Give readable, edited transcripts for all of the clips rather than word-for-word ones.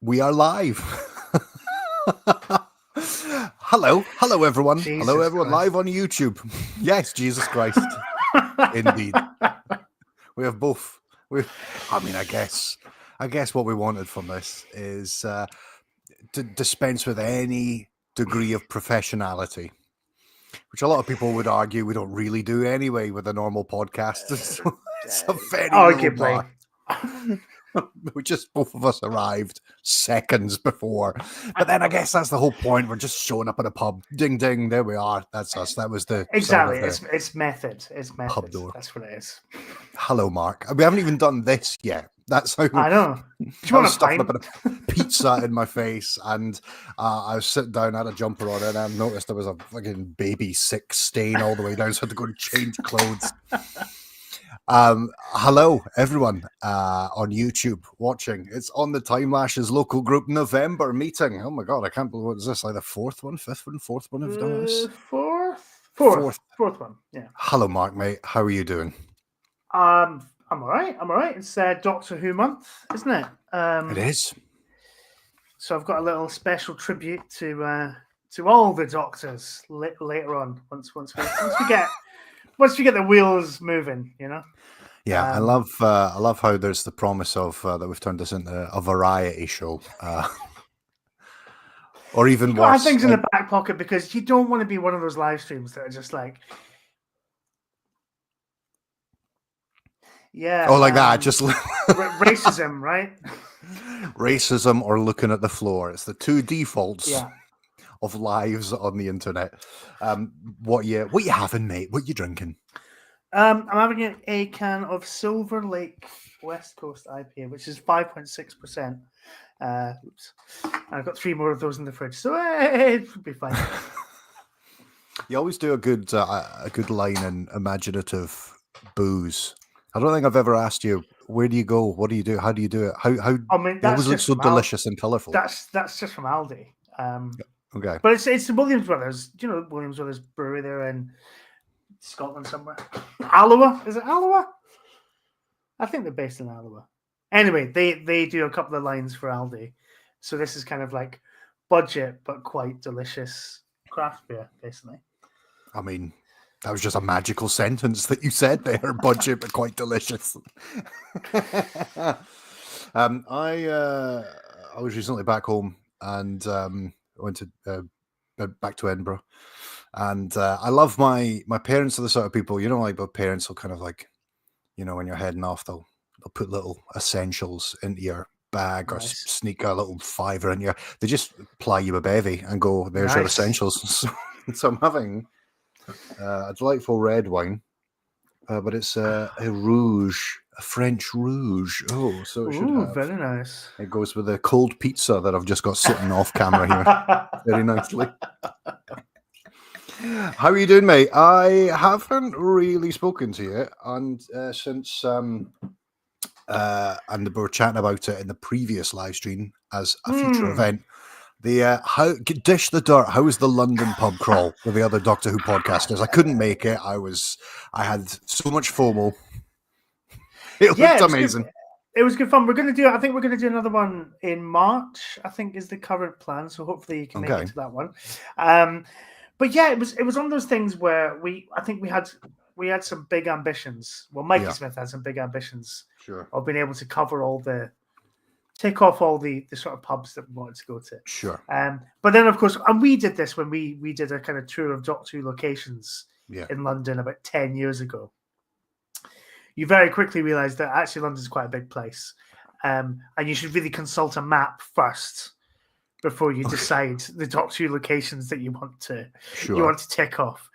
We are live. Hello, everyone. Hello, Jesus everyone. Christ. Live on YouTube. Yes, Jesus Christ. Indeed, we have both. I guess what we wanted from this is to dispense with any degree of professionality, which a lot of people would argue we don't really do anyway with a normal podcast. So it's a very low Arguably. bar. We just both of us arrived seconds before, but then I guess that's the whole point. We're just showing up at a pub. Ding ding, there we are. That's us. That was the sound Exactly. of the It's method. It's pub method. door. That's what it is. Hello, Mark. We haven't even done this yet. That's how I know. Do you I want was a stuffing pint? a bit of pizza in my face, and I was sitting down, I had a jumper on, and I noticed there was a fucking baby sick stain all the way down, so I had to go and change clothes. Hello, everyone on YouTube watching. It's on the Time Lash's local group November meeting. Oh my god, I can't believe what is this? Like the fourth one, fifth one, fourth one we've done this. Fourth one. Yeah. Hello, Mark, mate. How are you doing? I'm all right. It's Doctor Who month, isn't it? It is. So I've got a little special tribute to all the Doctors later on. Once we get the wheels moving, you know. Yeah, I love how there's the promise of that we've turned this into a variety show, or even You got to have worse. things in the back pocket because you don't want to be one of those live streams that are just like, yeah, like that, just racism, right? Racism or looking at the floor. It's the two defaults. Yeah. Of lives on the internet. What you having, mate? What you drinking? I'm having a can of Silver Lake West Coast IPA, which is 5.6%. Oops. I've got 3 more of those in the fridge, so it should be fine. You always do a good line in imaginative booze. I don't think I've ever asked you, where do you go? What do you do? How do you do it? How I mean, it always looks so delicious and colourful. That's just from Aldi. Okay. But it's the Williams Brothers. Do you know the Williams Brothers brewery there in Scotland somewhere? Alloa? Is it Alloa? I think they're based in Alloa. Anyway, they do a couple of lines for Aldi. So this is kind of like budget but quite delicious craft beer, basically. I mean, that was just a magical sentence that you said there. Budget but quite delicious. I was recently back home and went to back to Edinburgh, and I love my parents are the sort of people, you know, like, but parents will kind of like, you know, when you're heading off, they'll put little essentials into your bag or sneak a little fiver in your. They just ply you a bevy and go, "There's your essentials." So I'm having a delightful red wine, but it's a rouge. A French rouge. Oh, so it should have. Very nice. It goes with a cold pizza that I've just got sitting off camera here very nicely. How are you doing, mate? I haven't really spoken to you since and we were chatting about it in the previous live stream as a future event. The dish the dirt. How was the London pub crawl with the other Doctor Who podcasters? I couldn't make it. I had so much FOMO. It looked amazing. It was good fun. I think we're going to do another one in March, I think is the current plan. So hopefully you can make it to that one. But yeah, it was one of those things where I think we had some big ambitions. Well, Mikey Smith had some big ambitions of being able to take off all the sort of pubs that we wanted to go to. Sure. But then, of course, and we did this when we did a kind of tour of Doctor Who locations in London about 10 years ago. You very quickly realize that actually London's quite a big place. And you should really consult a map first before you decide the Doctor Who locations that you want to tick off.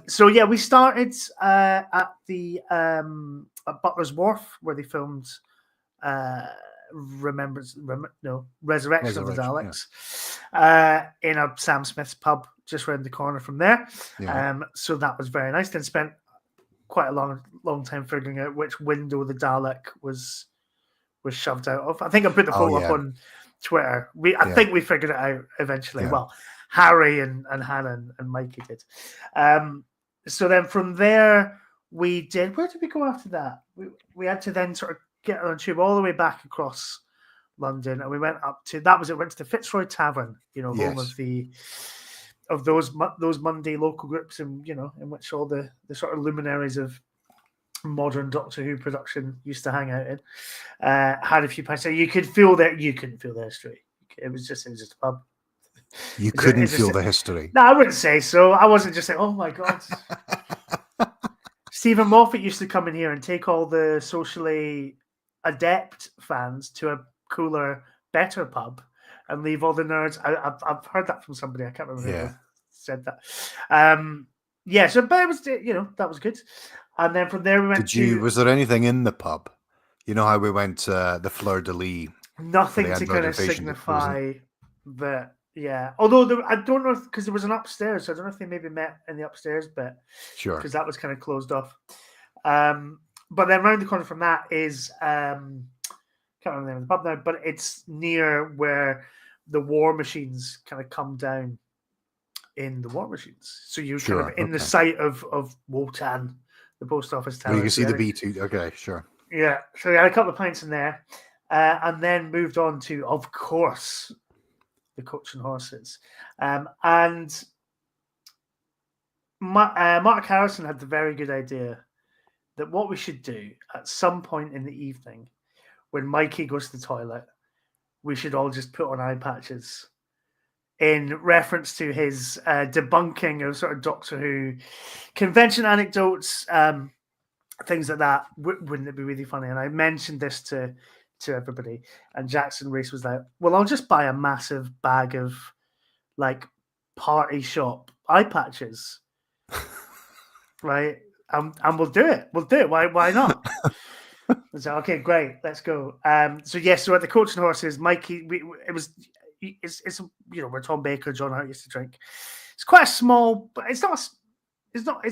So yeah, we started at the at Butler's Wharf where they filmed Resurrection of the Daleks in a Sam Smith's pub just around the corner from there. So that was very nice. Then spent quite a long time figuring out which window the Dalek was shoved out of. I think I put the photo up on Twitter. I think we figured it out eventually. Well, Harry and Hannah and Mikey did. So then from there we did. Where did we go after that? We had to then sort of get on a tube all the way back across London, and we went up to went to the Fitzroy Tavern, home of those Monday local groups, and in which all the sort of luminaries of modern Doctor Who production used to hang out in. Had a few pints. So you couldn't feel their history. It was just a pub. You couldn't feel the history. No, I wouldn't say so. I wasn't just saying, oh my God. Stephen Moffat used to come in here and take all the socially adept fans to a cooler, better pub and leave all the nerds. I've heard that from somebody. I can't remember who said that. So but it was, that was good. And then from there we went was there anything in the pub? You know how we went the Fleur de Lis? Nothing to kind of signify that. Yeah, although I don't know because there was an upstairs, so I don't know if they maybe met in the upstairs bit. Sure, because that was kind of closed off. But then around the corner from that is can't remember the name of the pub now, but it's near where the war machines kind of come down in the war machines. So you're kind of in the site of Wotan, the post office tower. Well, you can see the B2. Okay, sure. Yeah, so we had a couple of pints in there, and then moved on to, of course, the Coach and Horses. And Mark Harrison had the very good idea that what we should do at some point in the evening, when Mikey goes to the toilet, we should all just put on eye patches in reference to his debunking of sort of Doctor Who convention anecdotes, things like that. Wouldn't it be really funny? And I mentioned this to everybody, and Jackson Reese was like, well, I'll just buy a massive bag of like party shop eye patches, right? And we'll do it. Why not? I was like, okay, great, let's go. So at the Coach and Horses, Mikey, it's where Tom Baker, John Hurt used to drink. It's quite a small, but it's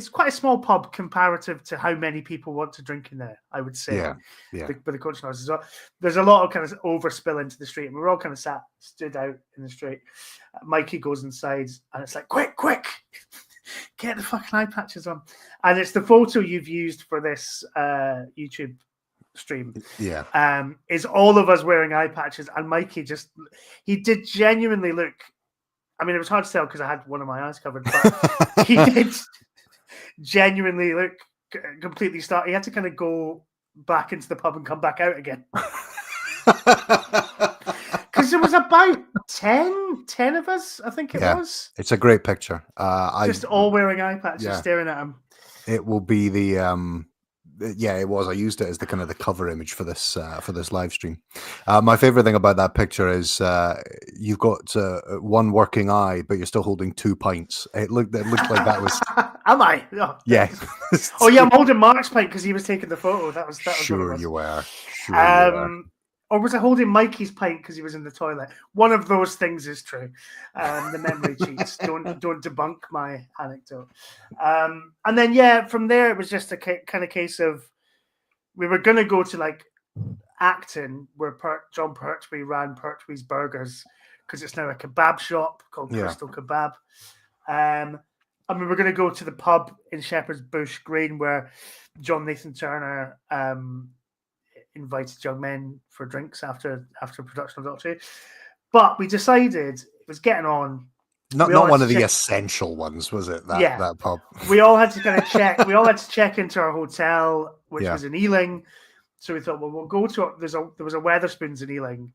quite a small pub comparative to how many people want to drink in there, I would say. Yeah. But the Coach and Horses, there's a lot of kind of overspill into the street, and we're all kind of stood out in the street. Mikey goes inside, and it's like, quick, get the fucking eye patches on. And it's the photo you've used for this YouTube stream. Yeah. Is all of us wearing eye patches, and Mikey he did genuinely look. I mean, it was hard to tell because I had one of my eyes covered, but he did genuinely look completely startled. He had to kind of go back into the pub and come back out again. Because there was about 10 of us, I think it was. It's a great picture. Just all wearing eye patches, staring at him. It will be the it was. I used it as the kind of the cover image for this live stream. My favorite thing about that picture is you've got one working eye, but you're still holding 2 pints. It looked like that was. Am I? Oh. Yeah. Oh yeah, I'm holding Mark's pint because he was taking the photo. That was sure you were. Or was I holding Mikey's pint because he was in the toilet? One of those things is true. The memory cheats. Don't debunk my anecdote. And then from there it was just a kind of case of we were going to go to like Acton where John Pertwee ran Pertwee's Burgers because it's now a kebab shop called Crystal Kebab. And we were going to go to the pub in Shepherd's Bush Green where John Nathan Turner invited young men for drinks after production of Doctor Who. But we decided it was getting on. Not one of the essential ones, was it? That pub. We all had to kind of check. We all had to check into our hotel, which was in Ealing. So we thought, well, we'll go to. There was a Weatherspoons in Ealing.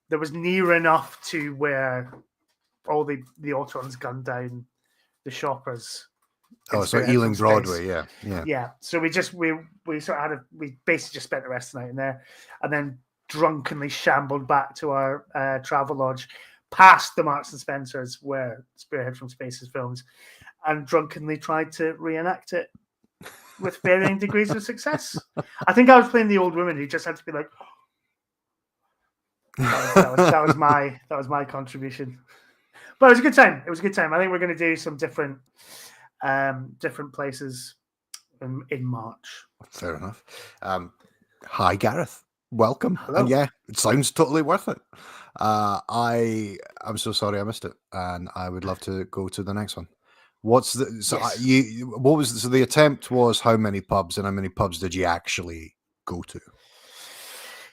There was near enough to where all the Autons gunned down the shoppers. Oh, so Ealing Broadway, yeah. So we sort of we basically just spent the rest of the night in there, and then drunkenly shambled back to our travel lodge, past the Marks and Spencers where Spearhead from Spaces films, and drunkenly tried to reenact it with varying degrees of success. I think I was playing the old woman who just had to be like. That was my contribution, but it was a good time. I think we're going to do some different places in March. Fair enough. Hi, Gareth. Welcome. Hello. And it sounds totally worth it. I'm so sorry I missed it, and I would love to go to the next one. The attempt was how many pubs, and how many pubs did you actually go to?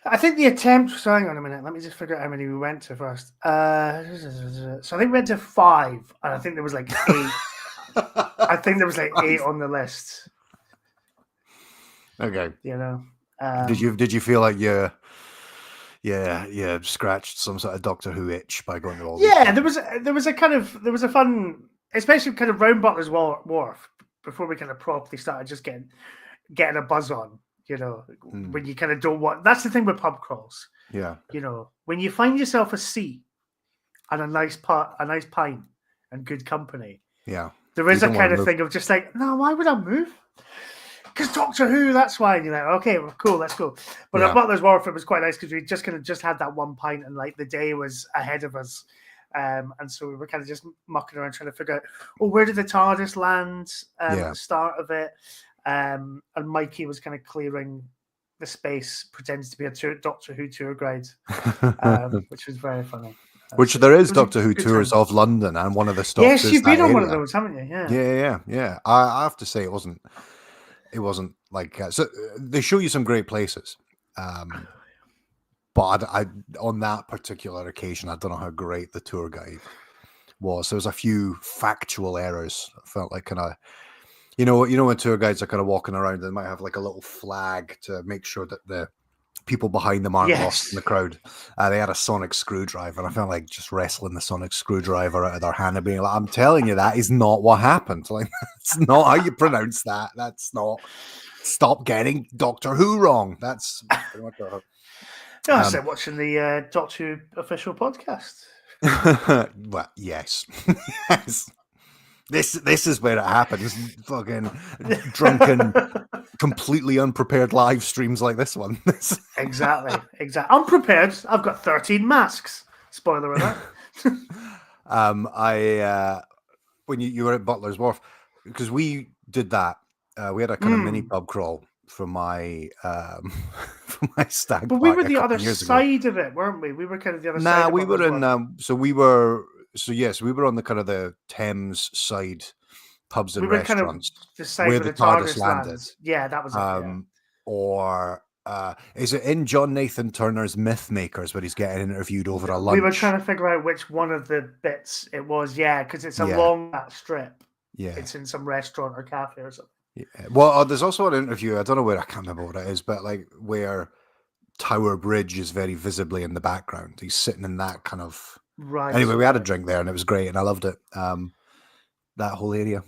I think the attempt. So hang on a minute. Let me just figure out how many we went to first. So I think we went to 5, and I think there was like 8. I think there was like 8 on the list. Okay. You know. Did you feel like you scratched some sort of Doctor Who itch by going to all these? Yeah, there was a fun, especially kind of round Butler's Wharf before we kind of properly started just getting a buzz on. You know, when you kind of don't want. That's the thing with pub crawls. Yeah. You know, when you find yourself a seat and a nice pint and good company. Yeah. There is a kind of thing of just like, no, why would I move? Because Doctor Who, that's why. And you're like, okay, well, cool, let's go. But at Butler's Wharf, it was quite nice because we just kind of just had that one pint and like the day was ahead of us. And so we were kind of just mucking around trying to figure out, where did the TARDIS land at the start of it? And Mikey was kind of clearing the space, pretends to be a Doctor Who tour guide, which was very funny. Which there is Doctor Who tours of London, and one of the stops. Yes, you've been on one of those, haven't you? Yeah. I have to say, it wasn't like so. They show you some great places, but I on that particular occasion, I don't know how great the tour guide was. There was a few factual errors. I felt like kind of. You know when tour guides are kind of walking around, they might have like a little flag to make sure that the people behind them aren't lost in the crowd. They had a sonic screwdriver, and I felt like just wrestling the sonic screwdriver out of their hand and being like, I'm telling you, that is not what happened. Like, that's not how you pronounce that. That's not. Stop getting Doctor Who wrong. That's pretty much what I said watching the Doctor Who official podcast. Well, yes. Yes. This is where it happens. Fucking drunken, completely unprepared live streams like this one. Exactly. Unprepared. I've got 13 masks. Spoiler alert. When you were at Butler's Wharf, because we did that, we had a kind of mini pub crawl for my stag. But we were the other side of it, weren't we? We were kind of the other side. Nah, we were in. We were on the kind of the Thames side pubs and restaurants kind of the side where the TARDIS landed. Yeah, that was it. Or is it in John Nathan Turner's Mythmakers where he's getting interviewed over a lunch? We were trying to figure out which one of the bits it was. Yeah, because it's along that strip. Yeah, it's in some restaurant or cafe or something. Yeah. Well, there's also an interview. I don't know where. I can't remember what it is, but like where Tower Bridge is very visibly in the background. He's sitting in that kind of. Right. Anyway, we had a drink there and it was great and I loved it. That whole area.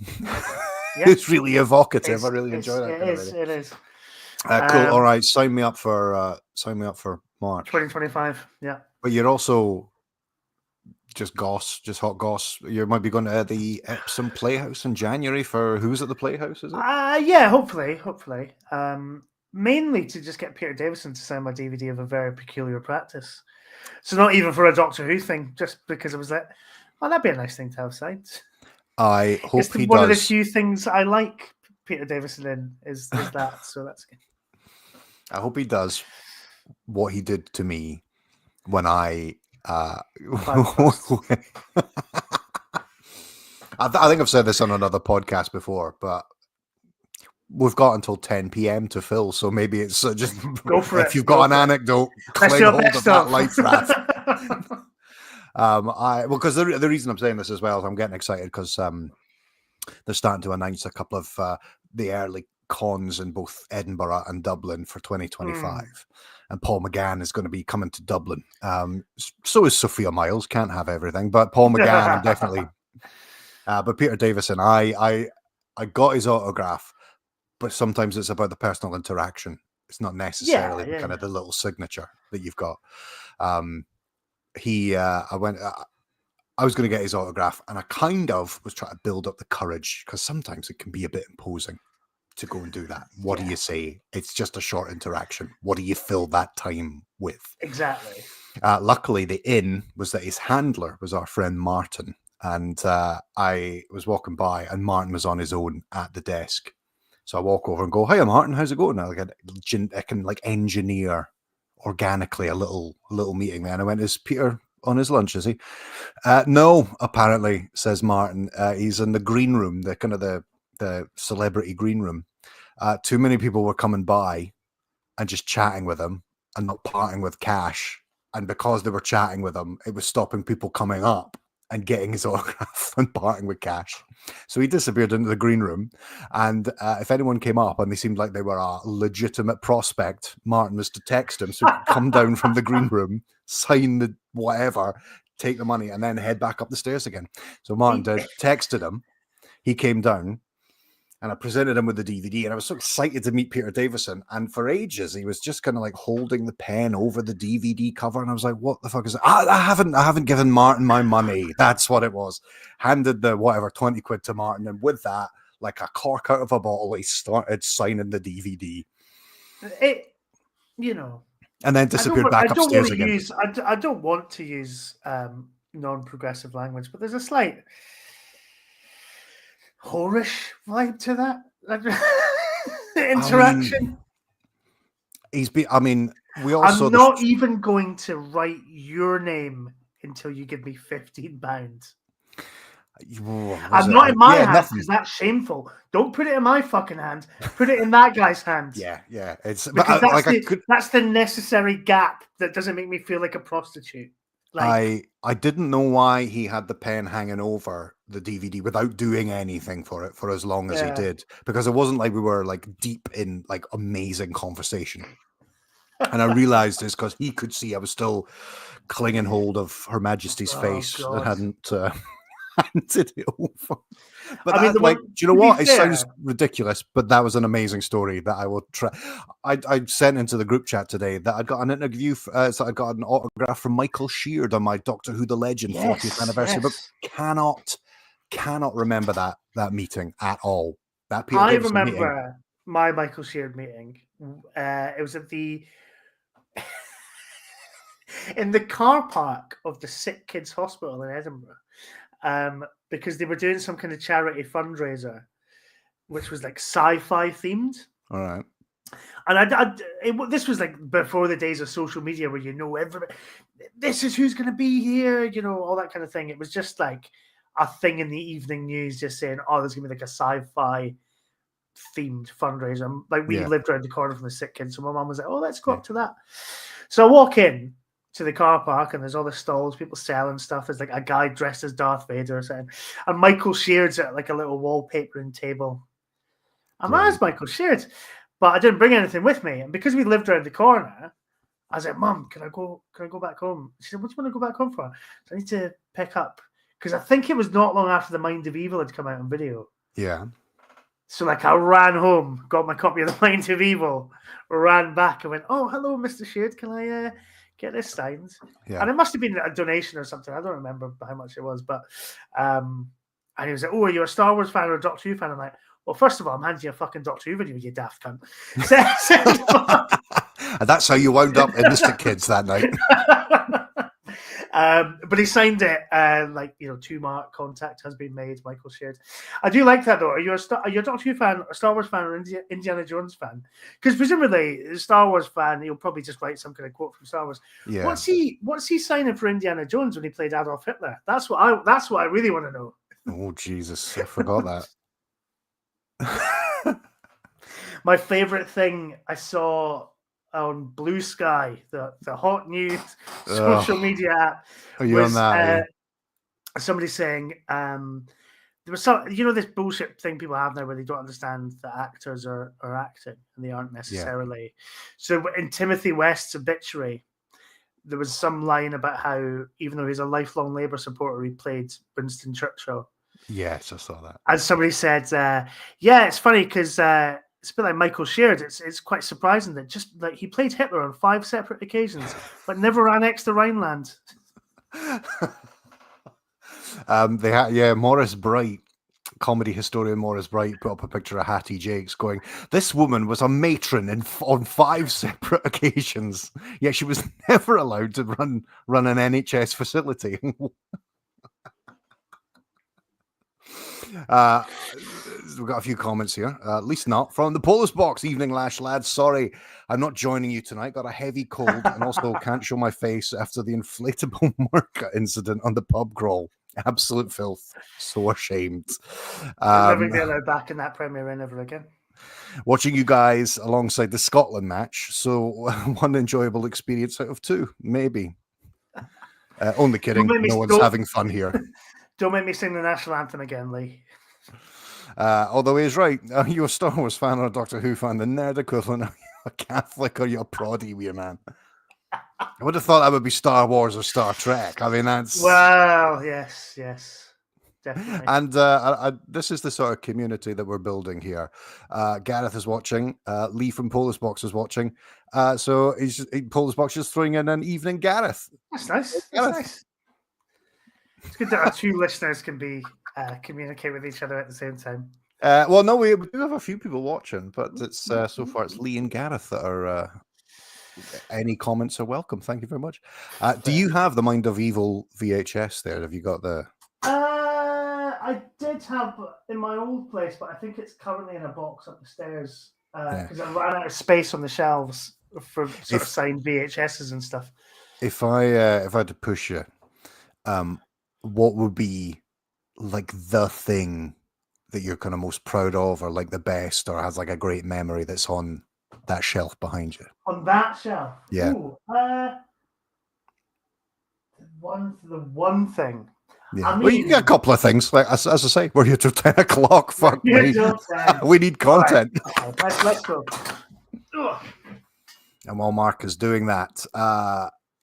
It's really evocative. I really enjoy that. It is. Cool. All right. Sign me up for March 2025. Yeah. But you're also just hot goss. You might be going to the Epsom Playhouse in January for who's at the Playhouse, is it? Yeah, hopefully. Mainly to just get Peter Davison to sign my DVD of A Very Peculiar Practice. So not even for a Doctor Who thing, just because it was like, oh, that'd be a nice thing to have signed. I hope it's one of the few things I like Peter Davison in is that. So that's good. I hope he does what he did to me when I I think I've said this on another podcast before, but we've got until 10 p.m. to fill, so maybe it's just go for it. If you've got an anecdote, cling hold of that life raft. Because the reason I'm saying this as well is I'm getting excited because they're starting to announce a couple of the early cons in both Edinburgh and Dublin for 2025. And Paul McGann is going to be coming to Dublin. So is Sophia Miles. Can't have everything, but Paul McGann definitely. But Peter Davison, I got his autograph, but sometimes it's about the personal interaction. It's not necessarily kind of the little signature that you've got. I was going to get his autograph, and I kind of was trying to build up the courage because sometimes it can be a bit imposing to go and do that. What do you say? It's just a short interaction. What do you fill that time with? Exactly. Luckily, the in was that his handler was our friend Martin, and I was walking by, and Martin was on his own at the desk. So I walk over and go, "Hiya, Martin, how's it going?" I can like engineer organically a little meeting there. And I went, "Is Peter on his lunch, is he?" No, apparently, says Martin. He's in the green room, the kind of the celebrity green room. Too many people were coming by and just chatting with him. and not parting with cash. And because they were chatting with him, it was stopping people coming up and getting his autograph and parting with cash. So he disappeared into the green room. And if anyone came up and they seemed like they were a legitimate prospect, Martin was to text him so he could come down from the green room, sign the whatever, take the money, and then head back up the stairs again. So Martin texted him. He came down. And I presented him with the DVD, and I was so excited to meet Peter Davison. And for ages, he was just kind of like holding the pen over the DVD cover, and I was like, "What the fuck is that?" I haven't given Martin my money. That's what it was. Handed the 20 quid to Martin, and with that, like a cork out of a bottle, he started signing the DVD. And then disappeared back upstairs again. I don't want to use non-progressive language, but there's a slight whorish vibe to that interaction. We also. I'm not even going to write your name until you give me £15. I'm not in my hand because that's shameful. Don't put it in my fucking hand. Put it in that guy's hand. Yeah. It's because that's the necessary gap that doesn't make me feel like a prostitute. I didn't know why he had the pen hanging over the DVD without doing anything for it for as long as he did, because it wasn't like we were like deep in like amazing conversation. And I realized it's because he could see I was still clinging hold of Her Majesty's face and hadn't handed it over. But do you know what? It sounds ridiculous, but that was an amazing story that I will try. I sent into the group chat today that I got an interview, so I got an autograph from Michael Sheard on my Doctor Who The Legend 40th anniversary book. Cannot remember that meeting at all. That Peter Davison remember meeting. My Michael Sheard meeting. It was at in the car park of the Sick Kids Hospital in Edinburgh. Because they were doing some kind of charity fundraiser, which was like sci-fi themed. All right. And this was like before the days of social media where everybody, this is who's going to be here, all that kind of thing. It was just like a thing in the evening news just saying, oh, there's going to be like a sci-fi themed fundraiser. Like we lived around the corner from the Sick Kids. So my mum was like, oh, let's go up to that. So I walk in to the car park and there's all the stalls, people selling stuff. There's like a guy dressed as Darth Vader or something. And Michael Sheard's at like a little wallpapering table. And that's Michael Sheard. But I didn't bring anything with me. And because we lived around the corner, I was like, Mum, can I go back home? She said, what do you want to go back home for? So I need to pick up. Because I think it was not long after The Mind of Evil had come out on video. Yeah. So like I ran home, got my copy of The Mind of Evil, ran back and went, oh, hello, Mr. Sheard. Can I get this signed? Yeah. And it must have been a donation or something. I don't remember how much it was, but and he was like, oh, are you a Star Wars fan or a Doctor Who fan? I'm like, well, first of all, I'm handing you a fucking Doctor Who video, you daft cunt. And that's how you wound up in the Sick Kids that night. But he signed it, 2-mark contact has been made, Michael Sheard. I do like that though. Are you a Doctor Who fan, a Star Wars fan, or Indiana Jones fan? Because presumably, a Star Wars fan, he'll probably just write some kind of quote from Star Wars. Yeah. What's he signing for Indiana Jones when he played Adolf Hitler? That's what I really want to know. Oh Jesus, I forgot that. My favorite thing I saw on Blue Sky, the hot new social media app, was on that, somebody saying there was some, this bullshit thing people have now where they don't understand that actors are acting and they aren't necessarily. Yeah. So in Timothy West's obituary, there was some line about how even though he's a lifelong Labour supporter, he played Winston Churchill. Yes, I saw that. And somebody said, it's funny because it's a bit like Michael Sheard. It's quite surprising that just like he played Hitler on 5 separate occasions, but never annexed the Rhineland. Maurice Bright, comedy historian Maurice Bright, put up a picture of Hattie Jakes going, this woman was a matron on 5 separate occasions, yet she was never allowed to run an NHS facility. We've got a few comments here. At least not from the Polis Box. Evening, Lash lads. Sorry, I'm not joining you tonight. Got a heavy cold and also can't show my face after the inflatable Merca incident on the pub crawl. Absolute filth. So ashamed. Never be allowed back in that Premier Inn ever again. Watching you guys alongside the Scotland match. So one enjoyable experience out of two, maybe. Only kidding. No one's having fun here. Don't make me sing the national anthem again, Lee. Although he's right. Are you a Star Wars fan or a Doctor Who fan? The nerd equivalent. Are you a Catholic or are you a proddy, weird man? I would have thought that would be Star Wars or Star Trek. I mean, that's... Well, yes. Definitely. And this is the sort of community that we're building here. Gareth is watching. Lee from Polis Box is watching. So Polis Box is throwing in an evening Gareth. That's nice. That's nice. It's good that our two listeners can communicate with each other at the same time. Well, no, we do have a few people watching, but it's so far it's Lee and Gareth that are... any comments are welcome. Thank you very much. Do you have the Mind of Evil VHS there? Have you got the... I did have in my old place, but I think it's currently in a box up the stairs because I ran out of space on the shelves for sort of signed VHSs and stuff. If I had to push you, what would be like the thing that you're kind of most proud of, or like the best, or has like a great memory that's on that shelf behind you? On that shelf, yeah. Ooh, the one thing. Yeah. I mean, well, you get a couple of things. Like as I say, we're here till 10 o'clock. Fuck me. We need content. Right. Let's go. And while Mark is doing that,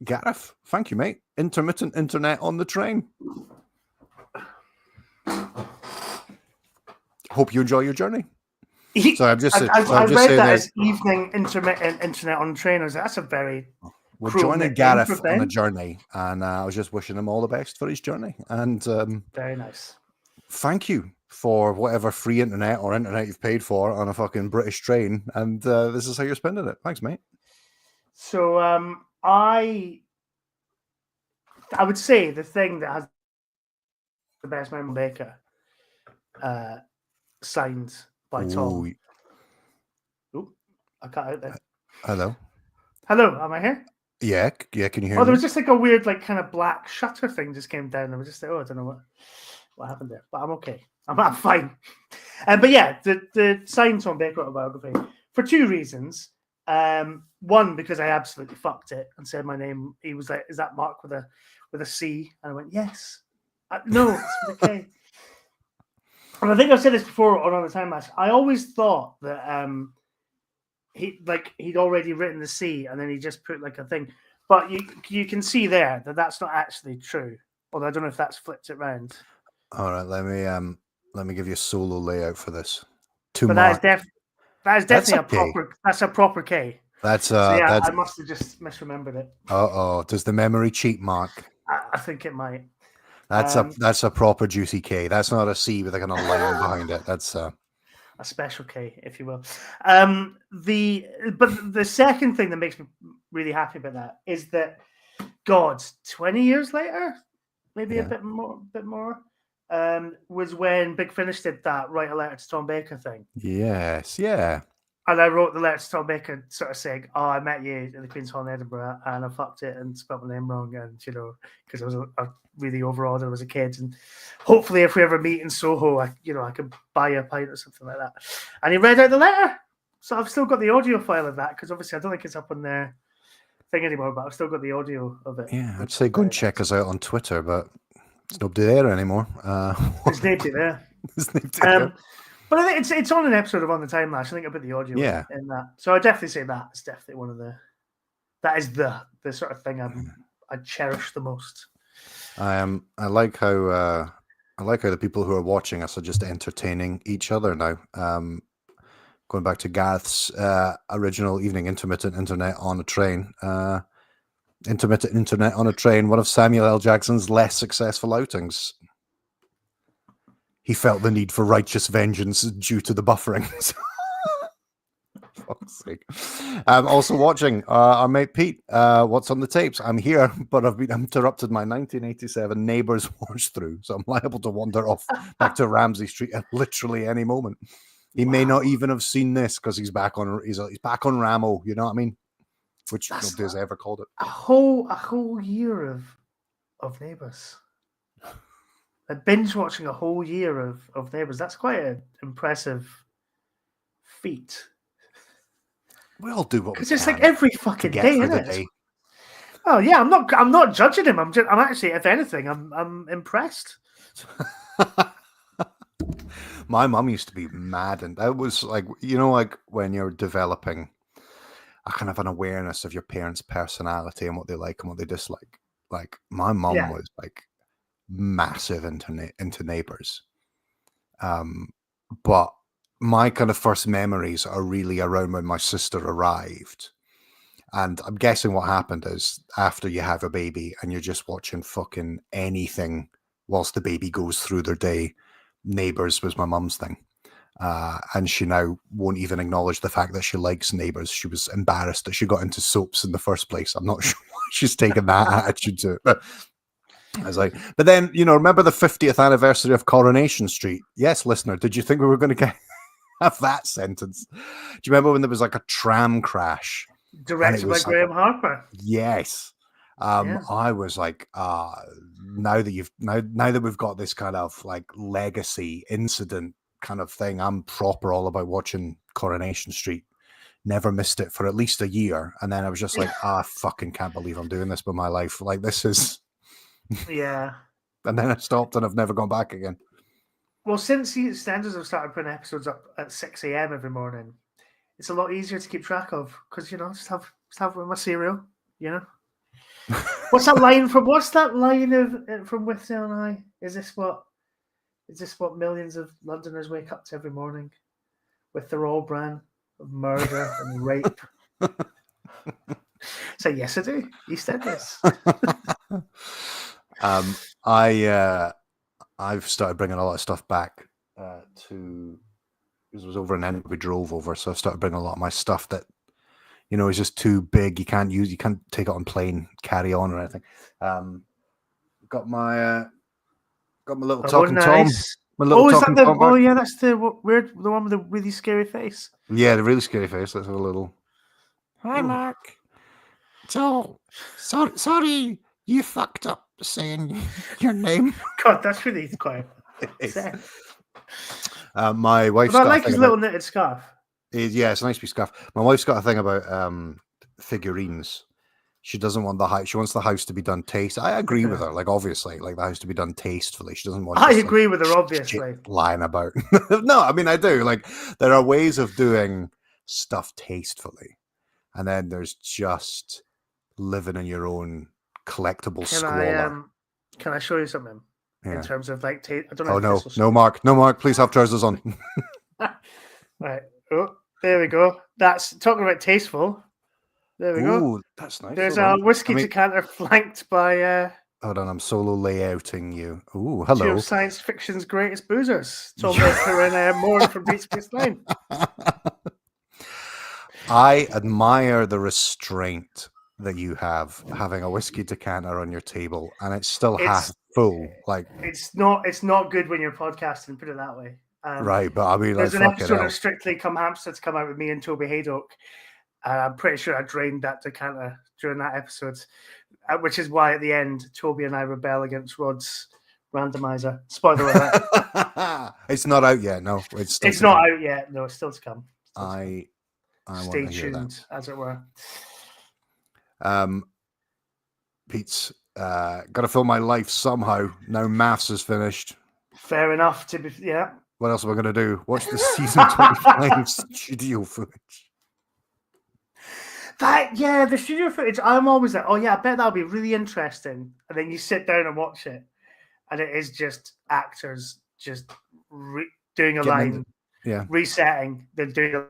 Gareth, thank you, mate. Intermittent internet on the train. Hope you enjoy your journey. So I read that as evening intermittent internet on the train. I was like, that's a very... We're joining Gareth on a journey, and I was just wishing him all the best for his journey. And very nice. Thank you for whatever free internet or internet you've paid for on a fucking British train. And this is how you're spending it. Thanks, mate. So I would say the thing that has the best memory, Baker, signed by Tom. Ooh, I cut out there. Hello, am I here? Yeah, can you hear me? Oh, there was just like a weird, like, kind of black shutter thing just came down. I was just like, I don't know what happened there, but I'm okay. I'm fine. But yeah, the signed Tom Baker autobiography for two reasons. One, because I absolutely fucked it and said my name. He was like, "Is that Mark with a C?" And I went, "Yes." No, it's with a K. And I think I've said this before on the Time Lash. I always thought that he'd already written the C and then he just put like a thing. But you can see there that that's not actually true. Although I don't know if that's flipped it around. All right, let me give you a solo layout for this. But that is definitely a proper K. That's I must have just misremembered it. Does the memory cheat, Mark? I think it might. That's a proper juicy K. That's not a C with a kind of line behind it. That's a special K, if you will. But the second thing that makes me really happy about that is that 20 years later, maybe a bit more, was when Big Finish did that Write a Letter to Tom Baker thing. Yes, yeah. And I wrote the letter to Tom Baker sort of saying, I met you at the Queen's Hall in Edinburgh and I fucked it and spelled my name wrong. And, because I was really overawed, I was a kid. And hopefully if we ever meet in Soho, I could buy you a pint or something like that. And he read out the letter. So I've still got the audio file of that because obviously I don't think it's up on their thing anymore, but I've still got the audio of it. Yeah, I'd say go and check us out on Twitter, but there's nobody there anymore. There's nobody there. But I think it's on an episode of On the Time Lash. I think I put the audio in that. So I definitely say that's definitely one of that is the sort of thing I cherish the most. I like how the people who are watching us are just entertaining each other now. Going back to Gareth's original evening intermittent internet on a train. Intermittent internet on a train, one of Samuel L. Jackson's less successful outings. He felt the need for righteous vengeance due to the buffering. Fuck's sake. I'm also watching our mate Pete. What's on the tapes? I'm here, but I've been interrupted my 1987 Neighbours watch through, so I'm liable to wander off back to Ramsey Street at literally any moment. He may not even have seen this because he's back on Ramo. You know what I mean? Which nobody has ever called it. A whole year of Neighbours. Binge watching a whole year of Neighbours. That's quite an impressive feet. We all do what we can. Because it's like every fucking day, isn't it? Oh yeah, I'm not judging him. I'm actually, if anything, I'm impressed. My mum used to be mad, and that was like, like when you're developing a kind of an awareness of your parents' personality and what they like and what they dislike. Like my mum was like massive into Neighbours, but my kind of first memories are really around when my sister arrived. And I'm guessing what happened is after you have a baby and you're just watching fucking anything whilst the baby goes through their day, Neighbours was my mum's thing. And she now won't even acknowledge the fact that she likes Neighbours. She was embarrassed that she got into soaps in the first place. I'm not sure why she's taken that attitude to it. But I was like, but then, remember the 50th anniversary of Coronation Street? Yes, listener, did you think we were going to have that sentence? Do you remember when there was like a tram crash? Directed by Graham Harper. Yes. I was like, now that we've got this kind of like legacy incident kind of thing, I'm proper all about watching Coronation Street. Never missed it for at least a year. And then I was just like, I fucking can't believe I'm doing this with my life. Like, this is... Yeah. And then I stopped and I've never gone back again. Well, since EastEnders have started putting episodes up at 6 a.m. every morning, it's a lot easier to keep track of because, just have my cereal, What's that line from Withnail and I? Is this what millions of Londoners wake up to every morning with their all brand of murder and rape? So yes, I do. EastEnders. I've started bringing a lot of stuff back to, because it was over in Edinburgh, we drove over, so I've started bringing a lot of my stuff that is just too big. You can't take it on plane, carry on or anything. Got my little talking Tom. My little talking Tom. Oh yeah, that's the one with the really scary face. Yeah, the really scary face. Let's have a little. Hi, Mark. So sorry, you fucked up saying your name. God, that's really quite sad. My wife's I like his little knitted scarf. Yeah, it's a nice piece of scarf. My wife's got a thing about figurines. She doesn't want the house. She wants the house to be done tastefully. I agree with her. Like, obviously, like the house to be done tastefully. She doesn't want. I agree with her, obviously. Lying about. No, I mean I do. Like, there are ways of doing stuff tastefully, and then there's just living in your own collectible squalor. Can I show you something in terms of like? I don't know. Oh no, Mark, please have trousers on. Right. Oh, there we go. That's talking about tasteful. There we go. That's nice. There's a whiskey decanter flanked by. Hold on, I'm solo layouting you. Ooh, hello. Two of science fiction's greatest boozers. Tom Baker and Moore from Beat Space Line. I admire the restraint that you have having a whiskey decanter on your table, and it's still half full. Like, it's not good when you're podcasting. Put it that way. Right, but I mean, there's an episode of Strictly Come Hamster to come out with me and Toby Haydock. I'm pretty sure I drained that decanter during that episode, which is why at the end, Toby and I rebel against Rod's randomizer. Spoiler alert. It's not out yet. No, it's not out yet. No, it's still to come. I stay tuned, as it were. Pete's got to fill my life somehow. Now maths is finished. Fair enough. Yeah. What else am I going to do? Watch the season 25 studio footage. The studio footage. I'm always like, oh yeah, I bet that'll be really interesting. And then you sit down and watch it, and it is just actors just doing a line, resetting, then doing a.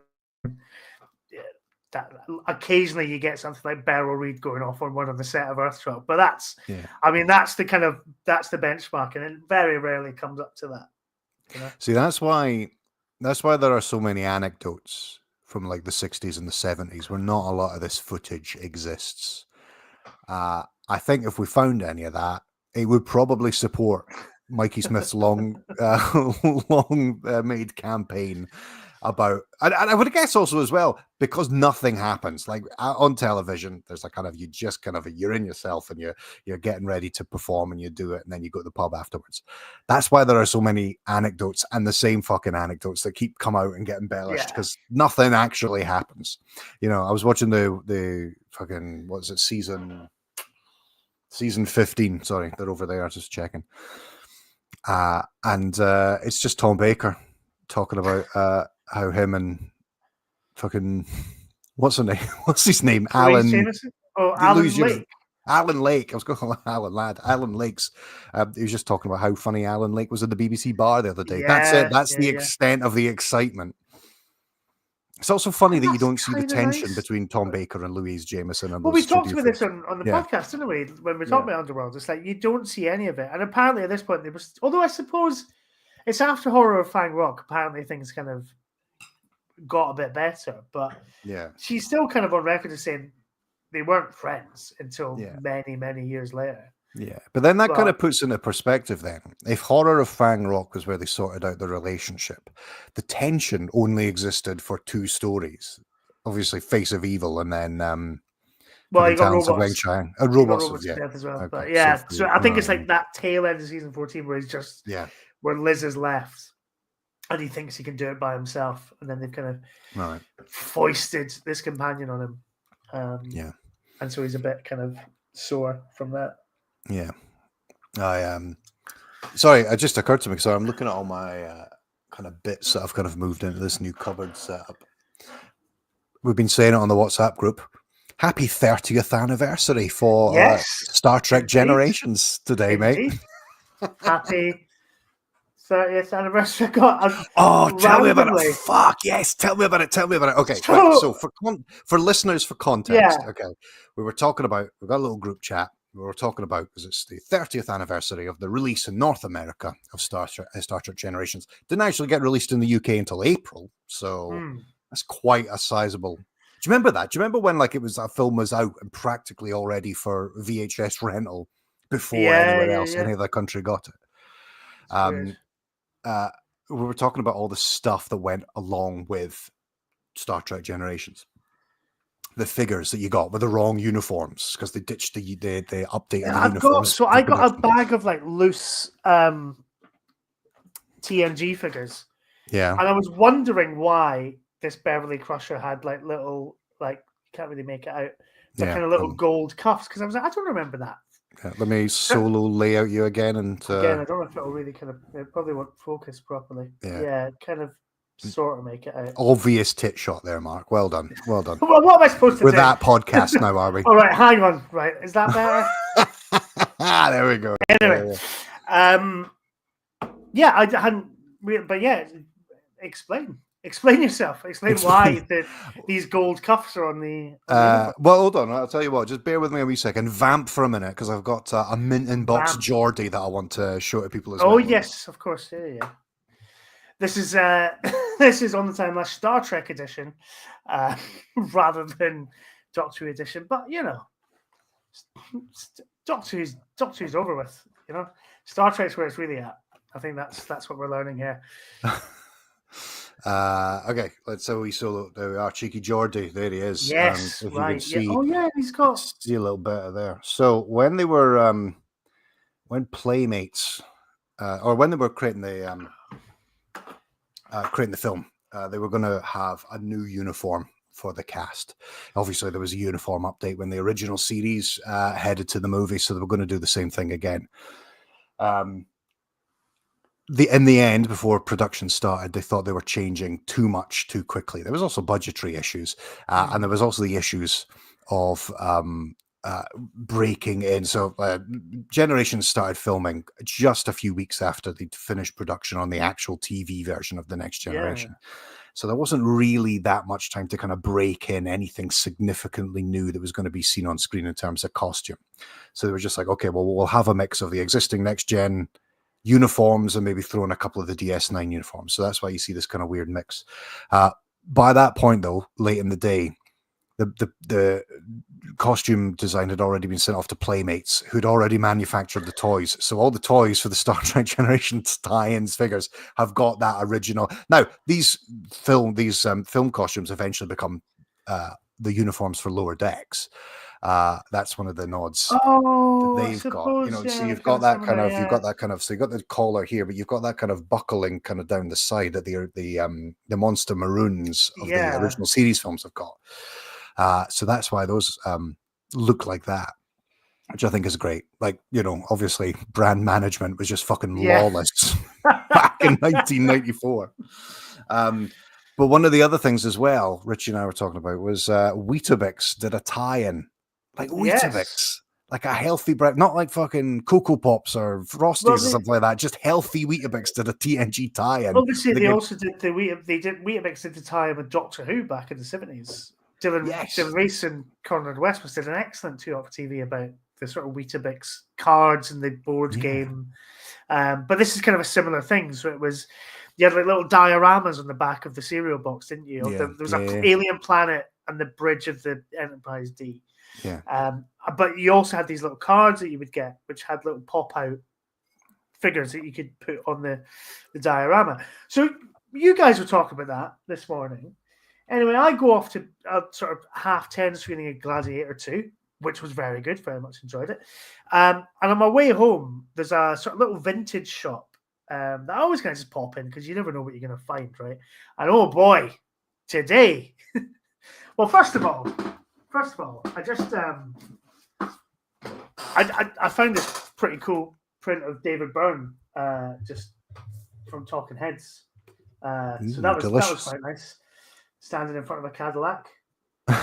That occasionally you get something like Beryl Reid going off on one of the set of Earthshock, but that's the benchmark, and it very rarely comes up to that. See, that's why there are so many anecdotes from like the 60s and the 70s where not a lot of this footage exists. I think if we found any of that, it would probably support Mikey Smith's long made campaign about, and I would guess also as well, because nothing happens. Like on television, there's a kind of, you're in yourself and you're getting ready to perform and you do it, and then you go to the pub afterwards. That's why there are so many anecdotes and the same fucking anecdotes that keep come out and get embellished, because nothing actually happens. You know, I was watching the fucking, what is it, season 15. Sorry, they're over there, just checking. And it's just Tom Baker talking about how him and fucking what's his name? Alan. Oh, Alan Lake. Alan Lake. I was going to call him Alan Ladd. Alan Lakes. He was just talking about how funny Alan Lake was at the BBC bar the other day. That's it. That's the extent of the excitement. It's also funny that you don't see the tension between Tom Baker and Louise Jameson. Well, we talked about this on the podcast, didn't we? When we talked about Underworld, it's like you don't see any of it. And apparently at this point, there was, although I suppose it's after Horror of Fang Rock, apparently things kind of got a bit better. But she's still kind of on record as saying they weren't friends until many, many years later. Yeah, but then that kind of puts into perspective then. If Horror of Fang Rock was where they sorted out the relationship, the tension only existed for 2 stories. Obviously, Face of Evil and then you got Robots. Robots as well. Okay, but so I think it's like that tail end of season 14 where he's just where Liz is left and he thinks he can do it by himself, and then they've kind of foisted this companion on him. And so he's a bit kind of sore from that. Yeah, I sorry, it just occurred to me because I'm looking at all my kind of bits that I've kind of moved into this new cupboard setup. We've been saying it on the WhatsApp group. Happy 30th anniversary for Star Trek Generations today, mate. Happy 30th anniversary. Tell me about it. Fuck yes, tell me about it. Okay, so for listeners, for context, we were talking about, we've got a little group chat. We were talking about, because it's the 30th anniversary of the release in North America of Star Trek Generations. Didn't actually get released in the UK until April, so that's quite a sizable. Do you remember that? Do you remember when that film was out and practically already for VHS rental before anywhere else, any other country got it? We were talking about all the stuff that went along with Star Trek Generations. The figures that you got were the wrong uniforms because they ditched the updated uniforms. I got a bag of loose TNG figures. Yeah. And I was wondering why this Beverly Crusher had little, you can't really make it out, kind of little gold cuffs, because I was like, I don't remember that. Let me solo layout you again. And again, I don't know if it'll really it probably won't focus properly. Yeah, kind of sort of make it out. Obvious tit shot there, Mark. Well done. Well, what am I supposed to do? With that podcast now, are we? All right, hang on. Right, is that better? There we go. Anyway, I hadn't, but explain yourself. Explain why these gold cuffs are on the. Well, hold on. I'll tell you what. Just bear with me a wee second. Vamp for a minute, because I've got a mint in box Geordie that I want to show to people as well. Oh yes, of course. Yeah. This is On the Time Lash Star Trek edition, rather than Doctor Who edition. But Doctor Who's over with. Star Trek's where it's really at. I think that's what we're learning here. Okay, let's say we saw our cheeky Geordie. There he is. Yes, right. He's got see a little bit of there. So when they were when Playmates or when they were creating the film, they were going to have a new uniform for the cast. Obviously, there was a uniform update when the original series headed to the movie, so they were going to do the same thing again. In the end, before production started, they thought they were changing too much too quickly. There was also budgetary issues, and there was also the issues of breaking in. So Generations started filming just a few weeks after they'd finished production on the actual TV version of The Next Generation. So there wasn't really that much time to kind of break in anything significantly new that was going to be seen on screen in terms of costume. So they were just like, okay, well, we'll have a mix of the existing Next Gen uniforms and maybe throw in a couple of the DS9 uniforms. So that's why you see this kind of weird mix. By that point, though, late in the day, the costume design had already been sent off to Playmates, who'd already manufactured the toys. So all the toys for the Star Trek Generations tie-ins figures have got that original. Now these film costumes eventually become the uniforms for Lower Decks. That's one of the nods that they've got. You know, so you've got that kind of, so you've got the collar here, but you've got that kind of buckling kind of down the side that the monster maroons of the original series films have got. So that's why those look like that, which I think is great. Like, you know, obviously brand management was just fucking lawless back in 1994. But one of the other things as well, Richie and I were talking about, was Weetabix did a tie-in. Like Weetabix, like a healthy bread, not like fucking Cocoa Pops or Frosties or something like that. Just healthy Weetabix did a TNG tie-in. Obviously, they also did Weetabix did the tie-in with Doctor Who back in the 70s. Dylan Reese and Conrad Westwood did an excellent 2 for TV about the sort of Weetabix cards and the board game. But this is kind of a similar thing. So it was, you had like little dioramas on the back of the cereal box, didn't you? There was an alien planet and the bridge of the Enterprise D. But you also had these little cards that you would get, which had little pop-out figures that you could put on the diorama. So you guys were talking about that this morning. Anyway, I go off to a sort of 10:30 screening of Gladiator 2, which was very good. Very much enjoyed it. And on my way home, there's a sort of little vintage shop that I always kind of just pop in because you never know what you're going to find, right? And oh boy, today. Well, first of all, I just I found this pretty cool print of David Byrne just from Talking Heads. So that was quite nice. Standing in front of a Cadillac. So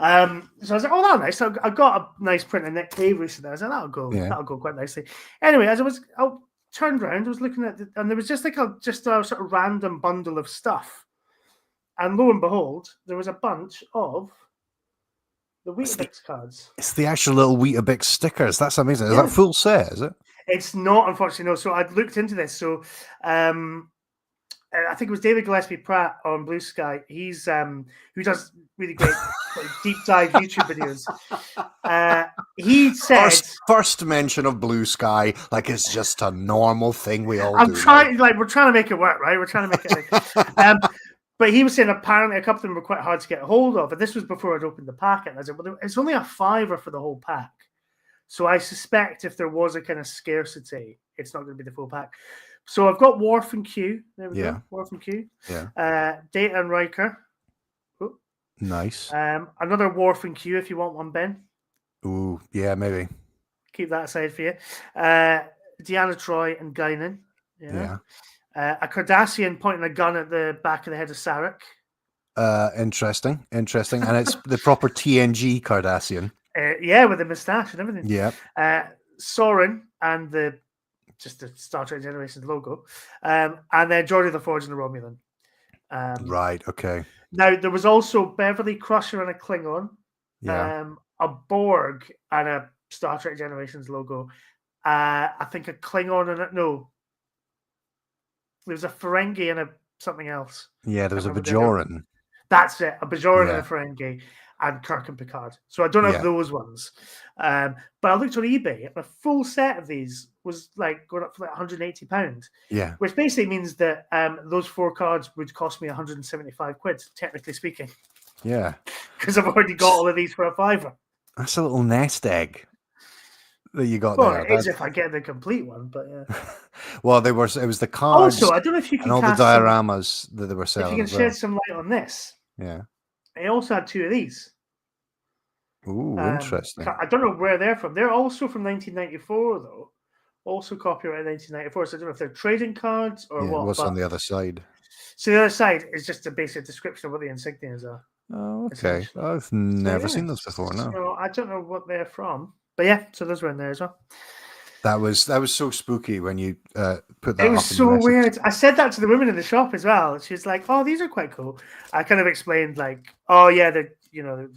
I was like, oh, that's nice. So I got a nice print of Nick Cave recently. I was like, that'll go quite nicely. Anyway, as I turned around, I was looking at and there was just a sort of random bundle of stuff. And lo and behold, there was a bunch of the Weetabix cards. It's the actual little Weetabix stickers. That's amazing. Is that full set, is it? It's not, unfortunately, no. So I'd looked into this. So I think it was David Gillespie Pratt on Blue Sky. He's who does really great deep dive YouTube videos. He said first mention of Blue Sky, like it's just a normal thing we all do. We're trying to make it work, right? We're trying to make it but he was saying apparently a couple of them were quite hard to get a hold of, and this was before I'd opened the packet. And I said, well, it's only a $5 for the whole pack. So I suspect if there was a kind of scarcity, it's not going to be the full pack. So I've got Worf and Q. There we go. Worf and Q. Yeah. Data and Riker. Ooh. Nice. Another Worf and Q if you want one, Ben. Ooh, yeah, maybe. Keep that aside for you. Deanna Troi and Guinan. Yeah. A Cardassian pointing a gun at the back of the head of Sarek. Interesting. And it's the proper TNG Cardassian. With the moustache and everything. Yeah. Soren and the Star Trek Generations logo. And then Geordi the Forge and the Romulan. Right, okay. Now, there was also Beverly Crusher and a Klingon. A Borg and a Star Trek Generations logo. I think a Klingon and there was a Ferengi and something else. Yeah, there was a Bajoran. That's it, a Bajoran and a Ferengi, and Kirk and Picard. So I don't have those ones. But I looked on eBay, and a full set of these was like going up for like £180. Yeah. Which basically means that those 4 cards would cost me 175 quid, technically speaking. Yeah. Because I've already got all of these for a £5. That's a little nest egg that you got there. Well, it is if I get the complete one, but yeah. Well, it was the cards. Also, I don't know if you can and all the dioramas that they were selling. If you can shed some light on this. Yeah. It also had 2 of these. Ooh, interesting. I don't know where they're from. They're also from 1994, though. Also copyrighted 1994. So I don't know if they're trading cards or what. What's on the other side? So the other side is just a basic description of what the insignias are. Oh, okay. I've never seen those before. No. So I don't know what they're from. But yeah, so those were in there as well. That was so spooky when you put that. It was so weird. I said that to the woman in the shop as well. She's like, "Oh, these are quite cool." I kind of explained like, "Oh yeah, they're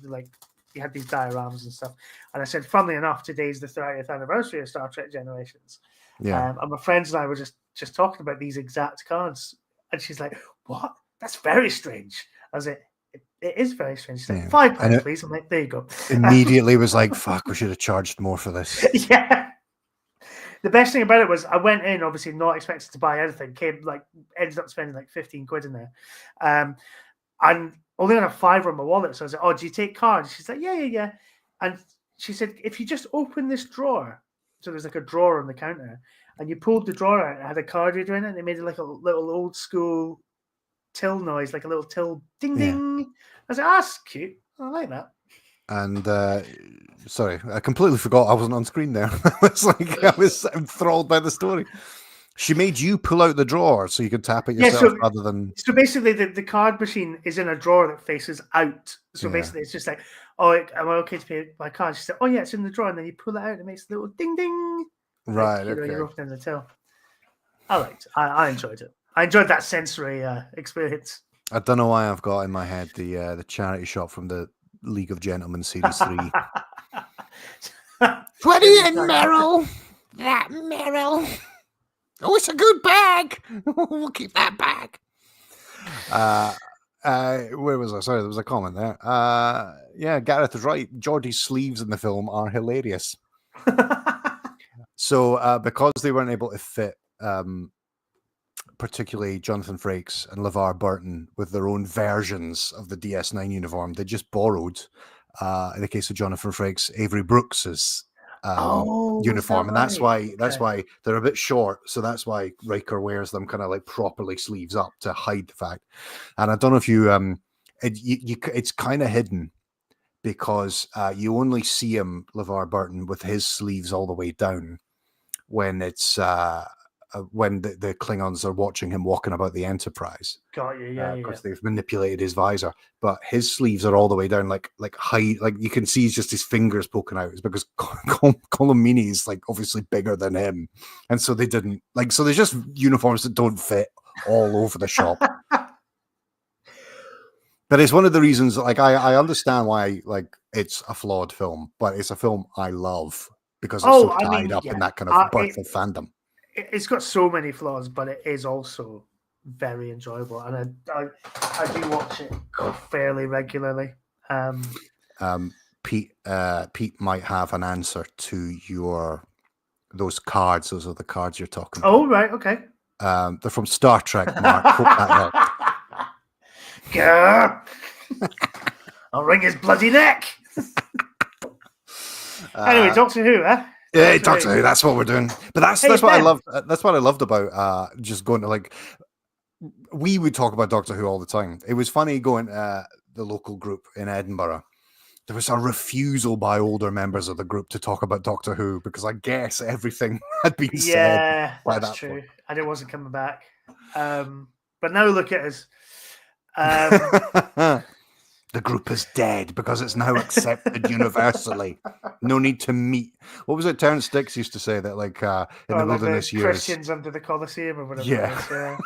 like you had these dioramas and stuff." And I said, "Funnily enough, today's the 30th anniversary of Star Trek Generations." Yeah. And my friends and I were just talking about these exact cards, and she's like, "What? That's very strange." I was like, It is very strange. She's like, Yeah. £5, please. I'm like, there you go. Immediately was like, fuck, we should have charged more for this. Yeah. The best thing about it was I went in, obviously not expecting to buy anything. Ended up spending like 15 quid in there, and only had a £5 in my wallet. So I was like, "Oh, do you take cards?" She's like, "Yeah." And she said, "If you just open this drawer, so there's like a drawer on the counter, and you pulled the drawer out, it had a card reader in it, and it made like a little old school till noise, like a little till ding ding." I was like, "That's cute. I like that." And sorry, I completely forgot I wasn't on screen there. I was enthralled by the story. She made you pull out the drawer so you could tap it yourself rather than. So basically, the card machine is in a drawer that faces out. So basically, it's just like, "Oh, am I okay to pay by card?" She said, "Oh yeah, it's in the drawer," and then you pull it out, and it makes a little ding ding. Right. Like, you're opening the till. I enjoyed it. I enjoyed that sensory experience. I don't know why I've got in my head the charity shop from the League of Gentlemen Series 3. 20 in Merrill. That Merrill. Oh, it's a good bag. We'll keep that bag. Where was I? Sorry, there was a comment there. Yeah, Gareth is right. Geordie's sleeves in the film are hilarious. So because they weren't able to fit particularly Jonathan Frakes and LeVar Burton with their own versions of the DS9 uniform, they just borrowed, in the case of Jonathan Frakes, Avery Brooks's uniform, and that's why they're a bit short. So that's why Riker wears them kind of like properly sleeves up to hide the fact. And I don't know if you, it's kind of hidden because you only see him, LeVar Burton, with his sleeves all the way down when it's when the Klingons are watching him walking about the Enterprise. Got you, yeah. Because they've manipulated his visor, but his sleeves are all the way down, like high, like you can see just his fingers poking out. It's because Colomini is like obviously bigger than him, and so they didn't like. So there's just uniforms that don't fit all over the shop. But it's one of the reasons. Like I understand why like it's a flawed film, but it's a film I love because it's so tied up in that kind of birth of fandom. It's got so many flaws, but it is also very enjoyable, and I do watch it fairly regularly. Pete might have an answer to those cards. Those are the cards you're talking about. Oh, right, okay. They're from Star Trek, Mark. Hope that helps. I'll wring his bloody neck. Anyway, Doctor Who, eh? Yeah, Doctor Who. That's what we're doing. But that's what I loved. That's what I loved about just going to like. We would talk about Doctor Who all the time. It was funny going to the local group in Edinburgh. There was a refusal by older members of the group to talk about Doctor Who because I guess everything had been said. Yeah, that's true. Point. And it wasn't coming back. But now look at us. The group is dead because it's now accepted universally. No need to meet. What was it? Terrence Dicks used to say that, like in the wilderness years, Christians under the Colosseum or whatever. Yeah.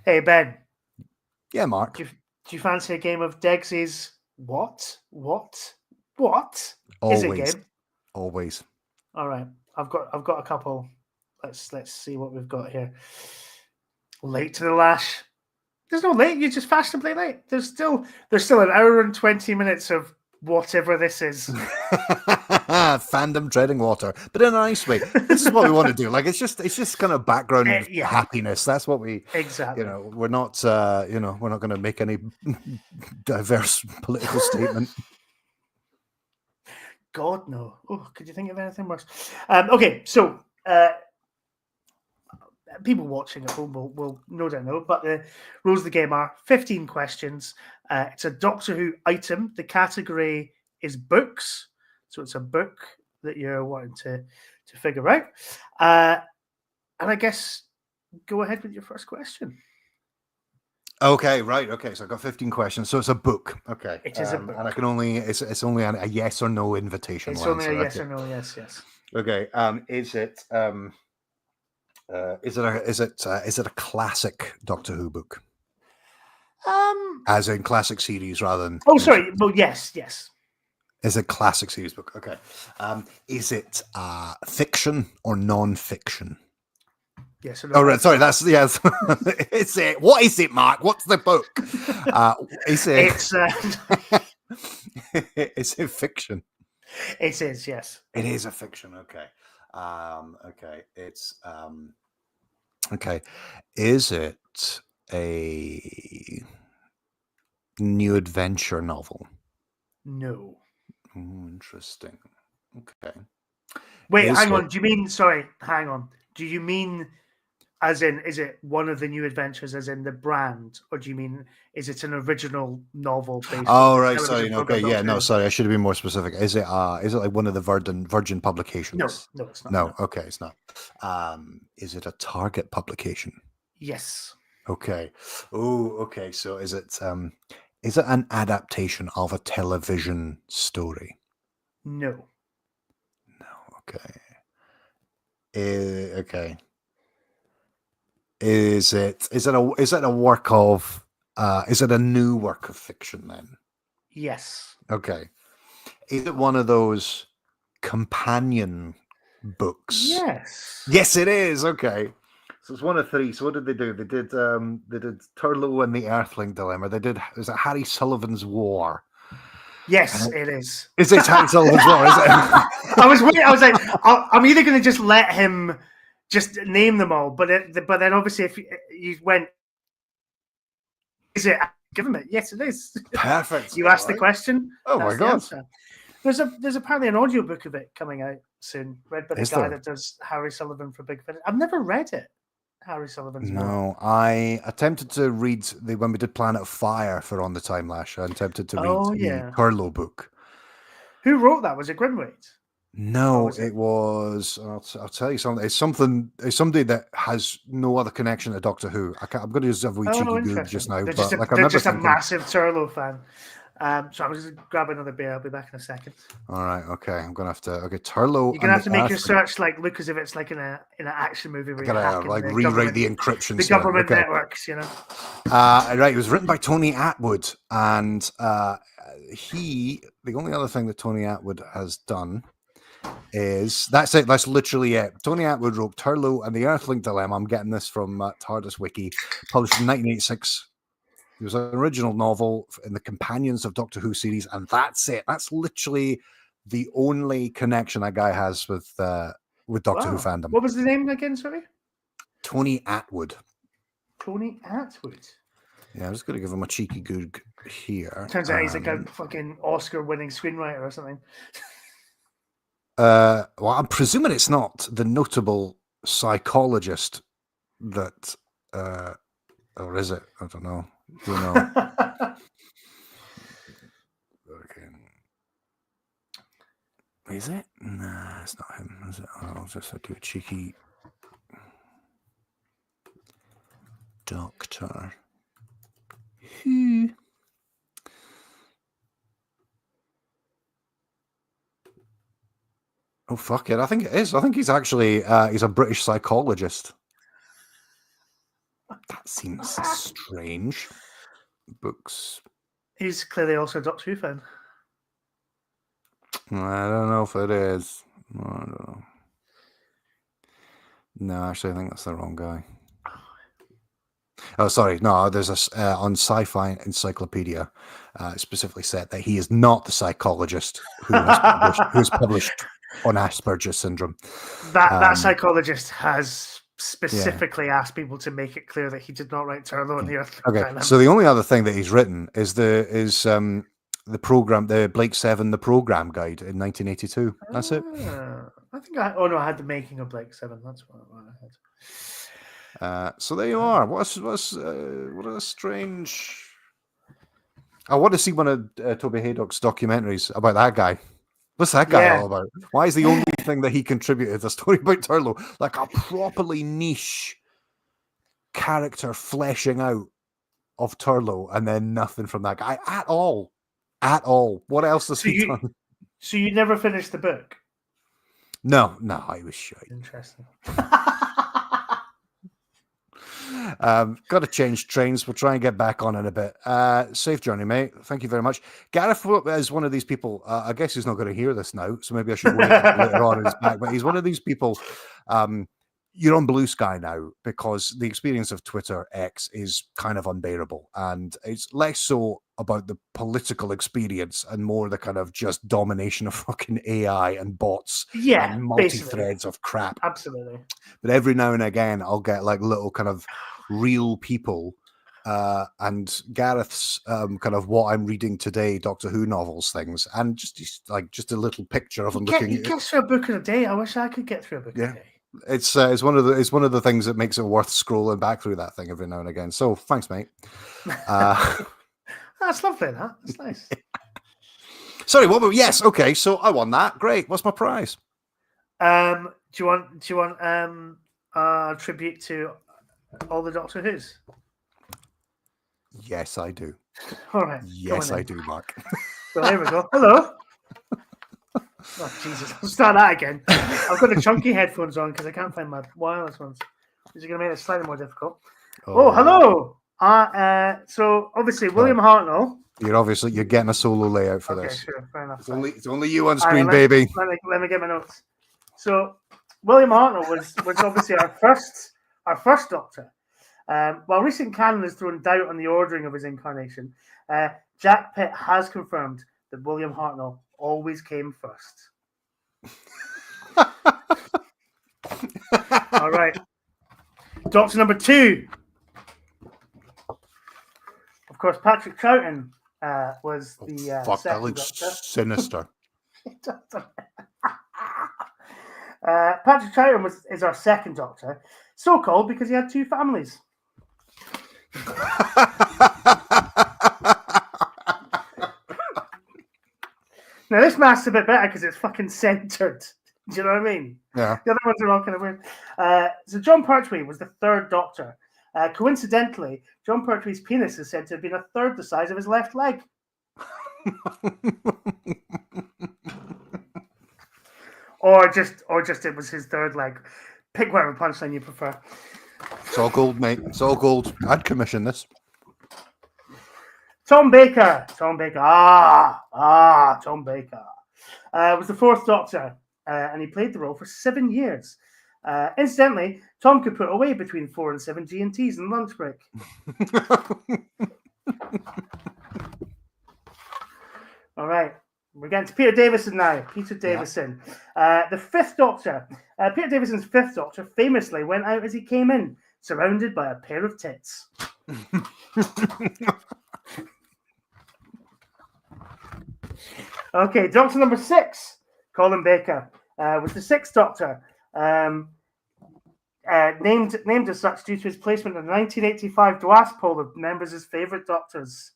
Hey Ben. Yeah, Mark. Do you fancy a game of Degsy's? What Always. Is it game? Always. All right. I've got a couple. Let's see what we've got here. Late to the Lash. There's no late. You're just fashionably late. There's still an hour and 20 minutes of whatever this is. Fandom treading water, but in a nice way. This is what we want to do. Like it's just kind of background happiness. That's what we exactly. We're not we're not going to make any diverse political statement. God no. Oh, could you think of anything worse? Okay, so. People watching at home will no doubt know, but the rules of the game are 15 questions. It's a Doctor Who item. The category is books. So it's a book that you're wanting to figure out. And I guess go ahead with your first question. Okay, right. Okay, so I've got 15 questions. So it's a book. Okay. It is a book. And I can only, it's only a yes or no invitation. It's only a yes or no, yes. Okay. Is it a classic Doctor Who book? As in classic series rather than. Oh, sorry. Well, yes. Is it a classic series book? Okay. Is it fiction or non-fiction? Yes. Oh, right. Sorry. That's yes. It's it. What is it, Mark? What's the book? Is it? Is it fiction? It is. Yes. It is a fiction. Okay. Okay. It's okay. Is it a new adventure novel? No. Interesting. Okay. Wait, hang on. Do you mean? Sorry, hang on. Do you mean as in? Is it one of the new adventures, as in the brand, or do you mean is it an original novel based? Oh, right. Sorry. Okay. Yeah. No. Sorry. I should have been more specific. Is it? Is it like one of the Virgin publications? No, it's not. No. Okay, it's not. Is it a Target publication? Yes. Okay. Oh. Okay. So is it? Is it an adaptation of a television story? No. No. Okay. Okay. Is it a work of? Is it a new work of fiction then? Yes. Okay. Is it one of those companion books? Yes. Yes, it is. Okay. So it's one of three. So what did they do? They did Turlough and the Earthling Dilemma. Is it Harry Sullivan's War? Yes, it is. Is it Harry Sullivan's War? Is it? I was waiting. I was like, I'm either going to just let him just name them all, but then obviously if you went, is it? Give him it. Yes, it is. Perfect. You asked the question. Oh my god. There's apparently an audiobook of it coming out soon, read by the guy that does Harry Sullivan for Big Finish. I've never read it. Harry Sullivan's War. No, I attempted to read when we did Planet of Fire for On the Time Lash. I attempted to read the Turlough book. Who wrote that? Was it Grimwaite? No, it was. I'll tell you something. It's somebody that has no other connection to Doctor Who. I'm going to use a wee cheeky Google just now. They're but just a massive Turlough fan. So I'm just grab another beer. I'll be back in a second. All right. Okay. I'm gonna have to. Okay, Turlough. You're gonna have to make your search look as if it's like in an action movie. Where I gotta rewrite the encryption. The government networks, you know. Right. It was written by Tony Attwood, and the only other thing that Tony Attwood has done is that's it. That's literally it. Tony Attwood wrote Turlough and the Earthling Dilemma. I'm getting this from TARDIS Wiki, published in 1986. It was an original novel in the Companions of Doctor Who series, and that's it. That's literally the only connection that guy has with Doctor Who fandom. What was the name again, sorry? Tony Attwood. Tony Attwood. Yeah, I'm just going to give him a cheeky goog here. Turns out he's like a fucking Oscar-winning screenwriter or something. Well, I'm presuming it's not the notable psychologist that, or is it? I don't know. Do you know? Okay. Is it? Nah, it's not him. Is it? I'll just do a cheeky Doctor Who. Oh fuck it! I think it is. I think he's actually he's a British psychologist. That seems strange. Books. He's clearly also a Doctor Who fan. I don't know if it is. I don't know. No, actually, I think that's the wrong guy. Oh, sorry. No, there's on Sci-Fi Encyclopedia specifically said that he is not the psychologist who's published on Asperger's syndrome. That psychologist has specifically asked people to make it clear that he did not write Turlough and the Earth. Okay, so the only other thing that he's written is the program, the Blake 7, the program guide in 1982. That's it. I think I had the making of Blake 7. That's what I had. So there you are. What a strange. I want to see one of Toby Haydock's documentaries about that guy. What's that guy all about? Why is the only thing that he contributed a story about Turlough, like a properly niche character fleshing out of Turlough, and then nothing from that guy at all? At all. What else has he done? So you never finished the book? No, I was shite. Interesting. Got to change trains. We'll try and get back on in a bit. Safe journey, mate. Thank you very much. Gareth is one of these people. I guess he's not going to hear this now, so maybe I should wait later on in his back. But he's one of these people. you're on blue sky now, because the experience of Twitter X is kind of unbearable, and it's less so about the political experience and more the kind of just domination of fucking AI and bots and multi-threads of crap. Absolutely. But every now and again, I'll get like little kind of real people, and Gareth's kind of what I'm reading today, Doctor Who novels things, and just a little picture of him looking. You get through a book in a day. I wish I could get through a book in a day. It's one of the things that makes it worth scrolling back through that thing every now and again. So thanks, mate. That's lovely. That's nice. Sorry, what? Yes, okay. So I won that. Great. What's my prize? Do you want a tribute to all the Doctor Who's? Yes, I do. All right. Yes, I do, Mark. So here we go. Hello. Oh, Jesus. I'll start that again. I've got the chunky headphones on because I can't find my wireless ones. This is going to make it slightly more difficult. Oh hello. So, obviously, William Hartnell. You're getting a solo layout for this. Sure. Fair enough. It's only you on screen, baby. Let me get my notes. So, William Hartnell was obviously our first Doctor. While recent canon has thrown doubt on the ordering of his incarnation, Jack Pitt has confirmed that William Hartnell always came first. All right. Doctor number 2. Of course, Patrick Troughton was the fuck, second that looks Doctor. sinister. Patrick Troughton is our second Doctor, so called because he had 2 families. Now this math's a bit better because it's fucking centered. Do you know what I mean? Yeah. The other ones are all kind of weird. So John Pertwee was the 3rd Doctor. Coincidentally, John Pertwee's penis is said to have been a third the size of his left leg. or just it was his 3rd leg. Pick whatever punchline you prefer. It's all gold, mate. It's all gold. I'd commission this. Tom Baker. Tom Baker. Tom Baker. Was the 4th Doctor, and he played the role for 7 years. Incidentally, Tom could put away between 4 and 7 G&Ts in lunch break. All right. We're getting to Peter Davison now. Peter Davison. The 5th Doctor. Peter Davison's 5th Doctor famously went out as he came in, surrounded by a pair of tits. Okay, Doctor number 6, Colin Baker, was the 6th Doctor, named as such due to his placement in the 1985 DWAS poll of members' his favourite Doctors.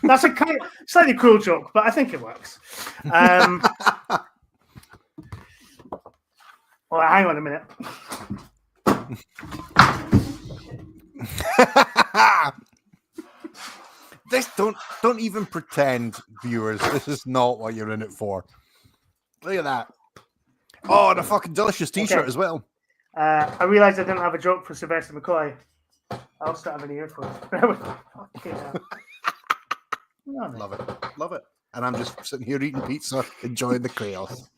That's a kind of slightly cruel joke, but I think it works. Hang on a minute. This don't even pretend, viewers. This is not what you're in it for. Look at that. Oh, and a fucking delicious T-shirt as well. I realised I didn't have a joke for Sylvester McCoy. I also don't have any earphones. Love it. And I'm just sitting here eating pizza, enjoying the chaos.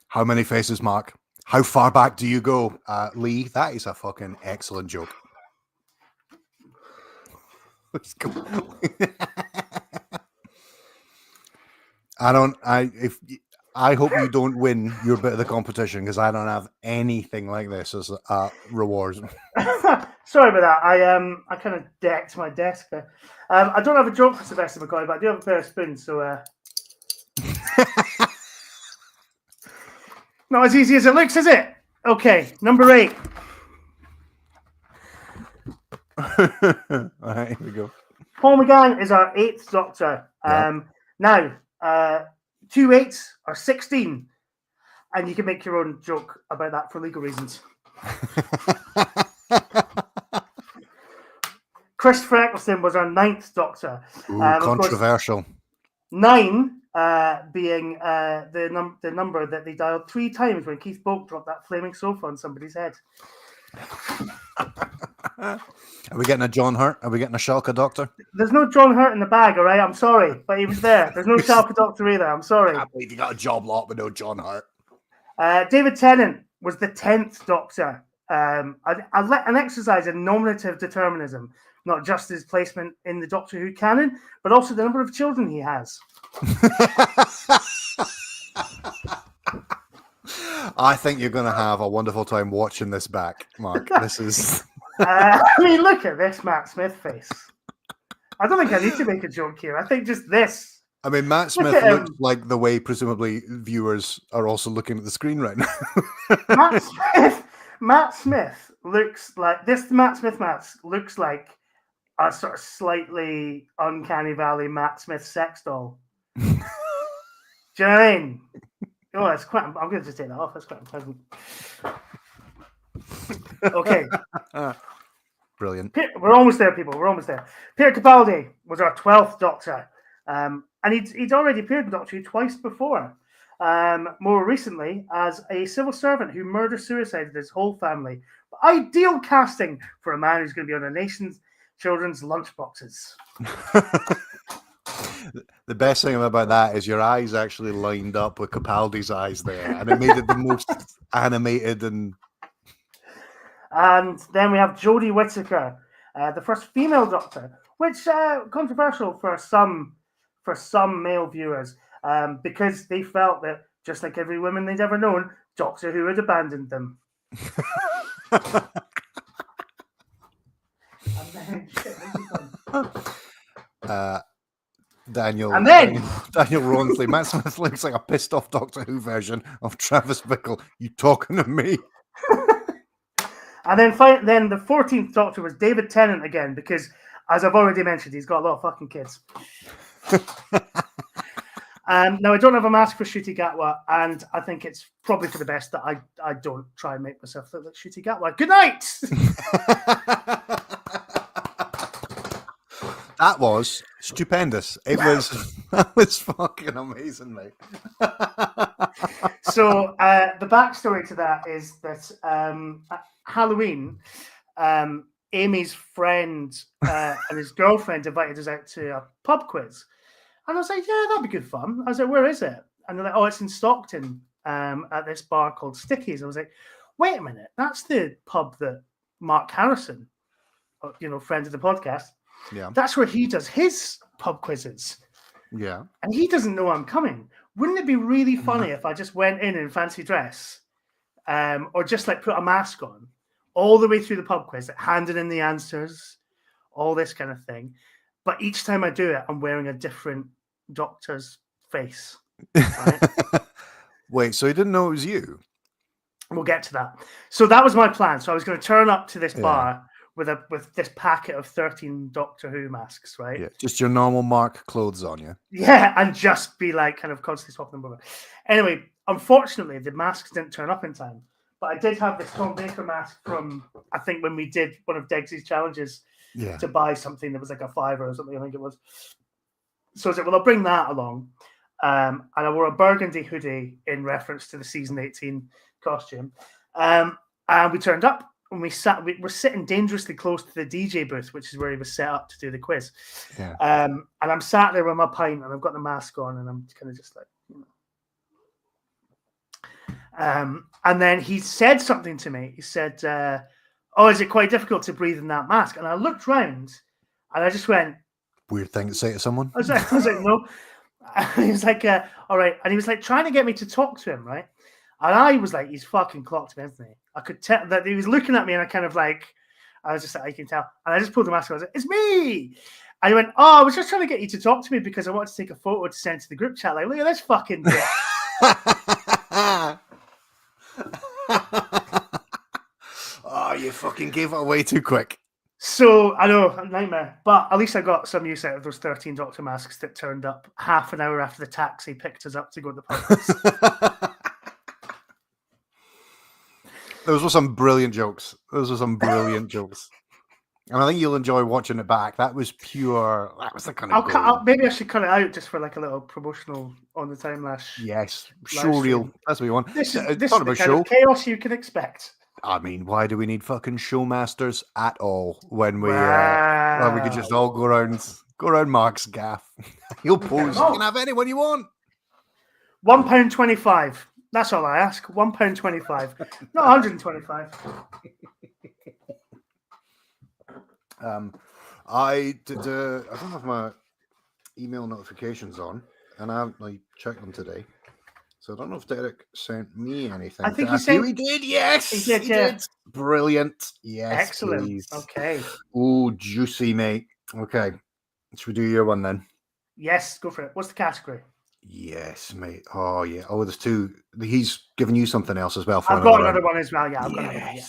How many faces, Mark? How far back do you go, Lee? That is a fucking excellent joke. Let's go. I hope you don't win your bit of the competition because I don't have anything like this as rewards. Sorry about that. I kind of decked my desk there. I don't have a joke for Sylvester McCoy, but I do have a pair of spoons, so not as easy as it looks, is it? Okay, number 8. All right, here we go. Paul McGann is our 8th Doctor. Now, 2 8s are 16, and you can make your own joke about that for legal reasons. Christopher Eccleston was our 9th Doctor. Ooh, controversial. 9 being the number that they dialed 3 times when Keith Boak dropped that flaming sofa on somebody's head. Are we getting a John Hurt? Are we getting a Schalke Doctor? There's no John Hurt in the bag, all right? I'm sorry, but he was there. There's no Schalke Doctor either. I'm sorry. I can't believe you got a job lot with no John Hurt. David Tennant was the 10th Doctor. An exercise in nominative determinism, not just his placement in the Doctor Who canon, but also the number of children he has. I think you're going to have a wonderful time watching this back, Mark. This is... I mean, look at this Matt Smith face. I don't think I need to make a joke here. I think just this. I mean, Matt Smith looks like the way presumably viewers are also looking at the screen right now. Matt Smith looks like this. Matt Smith looks like a sort of slightly uncanny valley Matt Smith sex doll. Do you know what I mean? Oh, that's quite. I'm going to just take that off. That's quite unpleasant. Okay. Brilliant. We're almost there, people. We're almost there. Peter Capaldi was our 12th Doctor, and he'd already appeared in Doctor Who twice before. More recently, as a civil servant who murder-suicided his whole family. Ideal casting for a man who's going to be on a nation's children's lunchboxes. The best thing about that is your eyes actually lined up with Capaldi's eyes there, and it made it the most animated. And then we have Jodie Whittaker, the first female Doctor, which controversial for some male viewers, because they felt that just like every woman they'd ever known, Doctor Who had abandoned them. Daniel Ronsley. Matt Smith looks like a pissed off Doctor Who version of Travis Bickle. You talking to me? And then the 14th Doctor was David Tennant again, because, as I've already mentioned, he's got a lot of fucking kids. Now, I don't have a mask for Ncuti Gatwa, and I think it's probably for the best that I don't try and make myself look like Ncuti Gatwa. Good night! That was stupendous. That was fucking amazing, mate. So the backstory to that is that at Halloween, Amy's friend and his girlfriend invited us out to a pub quiz. And I was like, yeah, that'd be good fun. I was like, where is it? And they're like, oh, it's in Stockton at this bar called Stickies. I was like, wait a minute, that's the pub that Mark Harrison, friend of the podcast, yeah, that's where he does his pub quizzes. Yeah. And he doesn't know I'm coming. Wouldn't it be really funny if I just went in fancy dress or just like put a mask on all the way through the pub quiz, like handing in the answers, all this kind of thing. But each time I do it, I'm wearing a different Doctor's face. Right? Wait, so he didn't know it was you? We'll get to that. So that was my plan. So I was going to turn up to this bar with this packet of 13 Doctor Who masks, right? Yeah, just your normal Mark clothes on you. Yeah, and just be like kind of constantly swapping them over. Anyway, unfortunately, the masks didn't turn up in time. But I did have this Tom Baker mask from, I think, when we did one of Deggsy's challenges to buy something that was like a $5 or something, I think it was. So I was like, well, I'll bring that along. And I wore a burgundy hoodie in reference to the season 18 costume. And we turned up and we're sitting dangerously close to the DJ booth, which is where he was set up to do the quiz. Yeah. And I'm sat there with my pint and I've got the mask on and I'm kind of just like, and then he said something to me. He said, oh, is it quite difficult to breathe in that mask? And I looked round and I just went, weird thing to say to someone. I was like, no. And he was like, all right. And he was like trying to get me to talk to him, right? And I was like, he's fucking clocked me, isn't he? I could tell that he was looking at me and I was just like, I can tell. And I just pulled the mask and I was like, it's me. And he went, oh, I was just trying to get you to talk to me because I wanted to take a photo to send to the group chat. Like, look at this fucking bitch. Oh, you fucking gave it away too quick. So, I know, a nightmare. But at least I got some use out of those 13 Doctor masks that turned up half an hour after the taxi picked us up to go to the pub. Those were some brilliant jokes. And I think you'll enjoy watching it back. That was the kind of maybe I should cut it out just for like a little promotional on the time Lash. Yes, showreel. That's what you want. This is the kind of chaos you can expect. I mean, why do we need fucking showmasters at all when we could just all go around Mark's gaff? He'll pose. You can have anyone you want. £1.25 That's all I ask. £1.25, not 125. I don't have my email notifications on, and I haven't checked them today. So I don't know if Derek sent me anything. I think he sent. He did. Yes, he did. Brilliant. Yes, Excellent. please. Okay. Oh, juicy, mate. Okay, should we do your one then? Yes, go for it. What's the category? Yes, mate. Oh, yeah. Oh, there's two. He's given you something else as well. I've got another one as well. Yeah, I've got another one. Yeah.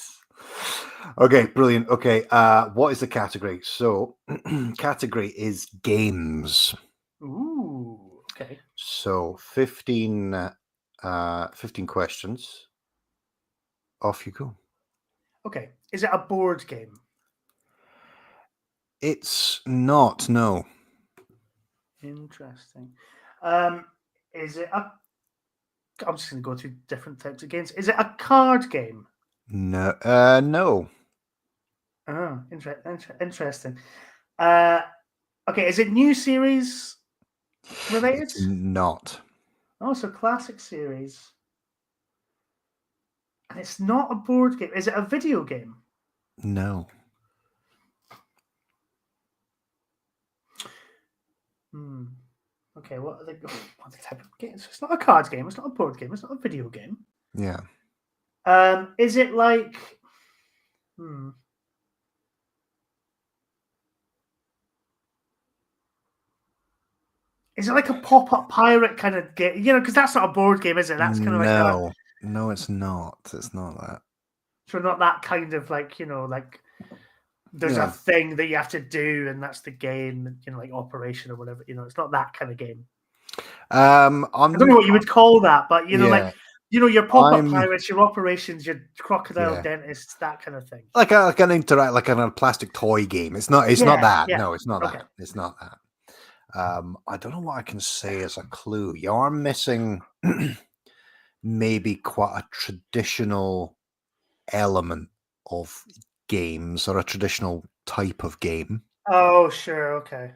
Okay, brilliant. Okay, what is the category? So, category is games. Ooh, okay. So, 15 questions. Off you go. Okay. Is it a board game? It's not, no. Interesting. Is it a... I'm just going to go through different types of games. Is it a card game? No. No. Oh, interesting. Okay, is it new series related? It's not. Oh, so classic series. And it's not a board game. Is it a video game? No. Okay, what are the type of games? It's not a card game. It's not a board game. It's not a video game. Yeah. Is it like... Is it like a pop-up pirate kind of game? You know, because that's not a board game, is it? That's kind of like a... No, it's not. It's not that. So not that kind of like, you know, like there's a thing that you have to do and that's the game, you know, like Operation or whatever. You know, it's not that kind of game. I don't know what you would call that, but you know, like, you know, your pop-up pirates, your operations, your crocodile dentists, that kind of thing. Like a plastic toy game. It's not. It's not that. Yeah. No, it's not that. It's not that. I don't know what I can say as a clue. You are missing maybe quite a traditional element of games or a traditional type of game. Oh, sure. Okay.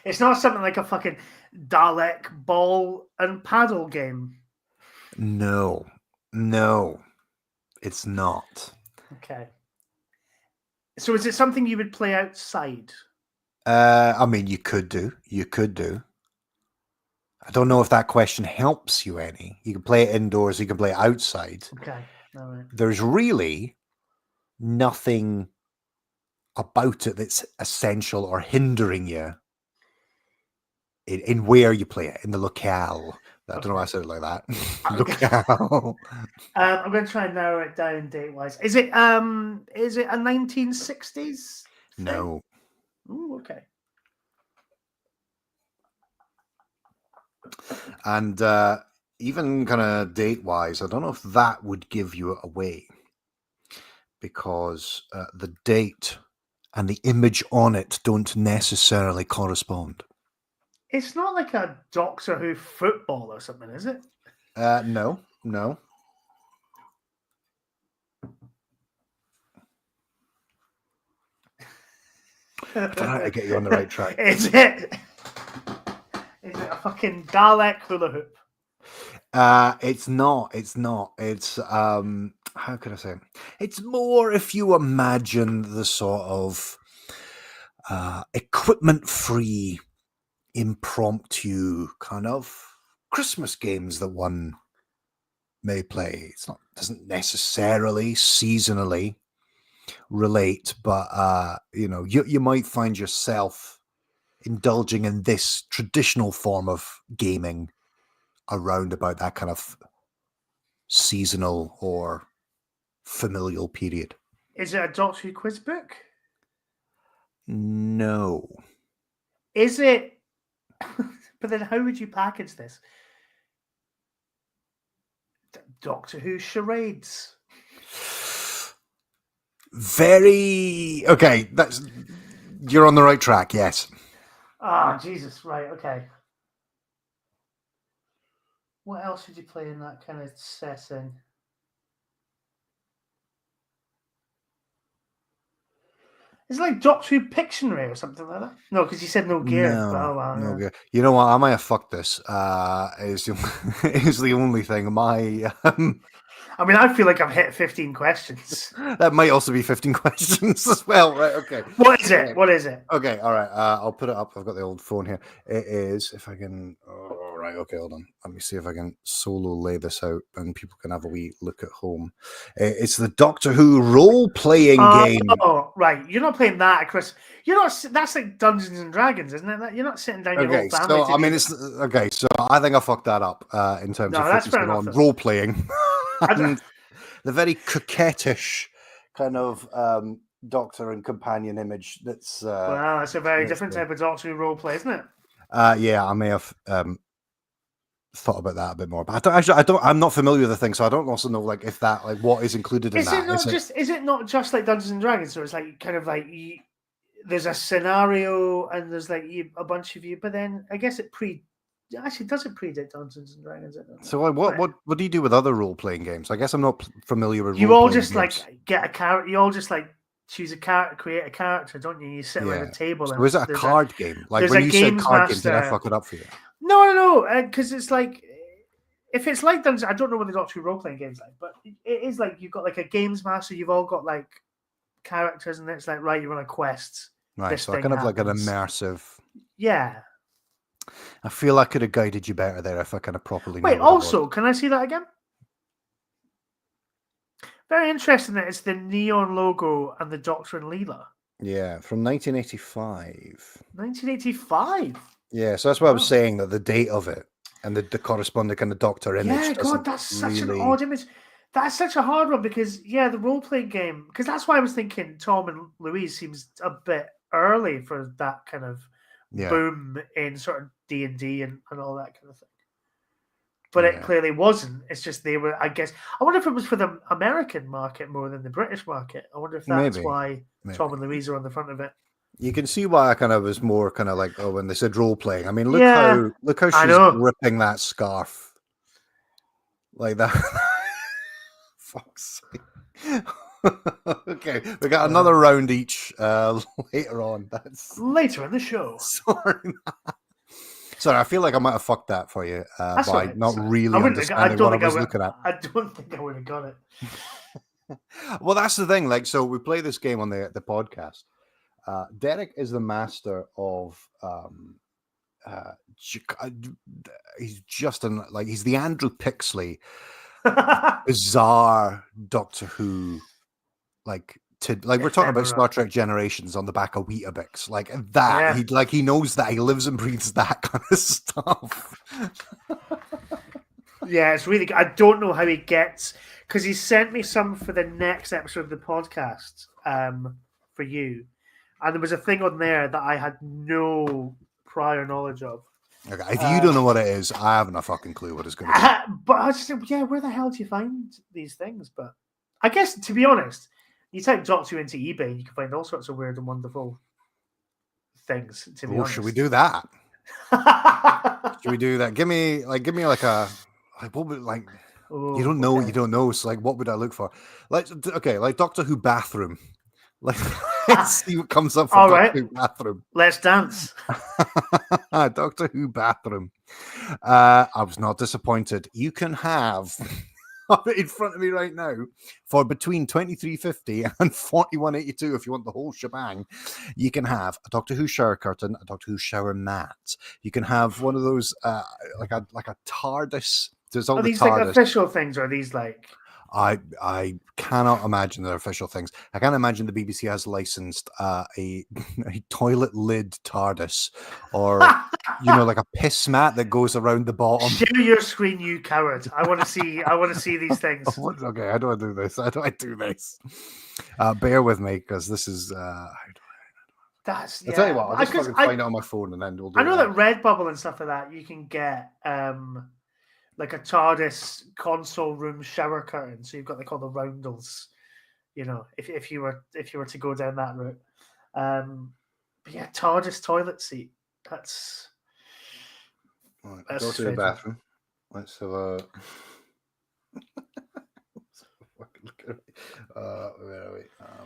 It's not something like a fucking Dalek ball and paddle game. No, it's not. Okay. So is it something you would play outside? I mean, you could do. I don't know if that question helps you any. You can play it indoors, you can play it outside. Okay. All right. There's really nothing about it that's essential or hindering you in where you play it, in the locale. I don't know why I said it like that. Locale. I'm going to try and narrow it down date-wise. Is it a 1960s? No. Ooh, okay. And even kind of date-wise, I don't know if that would give you away, because the date and the image on it don't necessarily correspond. It's not like a Doctor Who football or something, is it? No. I don't know how to get you on the right track. Is it a fucking Dalek hula hoop? It's not. It's how can I say? It's more if you imagine the sort of equipment-free, impromptu kind of Christmas games that one may play. Doesn't necessarily seasonally relate, but you might find yourself indulging in this traditional form of gaming around about that kind of seasonal or familial period. Is it a Doctor Who quiz book? No. Is it? But then how would you package this? Doctor Who charades. Very okay. You're on the right track. Yes. Ah, Jesus. Right. Okay. What else would you play in that kind of setting? Is it like Doctor Who Pictionary or something like that? No, because you said no gear. No gear. You know what? I might have fucked this. Is the only thing. I mean, I feel like I've hit 15 questions. That might also be 15 questions as well, right? Okay. What is it? What is it? Okay, all right. I'll put it up. I've got the old phone here. It is, if I can. Oh, right. Okay, hold on. Let me see if I can solo lay this out and people can have a wee look at home. It's the Doctor Who role-playing game. Oh, right. You're not playing that, Chris. You're not. That's like Dungeons and Dragons, isn't it? You're not sitting down your whole family. So I mean, it's okay. So I think I fucked that up in terms of focusing on role-playing and the very coquettish kind of Doctor and companion image. That's well, it's a very different type of Doctor Who role play, isn't it? Yeah, I may have thought about that a bit more, but I'm not familiar with the thing, so I don't also know like if that like what is included in that. Is it not just like Dungeons and Dragons? So it's like kind of like there's a scenario and there's like a bunch of you, but then I guess actually does it predate Dungeons and Dragons? So like, what do you do with other role playing games? I guess I'm not familiar with. You all just games. Like get a character. You all just like choose a character, create a character, don't you? You sit around a table. So is it a card game? Like when you said card game, did I fuck it up for you? No, because it's like if it's like Dungeons, I don't know what the Doctor Who role playing game's like, but it is like you've got like a games master. You've all got like characters, and it's like right, you're on a quest. Right, so kind of like an immersive. Yeah. I feel I could have guided you better there if I kind of properly. Wait, also, can I see that again? Very interesting that it's the neon logo and the Doctor and Leela. Yeah, from 1985. 1985? Yeah, so that's what I was saying, that the date of it and the corresponding kind of Doctor image. Yeah, God, that's such an odd image. That's such a hard one because, yeah, the role-playing game, because that's why I was thinking Tom and Louise seems a bit early for that kind of boom in sort of D&D and all that kind of thing. But it clearly wasn't. It's just they were, I guess. I wonder if it was for the American market more than the British market. I wonder if that's why Tom and Louise are on the front of it. You can see why I kind of was more kind of like, oh, when they said role playing. I mean, look how she's ripping that scarf like that. Fuck's sake. Okay, we got another round each later on. That's later in the show. Sorry, I feel like I might have fucked that for you by not really understanding what I was looking at. I don't think I would have got it. Well, that's the thing. Like, so we play this game on the podcast. Derek is the master of. He's just he's the Andrew Pixley, bizarre Doctor Who, we're talking about Star Trek Generations on the back of Weetabix, like that. He knows that, he lives and breathes that kind of stuff. Yeah, it's really good. I don't know how he gets, because he sent me some for the next episode of the podcast for you, and there was a thing on there that I had no prior knowledge of. Okay, if you don't know what it is, I haven't a fucking clue what it's going to be. But I just said, yeah, where the hell do you find these things? But I guess, to be honest, you type Doctor Who into eBay, you can find all sorts of weird and wonderful things. To be honest, should we do that? Should we do that? Give me like a what would you don't know, you don't know. So like, what would I look for? Like Doctor Who bathroom. Let's see what comes up for Doctor Who bathroom. Let's dance. Doctor Who bathroom. I was not disappointed. You can have in front of me right now for between $23.50 and $41.82 if you want the whole shebang. You can have a Doctor Who shower curtain, a Doctor Who shower mat. You can have one of those like a TARDIS. There's all are these like official things, or are these like? I cannot imagine they're official things. I can't imagine the BBC has licensed a toilet lid TARDIS, or like a piss mat that goes around the bottom. Share your screen, you coward! I want to see these things. Okay, how do I do this? How do I do this? Bear with me, because this is. I'll tell you what. I'll just fucking find it on my phone, and then we'll do. I know that Redbubble and stuff like that, you can get like a TARDIS console room shower curtain. So you've got all the roundels, if you were to go down that route. But yeah, TARDIS toilet seat. That's go to the bathroom. Let's have a Where are we?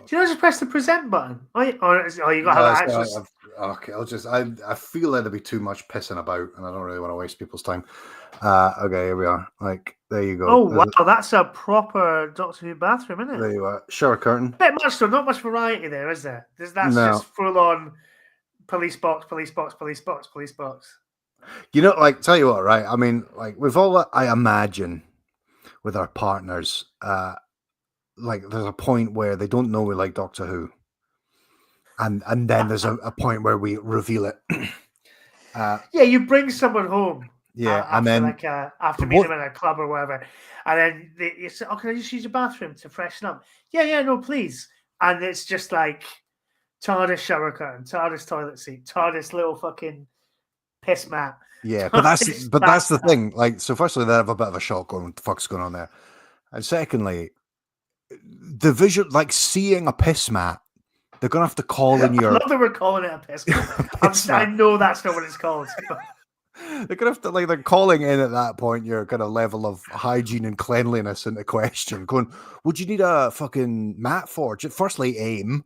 Do you not just press the present button? Oh, you got to have access. Okay, I feel that'd be too much pissing about, and I don't really want to waste people's time. Okay, here we are. Like, there you go. Oh, wow, that's a proper Doctor Who bathroom, isn't it? There you are. Shower curtain. Bit much, though. Not much variety there, is there? That's just full on police box, police box, police box, police box. You know, like, tell you what, right? I mean, like, with all that, I imagine with our partners, like, there's a point where they don't know we like Doctor Who, and then there's a point where we reveal it. Yeah, you bring someone home. Yeah, and then after meeting them in a club or whatever, and then you say, "Oh, can I just use your bathroom to freshen up?" Yeah, no, please. And it's just like TARDIS shower curtain, TARDIS toilet seat, TARDIS little fucking piss mat. Yeah, but that's the thing. Like, so firstly, they have a bit of a shock going, "What the fuck's going on there?" And secondly, the visual, like seeing a piss mat, they're gonna have to call in your. I love that we're calling it a piss mat. I know that's not what it's called. They're gonna have to, like, they're calling in at that point your kind of level of hygiene and cleanliness into question. Going, would you need a fucking mat for? Firstly, aim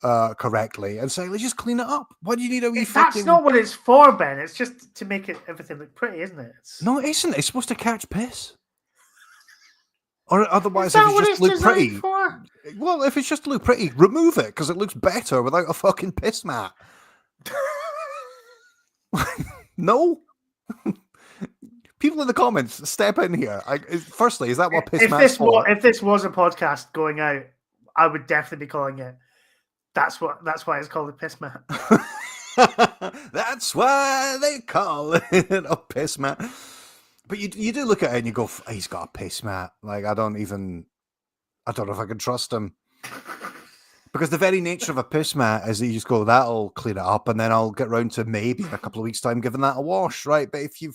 correctly, and secondly, just clean it up. Why do you need a wee fucking? That's not what it's for, Ben. It's just to make everything look pretty, isn't it? No, it isn't. It's supposed to catch piss. Or otherwise, if it's just look pretty. For? Well, if it's just to look pretty, remove it because it looks better without a fucking piss mat. No. People in the comments, step in here. Firstly, is that what piss mat's for? If this was a podcast going out, I would definitely be calling it. That's why it's called a piss mat. That's why they call it a piss mat. But you do look at it and you go, he's got a piss mat. Like, I don't know if I can trust him. Because the very nature of a piss mat is that you just go, that'll clean it up, and then I'll get round to maybe in a couple of weeks' time giving that a wash, right? But if you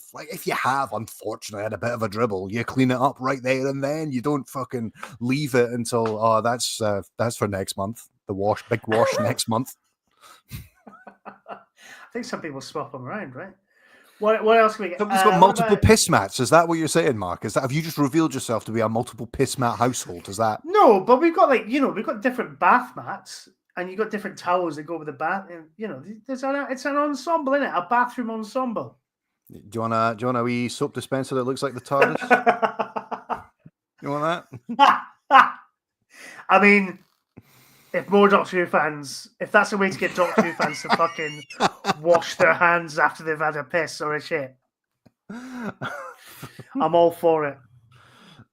have, unfortunately, had a bit of a dribble, you clean it up right there and then. You don't fucking leave it until that's for next month. The big wash next month. I think some people swap them around, right? What else can we get? Somebody's got multiple piss mats. Is that what you're saying, Mark? Have you just revealed yourself to be a multiple piss mat household? Is that? No, but we've got we've got different bath mats, and you've got different towels that go with the bath. And it's an ensemble, isn't it? A bathroom ensemble. Do you want a wee soap dispenser that looks like the TARDIS? You want that? I mean, if more Doctor Who fans, if that's a way to get Doctor Who fans to fucking wash their hands after they've had a piss or a shit, I'm all for it.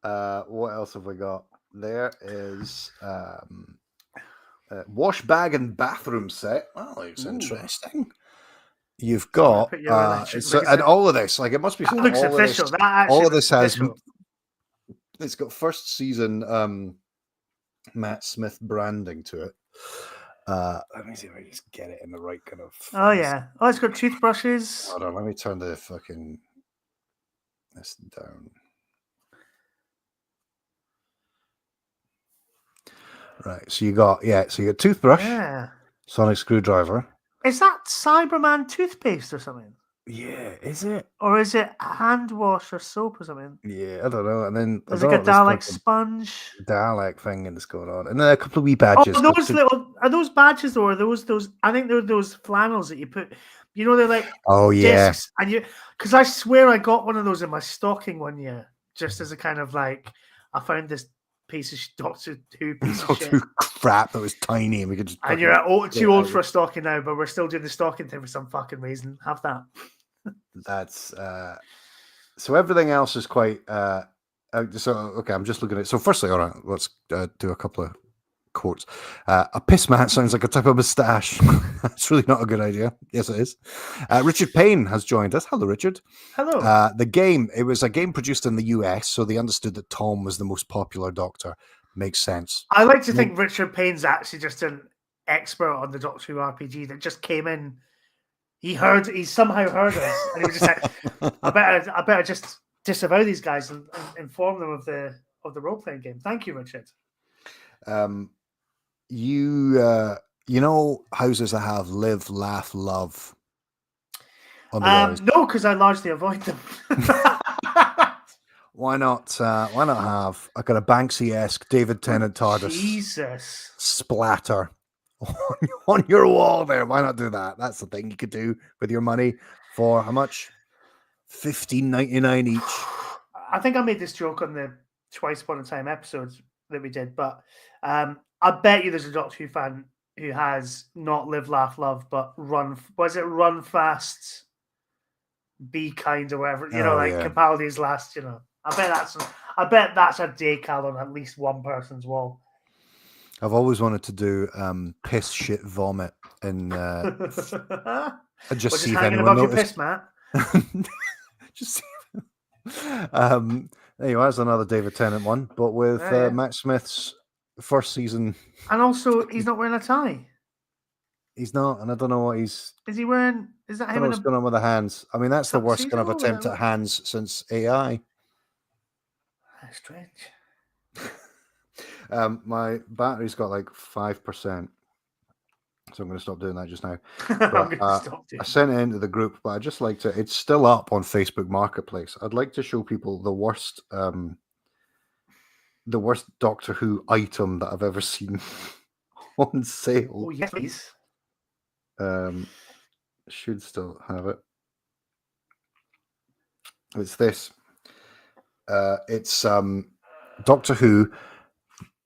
What else have we got? There is wash bag and bathroom set. Well, that looks interesting. You've got and all of this, like, it must be. That looks official. All of this has. It's got first season Matt Smith branding to it. Let me see if I can just get it in the right kind of. Oh yeah. Oh, it's got toothbrushes. Hold on, let me turn the fucking this down. Right, so you got toothbrush, sonic screwdriver. Is that Cyberman toothpaste or something? Yeah, is it? Or is it hand wash or soap or something? Yeah, I don't know. And then there's like a Dalek sponge. Dalek thing that's going on. And then a couple of wee badges. Oh, are those badges though? Or those I think they're those flannels that you put, they're like discs. And because I swear I got one of those in my stocking one year, just as a kind of like, I found this piece of Doctor Who piece of shit. Crap that was tiny, and we could just. And you're too old for a stocking now, but we're still doing the stocking thing for some fucking reason. Have that. That's so everything else is quite okay. I'm just looking at it. So firstly, all right, let's do a couple of quotes. A piss mat sounds like a type of moustache. That's really not a good idea. Yes, it is. Richard Payne has joined us. Hello, Richard. Hello. It was a game produced in the US, so they understood that Tom was the most popular Doctor. Makes sense. I like to think Richard Payne's actually just an expert on the Doctor Who RPG that just came in. He somehow heard us, and he was just like, I better just disavow these guys and inform them of the role playing game. Thank you, Richard. You know houses that have live, laugh, love on the walls? No, because I largely avoid them. Why not have a kind of Banksy-esque David Tennant TARDIS Jesus splatter on your wall there? Why not do that? That's the thing you could do with your money for how much? $15.99 each. I think I made this joke on the Twice Upon a Time episodes that we did, but I bet you there's a Doctor Who fan who has not Live, Laugh, Love, but Run Fast, Be Kind, or whatever. Capaldi's last. I bet that's a decal on at least one person's wall. I've always wanted to do piss, shit, vomit, and just see if anyone noticed. Piss, Matt. Just see. Anyway, that's another David Tennant one, but with Matt Smith's first season. And also, he's not wearing a tie. He's not, and I don't know what he's. Is he wearing? Is that him? I don't know what's going on with the hands. I mean, that's the worst kind of attempt at hands since AI. That's strange. My battery's got like 5%, so I'm going to stop doing that just now. But, I sent it into the group, but I just like to. It's still up on Facebook Marketplace. I'd like to show people the worst Doctor Who item that I've ever seen on sale. Oh yes, please. Should still have it. It's this. It's Doctor Who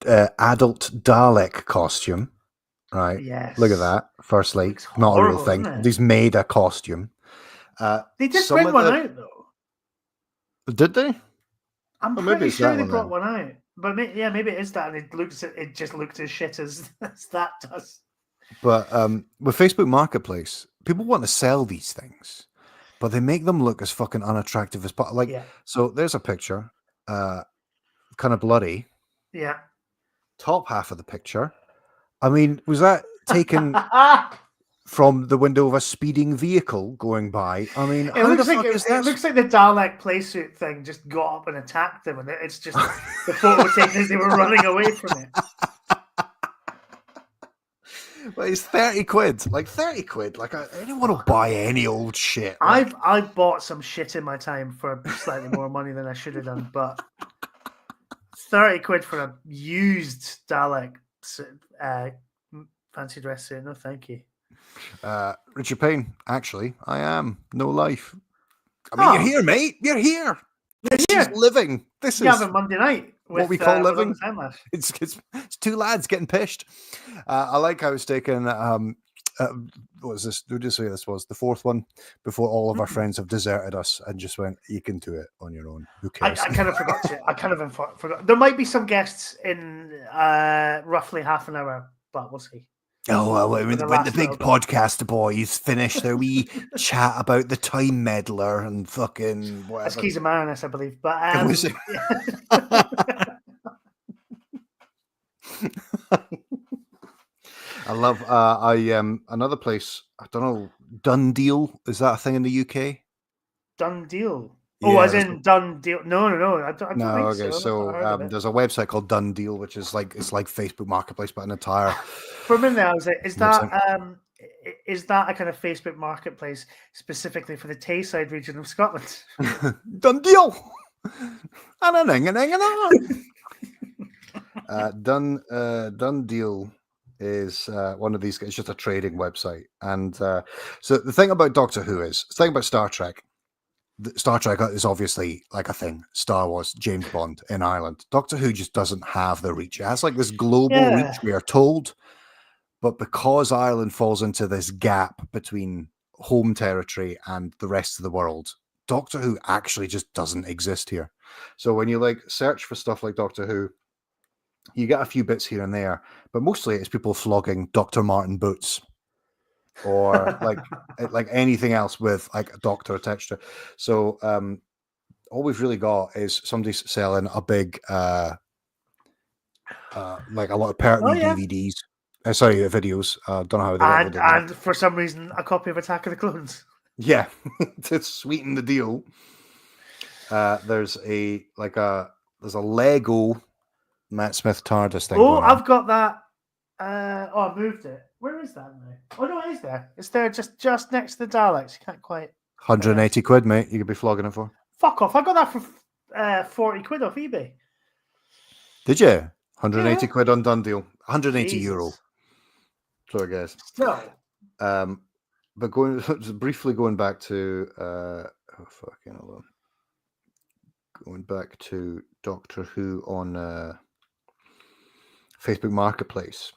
adult Dalek costume, right? Yes. Look at that. Firstly, not a real thing. He's made a costume. They did bring one out though. Did they? I'm pretty sure they brought one out. But maybe it is that, and it just looked as shit as that does. But with Facebook Marketplace, people want to sell these things, but they make them look as fucking unattractive as possible. So there's a picture, kind of bloody. Yeah. Top half of the picture. I mean, was that taken from the window of a speeding vehicle going by? I mean, it looks like the Dalek playsuit thing just got up and attacked them, and it's just the photo was taken as they were running away from it. Well, it's 30 quid. Like 30 quid. Like I don't want to buy any old shit. I've bought some shit in my time for slightly more money than I should have done, but 30 quid for a used Dalek fancy dress suit. No, thank you. Richard Payne, actually, I am. No life. I mean, you're here, mate. You're here. This is living. This is a Monday night. What we call living. It's two lads getting pished. I like how it's taken. What was this? Who did you say this was? The fourth one before all of our friends have deserted us and just went, you can do it on your own. Who cares? I kind of forgot to. I kind of forgot. There might be some guests in roughly half an hour, but we'll see. Oh, well, when the big podcast boys finish their wee chat about the time meddler and fucking whatever. That's Keys of Marinus, I believe. But I love another place. I don't know, Dundee. Is that a thing in the UK? Dundee. Oh, as in done deal? No. I don't think okay. So there's a website called Done Deal, which is like Facebook Marketplace, but an entire. For a minute, I was like, is that a kind of Facebook Marketplace specifically for the Tayside region of Scotland? Done Deal. Done Deal is one of these. It's just a trading website, and so the thing about Doctor Who is the thing about Star Trek. Star Trek is obviously like a thing. Star Wars, James Bond in Ireland. Doctor Who just doesn't have the reach. It has like this global reach, we are told. But because Ireland falls into this gap between home territory and the rest of the world, Doctor Who actually just doesn't exist here. So when you like search for stuff like Doctor Who, you get a few bits here and there, but mostly it's people flogging Dr. Martin boots. Or like anything else with like a doctor attached to it. So all we've really got is somebody selling a big like a lot of pertinent DVDs. Videos. Don't know how they get and for some reason a copy of Attack of the Clones. Yeah, to sweeten the deal. There's a Lego Matt Smith TARDIS thing. Oh, I've got that. I moved it. Where is that now? Oh no, it is there. It's there just next to the Daleks. You can't quite. 180 quid, mate. You could be flogging it for. Fuck off! I got that for £40 off eBay. Did you? 180 quid on done deal. 180 Jesus. euro. So I guess. Still. But briefly going back to hold on. Going back to Doctor Who on Facebook Marketplace.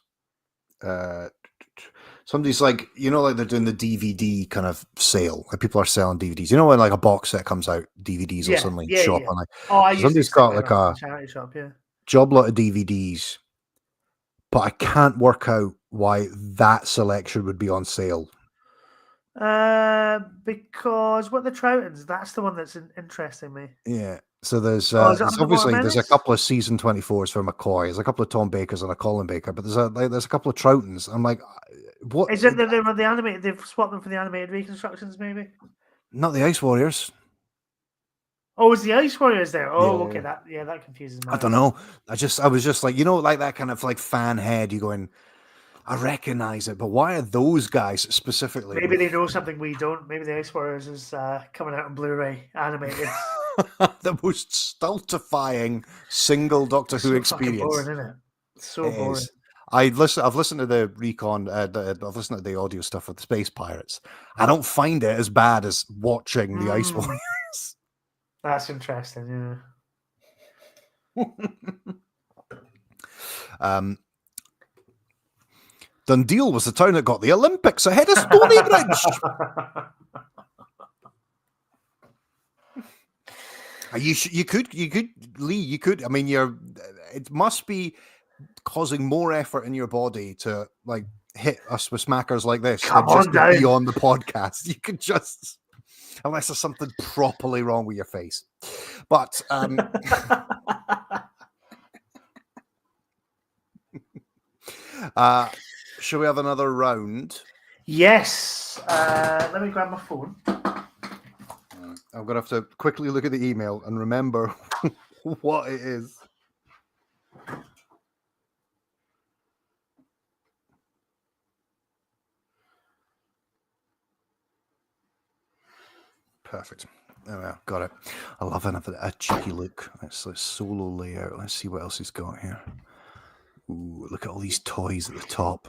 Somebody's like, like they're doing the DVD kind of sale. Like people are selling DVDs. You know when like a box set comes out, DVDs will suddenly shop on like. I used somebody's to got like a charity shop, job lot of DVDs, but I can't work out why that selection would be on sale. Because what the Troutons, that's the one that's interesting me. Yeah. So there's obviously there's a couple of season 24s for McCoy. There's a couple of Tom Bakers and a Colin Baker, but there's a couple of Troutons. I'm like, what is it that they were the animated? They've swapped them for the animated reconstructions, maybe. Not the Ice Warriors. Oh, is the Ice Warriors there? Oh, okay. That confuses me. I don't know. I was just like, like that kind of like fan head. You going, I recognize it, but why are those guys specifically? Maybe they know something we don't. Maybe the Ice Warriors is coming out on Blu-ray animated. The most stultifying single Doctor Who experience. Boring, isn't it? It's so boring. I've listened to the recon. I've listened to the audio stuff of the Space Pirates. I don't find it as bad as watching the Ice Warriors. That's interesting. Yeah. Dundee was the town that got the Olympics ahead of Stonybridge. You could, Lee. You could. I mean, it must be causing more effort in your body to like hit us with smackers like this. Come on, to be on the podcast. You could just, unless there's something properly wrong with your face. But shall we have another round? Yes. Let me grab my phone. I'm going to have to quickly look at the email and remember what it is. Perfect. There we are. Got it. I love a cheeky look. Let's solo layout. Let's see what else he's got here. Ooh, look at all these toys at the top.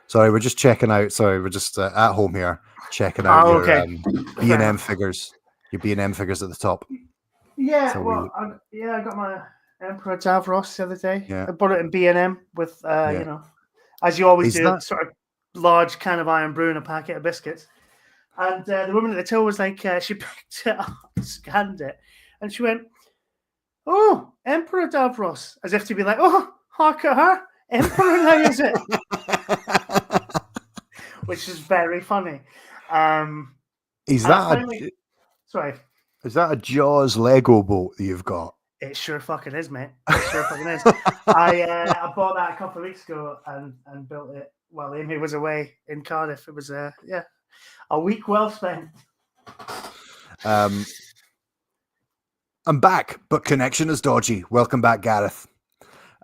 Sorry, we're just checking out. Sorry, we're just at home here checking out your B&M figures. Your B&M figures at the top. Yeah, I got my Emperor Davros the other day. Yeah. I bought it in B&M with, as you always do, sort of large can of Iron Brew and a packet of biscuits. And the woman at the till was like, she picked it up, scanned it, and she went, "Oh, Emperor Davros," as if to be like, "Oh, hark at her, Emperor now is it?" Which is very funny. Is that a Jaws Lego boat that you've got? It sure fucking is, mate. It sure fucking is. I bought that a couple of weeks ago and built it while Amy was away in Cardiff. It was a week well spent. I'm back, but connection is dodgy. Welcome back, Gareth.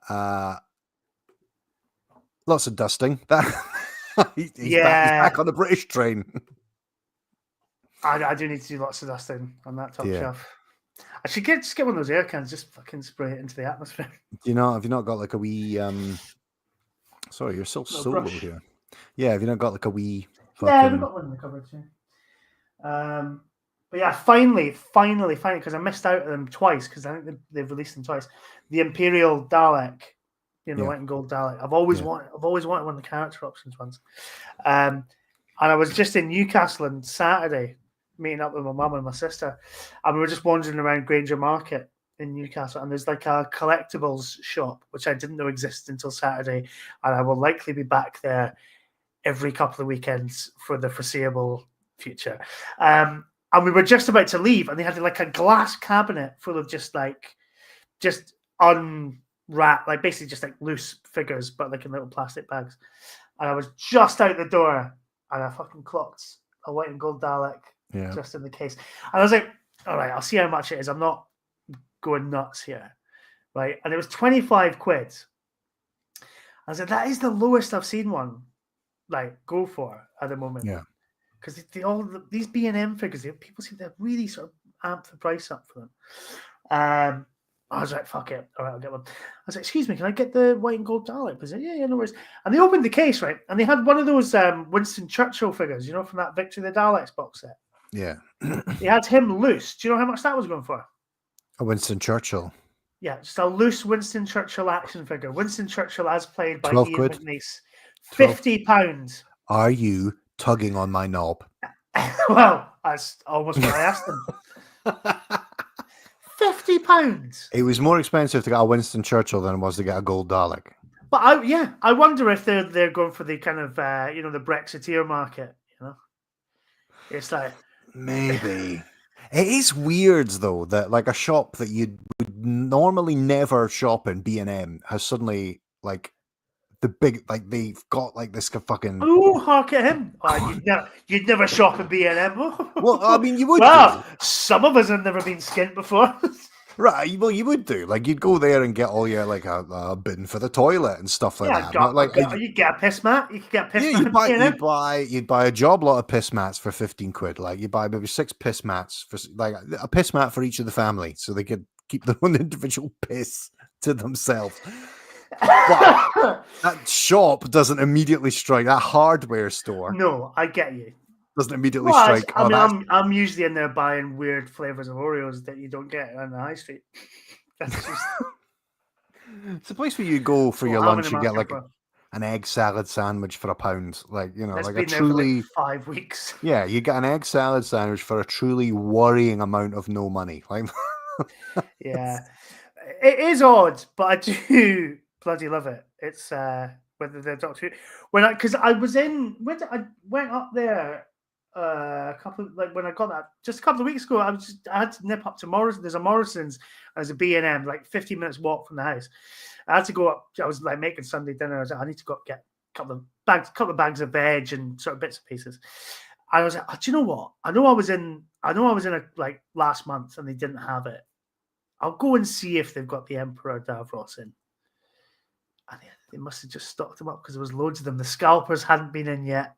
Lots of dusting. He's back on the British train. I do need to do lots of dusting on that top shelf. I should just get one of those air cans, just fucking spray it into the atmosphere. Have you not got like a wee? Sorry, you're so solo brush here. Yeah, have you not got like a wee? Yeah, we've got one in the cupboard too. But yeah, finally, because I missed out on them twice because I think they've released them twice. The Imperial Dalek, the white and gold Dalek. I've always wanted one of the character options ones. And I was just in Newcastle on Saturday, meeting up with my mum and my sister, and we were just wandering around Granger Market in Newcastle, and there's like a collectibles shop which I didn't know existed until Saturday, and I will likely be back there every couple of weekends for the foreseeable future. And we were just about to leave, and they had like a glass cabinet full of just unwrapped, like basically just like loose figures, but like in little plastic bags. And I was just out the door, and I fucking clocked a white and gold Dalek just in the case. And I was like, all right, I'll see how much it is. I'm not going nuts here, right? And it was 25 quid. I was like, that is the lowest I've seen one like go for at the moment. Yeah. Because these B&M figures, people seem to really sort of amp the price up for them. I was like, fuck it. All right, I'll get one. I was like, excuse me, can I get the white and gold Dalek? I was like, yeah, no worries. And they opened the case, right? And they had one of those Winston Churchill figures, from that Victory of the Daleks box set. Yeah. They had him loose. Do you know how much that was going for? A Winston Churchill. Yeah, just a loose Winston Churchill action figure. Winston Churchill as played by 12 Ian quid. McNeice. £50. Are you tugging on my knob? Well, that's almost what I asked them. £50. It was more expensive to get a Winston Churchill than it was to get a gold Dalek. But I wonder if they're going for the kind of the Brexiteer market. It's like maybe. It is weird though that like a shop that you would normally never shop in B&M has suddenly like the big they've got like this fucking. Oh, hark at him! You'd never shop in B&M. Well, I mean, you would. Well, some of us have never been skint before. Right, well, you would do. Like, you'd go there and get all your, like, a bin for the toilet and stuff like that. You get a piss mat. You could get a piss mat. You'd buy a job lot of piss mats for 15 quid. Like, you'd buy maybe 6 piss mats, for like a piss mat for each of the family, so they could keep their own individual piss to themselves. But that shop doesn't immediately strike, that hardware store. No, I get you. Doesn't immediately strike. I'm usually in there buying weird flavors of Oreos that you don't get on the high street. That's just... It's a place where you go for your lunch. You get like an egg salad sandwich for £1. Like That's like been a truly there for like 5 weeks. Yeah, you get an egg salad sandwich for a truly worrying amount of no money. Like, yeah, it is odd, but I do bloody love it. It's whether the Doctor because I went up there. When I got that just a couple of weeks ago, I had to nip up to Morrison. There's a Morrison's as a B&M, like 15 minutes walk from the house. I had to go up. I was like making Sunday dinner. I was like, I need to go get a couple of bags of veg and sort of bits and pieces. And I was like, do you know what? I know I was in a like last month and they didn't have it. I'll go and see if they've got the Emperor Davros in. And they must have just stocked them up because there was loads of them. The scalpers hadn't been in yet.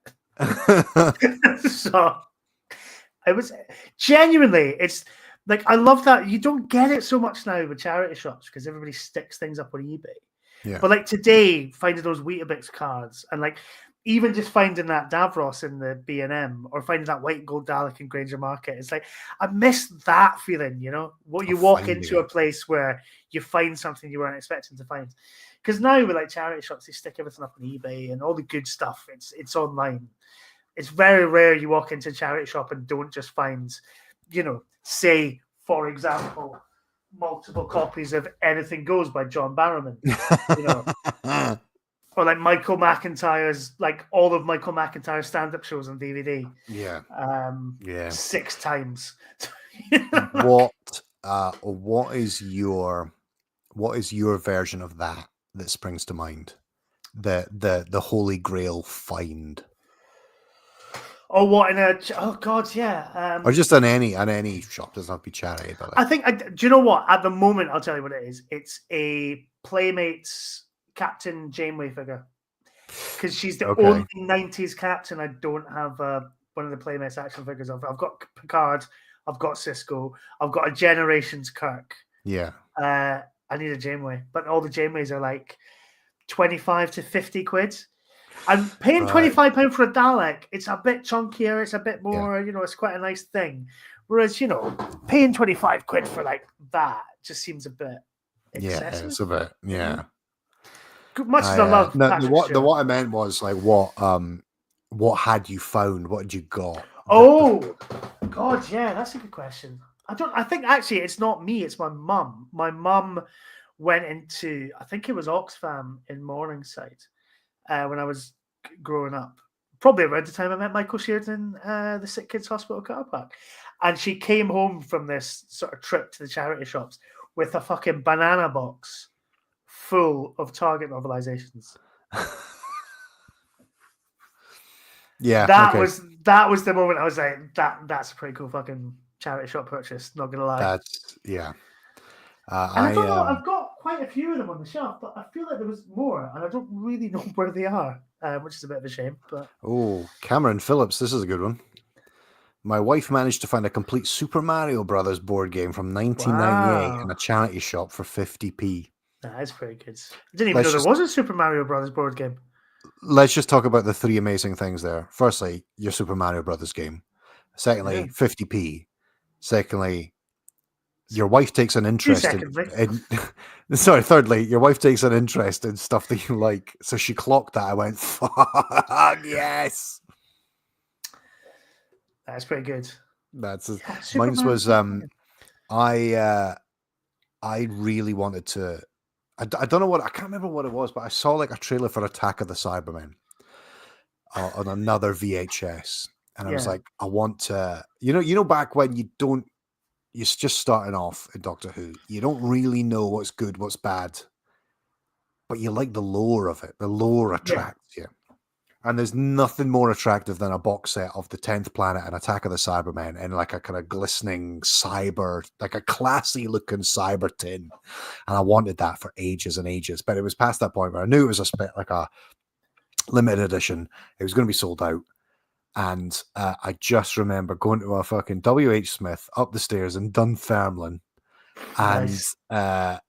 So it was genuinely, it's like I love that you don't get it so much now with charity shops because everybody sticks things up on eBay. Yeah. But like today, finding those Weetabix cards and like even just finding that Davros in the B&M or finding that white and gold Dalek in Granger Market, it's like I miss that feeling, what you walk into a place where you find something you weren't expecting to find. Because now with like charity shops, they stick everything up on eBay and all the good stuff. It's online. It's very rare you walk into a charity shop and don't just find, say, for example, multiple copies of Anything Goes by John Barrowman. Or like Michael McIntyre's, like all of Michael McIntyre's stand-up shows on DVD. Yeah. 6 times. What is your version of that springs to mind? The Holy Grail find. Oh, what oh God, yeah. Or just on any shop, doesn't have to be charity. But I think, do you know what? At the moment, I'll tell you what it is. It's a Playmates Captain Janeway figure. Because she's the only 90s captain I don't have one of the Playmates action figures of. I've got Picard, I've got Sisko, I've got a Generations Kirk. Yeah. I need a Janeway. But all the Janeways are like 25 to 50 quid. I'm paying £25 for a Dalek. It's a bit chunkier. It's a bit more, it's quite a nice thing. Whereas, paying 25 quid for like that just seems a bit excessive. Yeah, it's a bit, yeah. Much as I love what I meant was like what had you found? What had you got? Oh, God, yeah, that's a good question. I think actually it's not me, it's my mum. My mum went into, I think it was Oxfam in Morningside. When I was growing up, probably around the time I met Michael Sheridan, the Sick Kids Hospital car park. And she came home from this sort of trip to the charity shops with a fucking banana box full of Target novelizations. Yeah. That was the moment I was like, that's a pretty cool fucking charity shop purchase, not gonna lie. That's, yeah. And I don't know, I've got quite a few of them on the shelf, but I feel like there was more, and I don't really know where they are, which is a bit of a shame. But Cameron Phillips, this is a good one. My wife managed to find a complete Super Mario Brothers board game from 1998 in a charity shop for 50p. That is pretty good. I didn't even know there was a Super Mario Brothers board game. Let's just talk about the three amazing things there. Firstly, your Super Mario Brothers game. Secondly, 50p. Secondly, your wife takes an interest in sorry, thirdly, your wife takes an interest in stuff that you like. So she clocked that. I went, fuck, yes. That's pretty good. That's mine was I really wanted to I don't know what, I can't remember what it was, but I saw like a trailer for Attack of the Cybermen on another VHS, and I was like, I want to, you know back when you're just starting off in Doctor Who, you don't really know what's good, what's bad, but you like the lore of it. The lore attracts you. And there's nothing more attractive than a box set of the 10th Planet and Attack of the Cybermen in like a kind of glistening cyber, like a classy looking cyber tin. And I wanted that for ages and ages. But it was past that point where I knew it was like a limited edition. It was going to be sold out. And I just remember going to a fucking W.H. Smith up the stairs in Dunfermline. And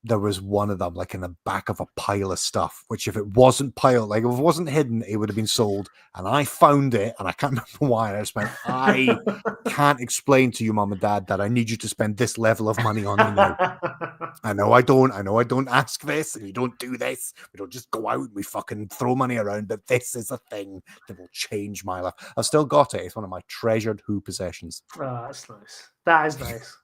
there was one of them like in the back of a pile of stuff, which if it wasn't piled, like if it wasn't hidden, it would have been sold. And I found it, and I can't remember why. I just went, I can't explain to you, Mom and Dad, that I need you to spend this level of money on me now. I know I don't ask this, and we don't do this. We don't just go out and we fucking throw money around, but this is a thing that will change my life. I've still got it. It's one of my treasured Who possessions. Oh, that's nice. That is nice.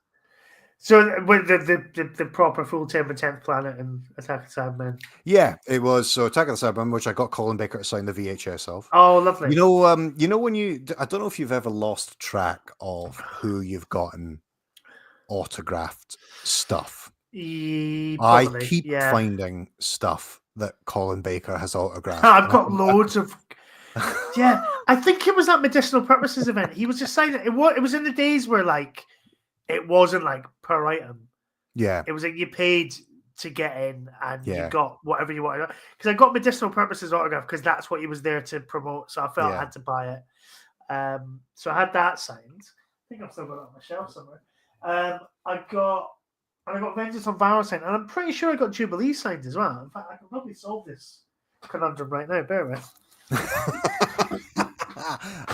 So with the proper full 10th Planet and Attack of the Cybermen. Yeah, it was. So Attack of the Cybermen, which I got Colin Baker to sign the VHS of. Oh, lovely. You know when I don't know if you've ever lost track of who you've gotten autographed stuff. I keep finding stuff that Colin Baker has autographed. I've got loads of. Yeah, I think it was that Medicinal Purposes event. He was just signing it. It was in the days where like. It wasn't like per item. Yeah. It was like you paid to get in and you got whatever you wanted. Because I got Medicinal Purposes autograph because that's what he was there to promote. So I felt I had to buy it. So I had that signed. I think I've still got it on my shelf somewhere. I got Vengeance on Valor signed. And I'm pretty sure I got Jubilee signed as well. In fact, I can probably solve this conundrum right now. Bear with.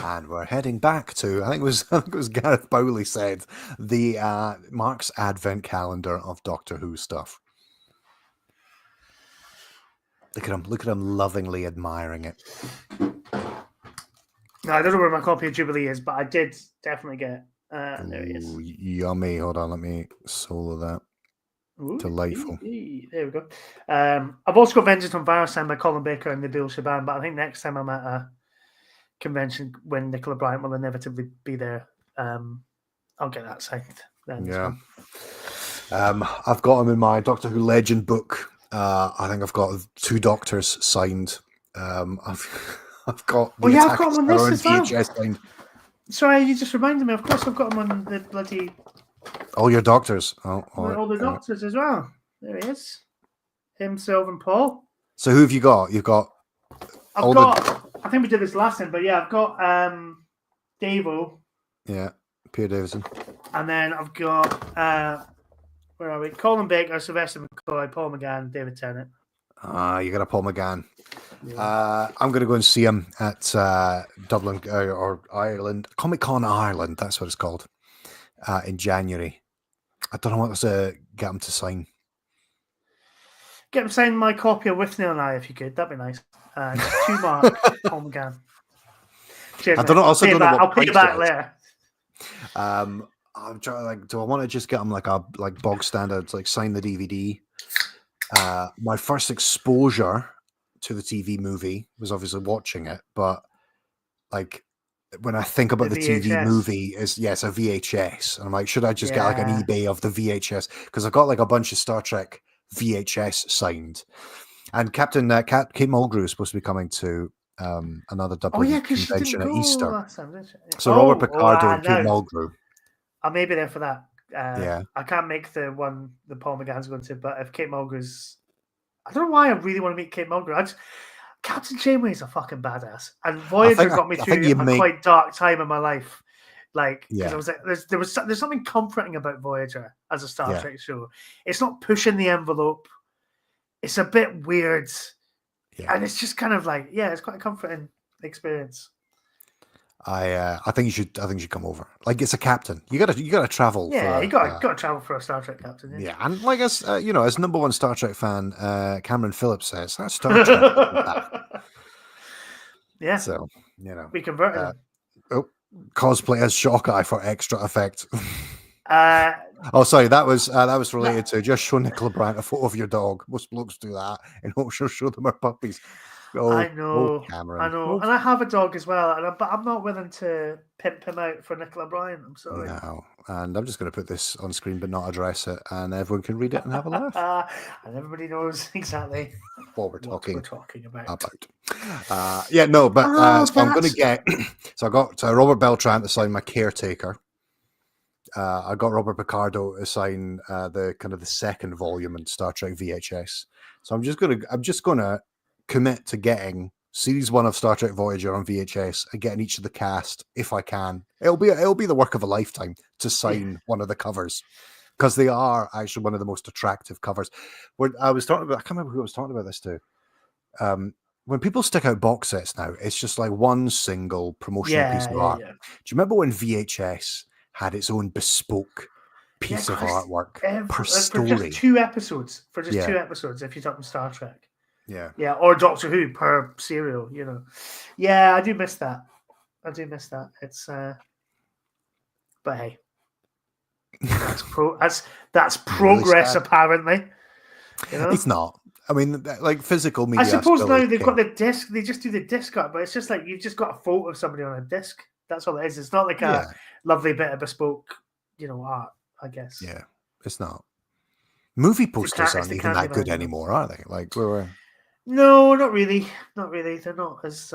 And we're heading back to, I think it was Gareth Bowley said, the Mark's Advent calendar of Doctor Who stuff. Look at him lovingly admiring it. No, I don't know where my copy of Jubilee is, but I did definitely get there it is. Yummy. Hold on, let me solo that. Ooh, delightful. There we go. I've also got Vengeance on Valor signed by Colin Baker and Nabil Shaban, but I think next time I'm at a convention when Nicola Bryant will inevitably be there, I'll get that signed then. Yeah. I've got him in my Doctor Who Legend book. I think I've got 2 Doctors signed. I've got I've got him on this as well. VHS signed. Sorry, you just reminded me. Of course, I've got him on the bloody. All your Doctors. All the Doctors as well. There he is. Him, Sylvan, and Paul. So who have you got? You've got. I think we did this last time, but yeah, I've got Davo. Yeah, Pierre Davison. And then I've got where are we? Colin Baker, Sylvester McCoy, Paul McGann, David Tennant. You got a Paul McGann. Yeah. I'm going to go and see him at Dublin or Ireland, Comic Con Ireland. That's what it's called. In January. I don't know what to get him to sign. Get him to sign my copy of With Neil and I, if you could. That'd be nice. 2 Mark, Paul McGann. Cheers, I don't know. I'll pay you back later. I'm trying. Do I want to just get him like bog standard, like sign the DVD? My first exposure to the TV movie was obviously watching it, but like when I think about the TV movie, it's a VHS, and I'm like, should I just get like an eBay of the VHS? Because I've got like a bunch of Star Trek VHS signed. And Captain Kate Mulgrew is supposed to be coming to another Dublin convention at Easter. So Robert Picardo and Kate Mulgrew. I may be there for that. I can't make the one that Paul McGann's going to, but if Kate Mulgrew's, I don't know why I really want to meet Kate Mulgrew. Captain Janeway is a fucking badass, and Voyager got me through a quite dark time in my life. Like, because I was like, there's something comforting about Voyager as a Star Trek show. It's not pushing the envelope. It's a bit weird, and it's just kind of like, it's quite a comforting experience. I think you should come over. Like, it's a captain. You gotta travel. Yeah, you gotta travel for a Star Trek captain. Yeah, and like as as #1 Star Trek fan, Cameron Phillips says, that's Star Trek. Yeah. So we converted him. Oh, cosplay as Shockeye for extra effect. Oh, sorry, that was related to just show Nicola Bryant a photo of your dog. Most blokes do that, and she'll show them her puppies. I know, Cameron. I know, and I have a dog as well, but I'm not willing to pimp him out for Nicola Bryant. I'm sorry. No, and I'm just going to put this on screen but not address it, and everyone can read it and have a laugh. And everybody knows exactly what we're talking about. So I'm going to get. So I got Robert Beltran to sign my Caretaker. I got Robert Picardo to sign the kind of the second volume in Star Trek VHS. So I'm just gonna commit to getting Series 1 of Star Trek Voyager on VHS and getting each of the cast if I can. It'll be the work of a lifetime to sign one of the covers, because they are actually one of the most attractive covers. I can't remember who I was talking about this to. When people stick out box sets now, it's just like one single promotional piece of art. Yeah. Do you remember when VHS had its own bespoke piece of artwork per story? For just 2 episodes. If you're talking Star Trek. Yeah, or Doctor Who per serial, Yeah, I do miss that. It's but hey, that's progress, really, apparently. It's not. I mean, like physical media. I suppose now they've got the disc. They just do the disc art, but it's just like you've just got a photo of somebody on a disc. That's all it is. It's not like a lovely bit of bespoke, art, I guess. Yeah, it's not. Movie posters aren't even that good anymore, are they? Like No, not really. Not really. They're not as.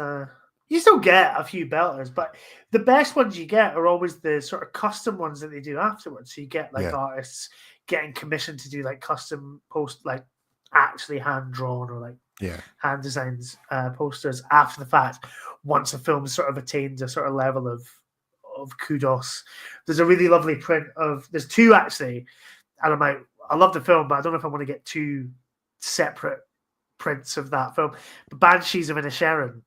You still get a few belters, but the best ones you get are always the sort of custom ones that they do afterwards. So you get like artists getting commissioned to do like custom like actually hand drawn or like hand designs posters after the fact. Once a film sort of attains a sort of level of kudos, there's a really lovely print of. There's 2 actually, and I love the film, but I don't know if I want to get 2 separate prints of that film. The Banshees of Inisherin.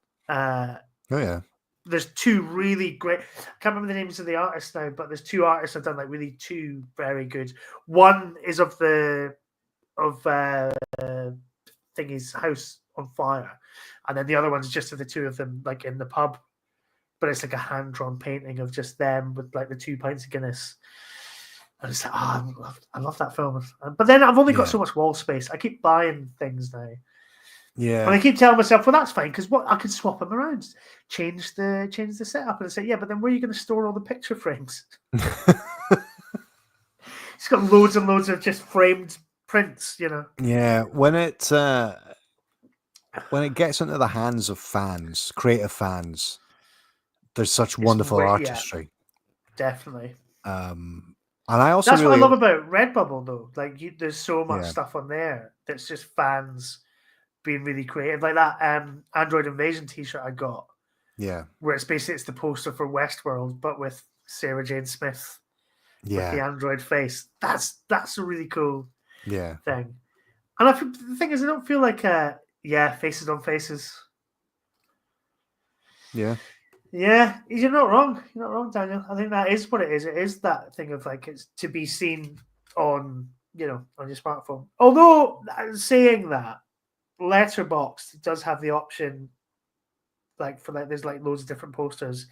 There's 2 really great. I can't remember the names of the artists now, but there's 2 artists have done like really 2 very good. One is of Thingy's house on fire, and then the other one's just of the 2 of them like in the pub. But it's like a hand drawn painting of just them with like the 2 pints of Guinness. And it's like, I love that film. But then I've only got so much wall space. I keep buying things now. Yeah. And I keep telling myself, well, that's fine, because I can swap them around, change the setup, and I say, but then where are you going to store all the picture frames? It's got loads and loads of just framed prints, Yeah, when it gets into the hands of fans, creative fans, there's such wonderful artistry. Definitely. And I also that's what I love about Redbubble, though. Like, there's so much stuff on there that's just fans being really creative, like that Android Invasion T-shirt I got. Yeah, where it's the poster for Westworld, but with Sarah Jane Smith with the android face. That's a really cool thing. And the thing is, I don't feel like faces on faces. Yeah, you're not wrong. You're not wrong, Daniel. I think that is what it is. It is that thing of like it's to be seen on on your smartphone. Although saying that, Letterboxd does have the option, like for like there's like loads of different posters,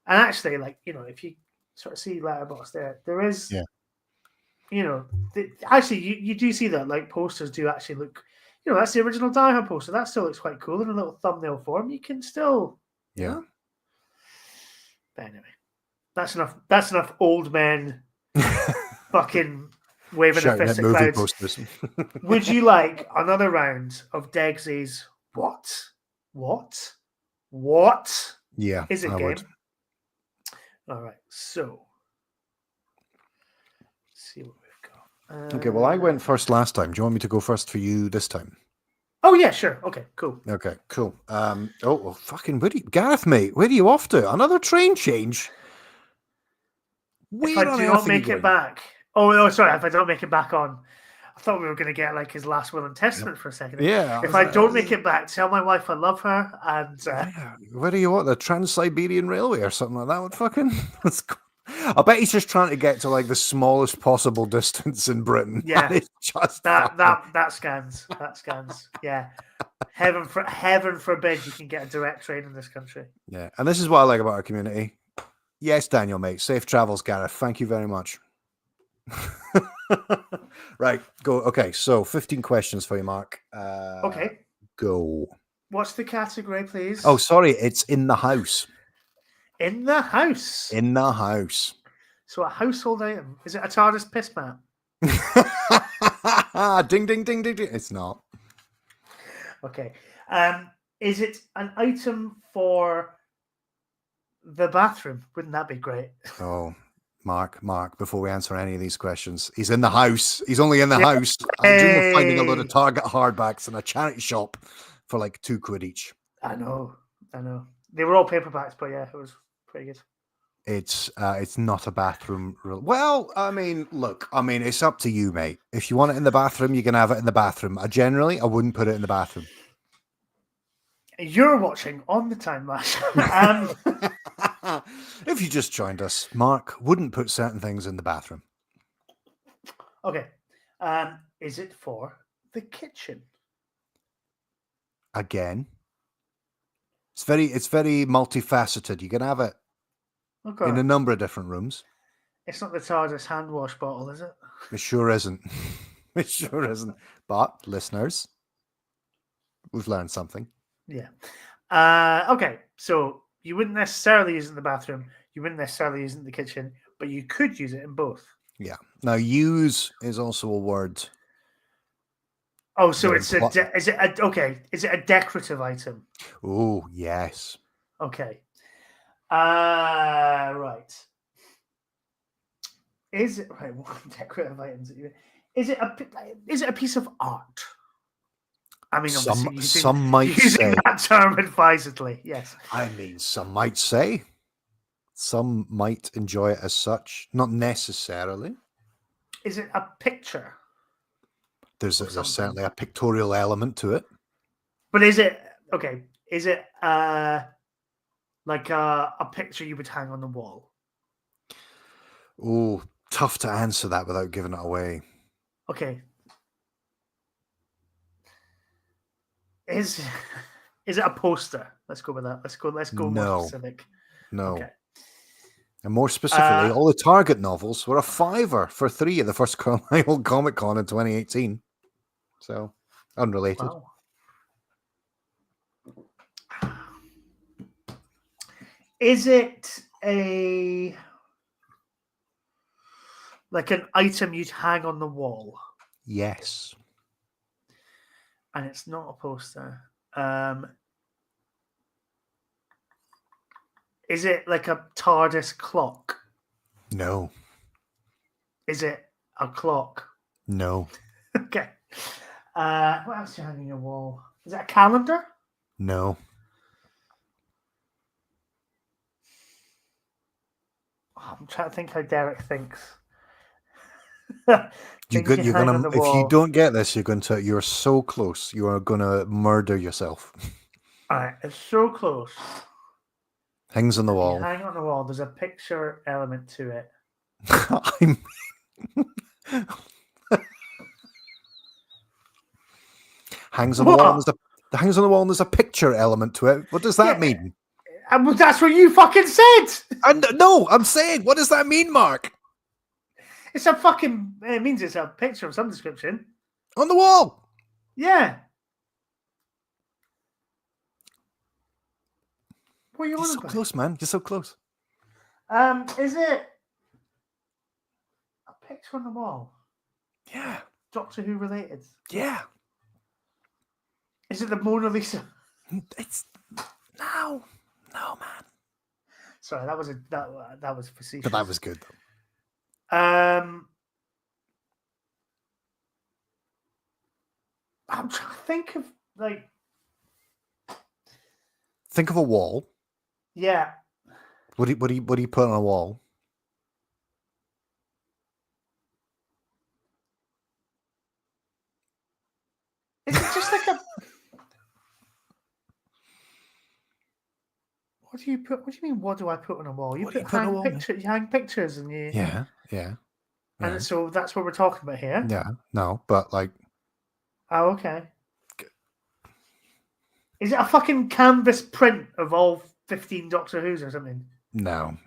and actually, like if you sort of see Letterboxd there is, actually you do see that like posters do actually look, that's the original Die Hard poster. That still looks quite cool in a little thumbnail form. You can still, But anyway, that's enough. That's enough old men fucking waving a fist at clouds. Posters. Would you like another round of Degsy's What? Yeah. Is it I game? would. All right, so let's see what we've got. Okay, well, I went first last time. Do you want me to go first for you this time? Oh yeah, sure. Okay, cool. Okay, cool. Fucking Gareth, mate, where are you off to? Another train change? Where if I on do earth not are you make it going? back. Oh, sorry. If I don't make it back on, I thought we were going to get like his last will and testament for a second. Yeah. If I don't make it back, tell my wife I love her. And yeah. Where do you want the Trans-Siberian Railway or something like that? Would fucking. I bet he's just trying to get to like the smallest possible distance in Britain. Yeah, and it's just that scans. That scans. Yeah. Heaven forbid you can get a direct train in this country. Yeah, and this is what I like about our community. Yes, Daniel, mate. Safe travels, Gareth. Thank you very much. Right, go. Okay, so 15 questions for you, Mark. Okay. Go. What's the category, please? Oh, sorry, it's in the house. In the house. In the house. So a household item. Is it a TARDIS piss mat? Ding, ding, ding, ding, ding. It's not. Okay. Is it an item for the bathroom? Wouldn't that be great? Oh, Mark, before we answer any of these questions, he's in the house. He's only in the house. I dream of finding a load of Target hardbacks in a charity shop for like £2 each. I know. They were all paperbacks, but yeah, it was pretty good. It's not a bathroom rule. Well, I mean, look, it's up to you, mate. If you want it in the bathroom, you can have it in the bathroom. I wouldn't put it in the bathroom. You're watching On the Time Lash. If you just joined us, Mark wouldn't put certain things in the bathroom. Okay. Is it for the kitchen? Again, it's very multifaceted. You can have it in a number of different rooms. It's not the TARDIS hand wash bottle, is it? It sure isn't. It sure isn't. But listeners, we've learned something. Yeah. Okay. So you wouldn't necessarily use it in the bathroom. You wouldn't necessarily use it in the kitchen, but you could use it in both. Yeah. Now, use is also a word. Oh, so is it a decorative item? Oh, yes. Okay. Right. Is it right? What decorative items? Is it a piece of art? I mean, some might say that term advisedly. Yes. I mean, some might say. Some might enjoy it as such. Not necessarily. Is it a picture? There's certainly a pictorial element to it. But is it okay? Is it like a picture you would hang on the wall? Oh, tough to answer that without giving it away. Okay. Is it a poster? Let's go with that. Let's go more specific. No. Okay. And more specifically, all the Target novels were a $5 for 3 at the first Carlisle Comic Con in 2018. So, unrelated. Wow. Is it like an item you'd hang on the wall? Yes. And it's not a poster. Is it like a TARDIS clock? No. Is it a clock? No. Okay. What else do you hang on your wall? Is it a calendar? No. Oh, I'm trying to think how Derek thinks. You're gonna. If you don't get this, you're so close. You are gonna murder yourself. All right, it's so close. Hangs on the wall. Hang on the wall. There's a picture element to it. Hangs on the wall. Hangs on the wall, and there's a picture element to it. What does that mean? That's what you fucking said. No, I'm saying, what does that mean, Mark? It's a fucking. It means it's a picture of some description on the wall. Yeah. What are you You're so close, man. You're so close. Is it a picture on the wall? Yeah. Doctor Who related? Yeah. Is it the Mona Lisa? It's no, man. Sorry, that was facetious. But that was good. I'm trying to think of Think of a wall. Yeah. What do you put on a wall? What do you put? What do you mean? What do I put on a wall? You What do you put put on a hang wall, mate? pictures. You hang pictures, and you. Yeah, yeah. And so that's what we're talking about here. Yeah, no, but like. Oh, okay. Is it a fucking canvas print of all 15 Doctor Who's or something? No.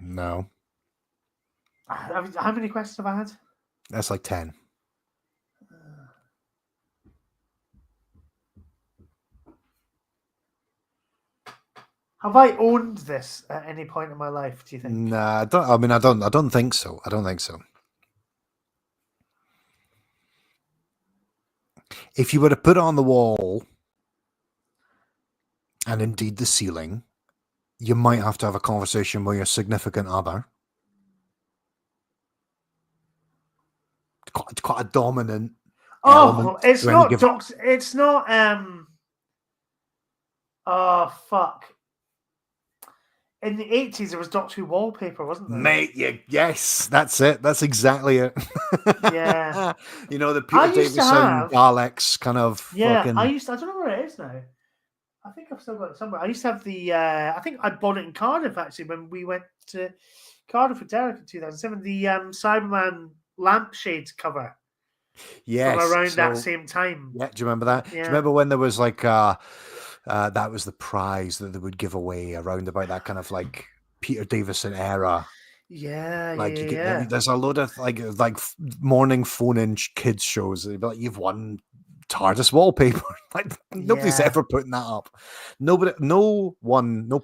How many questions have I had? That's like 10. Have I owned this at any point in my life, do you think? Nah, I don't think so. I don't think so. If you were to put it on the wall, and indeed the ceiling, you might have to have a conversation with your significant other. It's quite a dominant element. It's not Doctor. It's not. Oh fuck! In the 80s, there was Doctor Who wallpaper, wasn't there? Mate, yes, that's it. That's exactly it. Yeah. You know, the Peter Davison Daleks kind of. Yeah, fucking... I don't know where it is now. I think I've still got it somewhere. I used to have the. I think I bought it in Cardiff actually when we went to Cardiff with Derek in 2007. The Cyberman lampshade cover. Yes, from around that same time. Yeah, do you remember that? Yeah. Do you remember when there was like that was the prize that they would give away around about that kind of like Peter Davison era? Yeah, like yeah. There's a load of like morning phone-in kids shows. They'd be like, "You've won TARDIS wallpaper." Like nobody's ever putting that up. No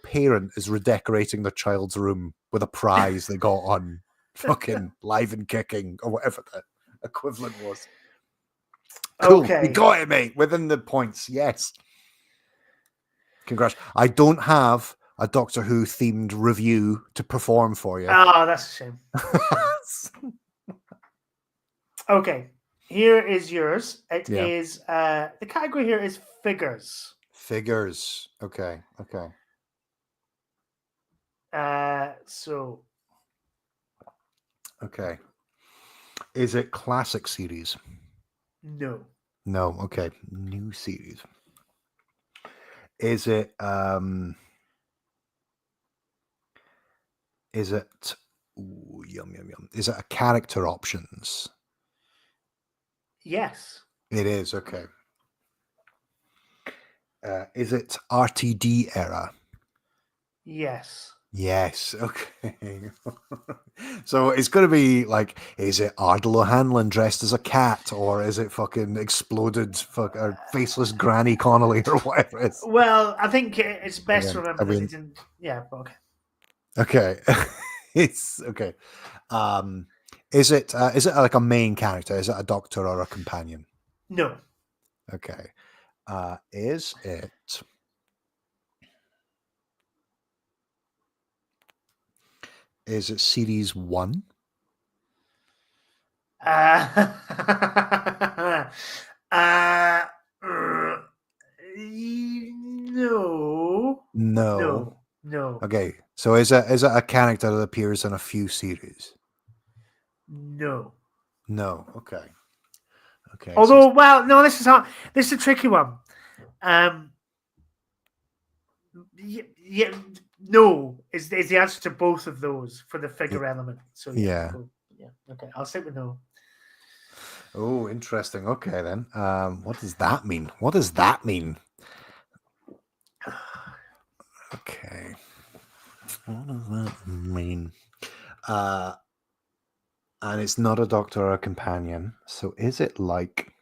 parent is redecorating their child's room with a prize they got on fucking Live and Kicking or whatever the equivalent was. Cool. Okay. We got it, mate. Within the points. Yes. Congrats. I don't have a Doctor Who themed review to perform for you. Oh, that's a shame. Okay. Here is yours. It is the category here is figures. Figures. Okay. So. Okay. Is it classic series? No. No. Okay. New series. Is it ooh, yum. Is it a character options? Yes. It is, okay. Is it RTD era? Yes. Yes, okay. So it's going to be like, is it Ardal O'Hanlon dressed as a cat, or is it fucking exploded or faceless Granny Connolly or whatever it is? Well, I think it's best to remember that he didn't. Yeah, okay. Okay. It's okay. Is it like a main character? Is it a doctor or a companion? No. Okay. Is it series 1? No. Okay, so is it a character that appears in a few series? No. Okay. Although, well, no, this is hard. This is a tricky one. No is the answer to both of those for the figure element. So yeah. Okay, I'll stick with no. Oh, interesting. Okay, then. What does that mean? Okay. What does that mean? And it's not a doctor or a companion. So is it like...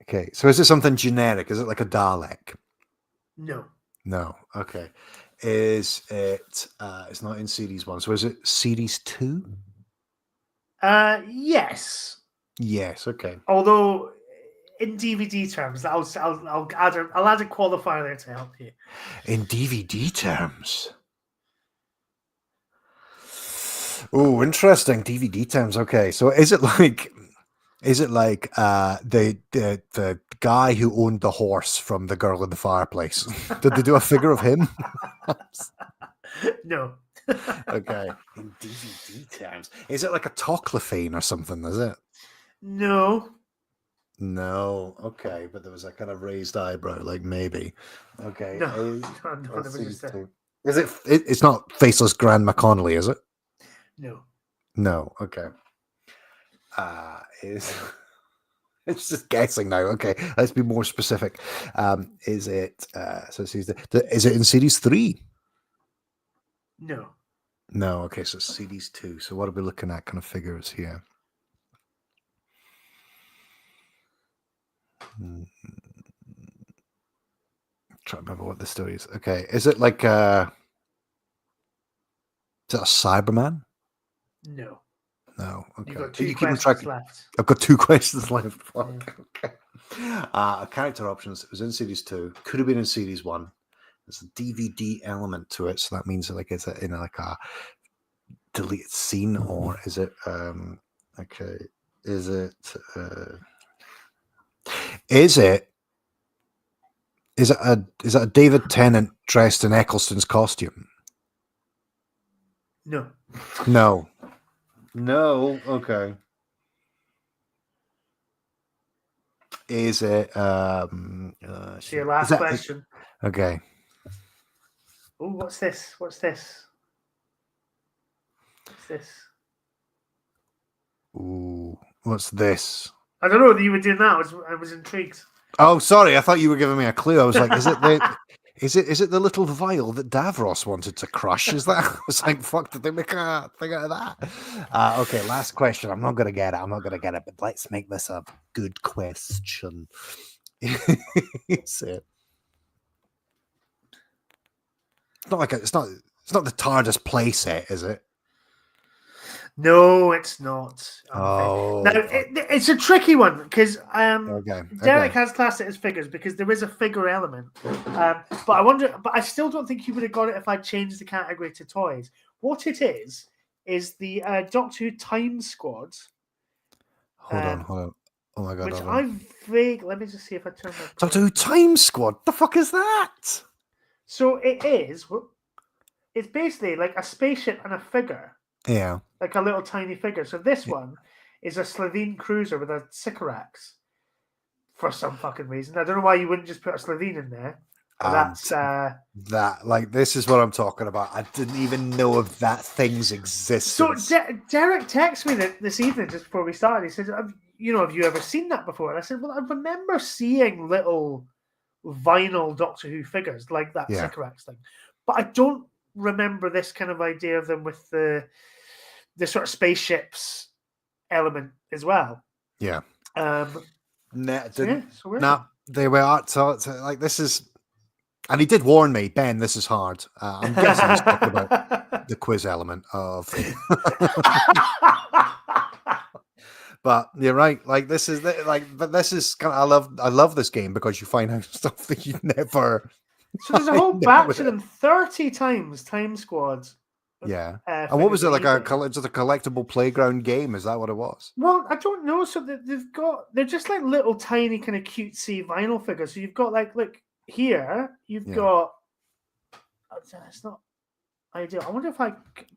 Okay, so is it something generic? Is it like a Dalek? No. Okay. Is it... it's not in series 1. So is it series 2? Yes. Yes, okay. Although... in DVD terms, I'll add a qualifier there to help you. In DVD terms? Oh, interesting. DVD terms. Okay, so is it like the guy who owned the horse from The Girl in the Fireplace? Did they do a figure of him? No. Okay. In DVD terms, is it like a Toclafane or something? Is it? No. No, okay, but there was a kind of raised eyebrow, like maybe. Okay, No, no, let's there was just see. a... Is it? It's not faceless Grand McConnelly, is it? No. No. Okay. Is it's just guessing now. Okay, let's be more specific. Is it? So it's is it in series 3? No. No. Okay, so it's series 2. So what are we looking at? Kind of figures here. Trying to remember what the story is. Okay, is it like is it a Cyberman? No. No. Okay. You've got Are 2 you keeping track? questions left. I've got 2 questions left. Fuck. Yeah. Okay. Character options. It was in series 2. Could have been in series 1. There's a DVD element to it, so that means like is it in like a deleted scene, or is it okay? Is it is it a David Tennant dressed in Eccleston's costume? No. No. No. Okay. Is it So your last question. Okay. Oh, what's this? What's this? What's this? Ooh, what's this? I don't know that you were doing that. I was intrigued. Oh, sorry. I thought you were giving me a clue. I was like, is it the little vial that Davros wanted to crush? Is that? I was like, fuck, did they make a thing out of that? Okay, last question. I'm not gonna get it. But let's make this a good question. Is it? It's not like it's not the TARDIS playset, is it? No, it's not. Oh, now it's a tricky one because okay. Derek has classed it as figures because there is a figure element. But I wonder. But I still don't think you would have got it if I changed the category to toys. What it is the Doctor Who Time Squad. Hold on. Oh my god! Which I vague. Let me just see if I turn my Doctor Who Time Squad. The fuck is that? So it is. It's basically like a spaceship and a figure. Yeah. Like a little tiny figure. So this one is a Slovene cruiser with a Sycorax for some fucking reason. I don't know why you wouldn't just put a Slovene in there. But that's that. Like, this is what I'm talking about. I didn't even know of that thing's existence. So Derek texted me this evening just before we started. He said, have you ever seen that before? And I said, well, I remember seeing little vinyl Doctor Who figures like that Sycorax thing, but I don't remember this kind of idea of them with the sort of spaceships element as well. Yeah. They were art. So like this is, and he did warn me, Ben. This is hard. I'm guessing he's talking about the quiz element of. But you're right. Like this is but this is kind of, I love this game because you find out stuff that you never. So there's a whole batch of them, 30 times Time Squad. Yeah. And what was it like? Just a collectible playground game? Is that what it was? Well, I don't know. So they're just like little tiny kind of cutesy vinyl figures. So you've got like, look here, you've got. It's not ideal. I wonder if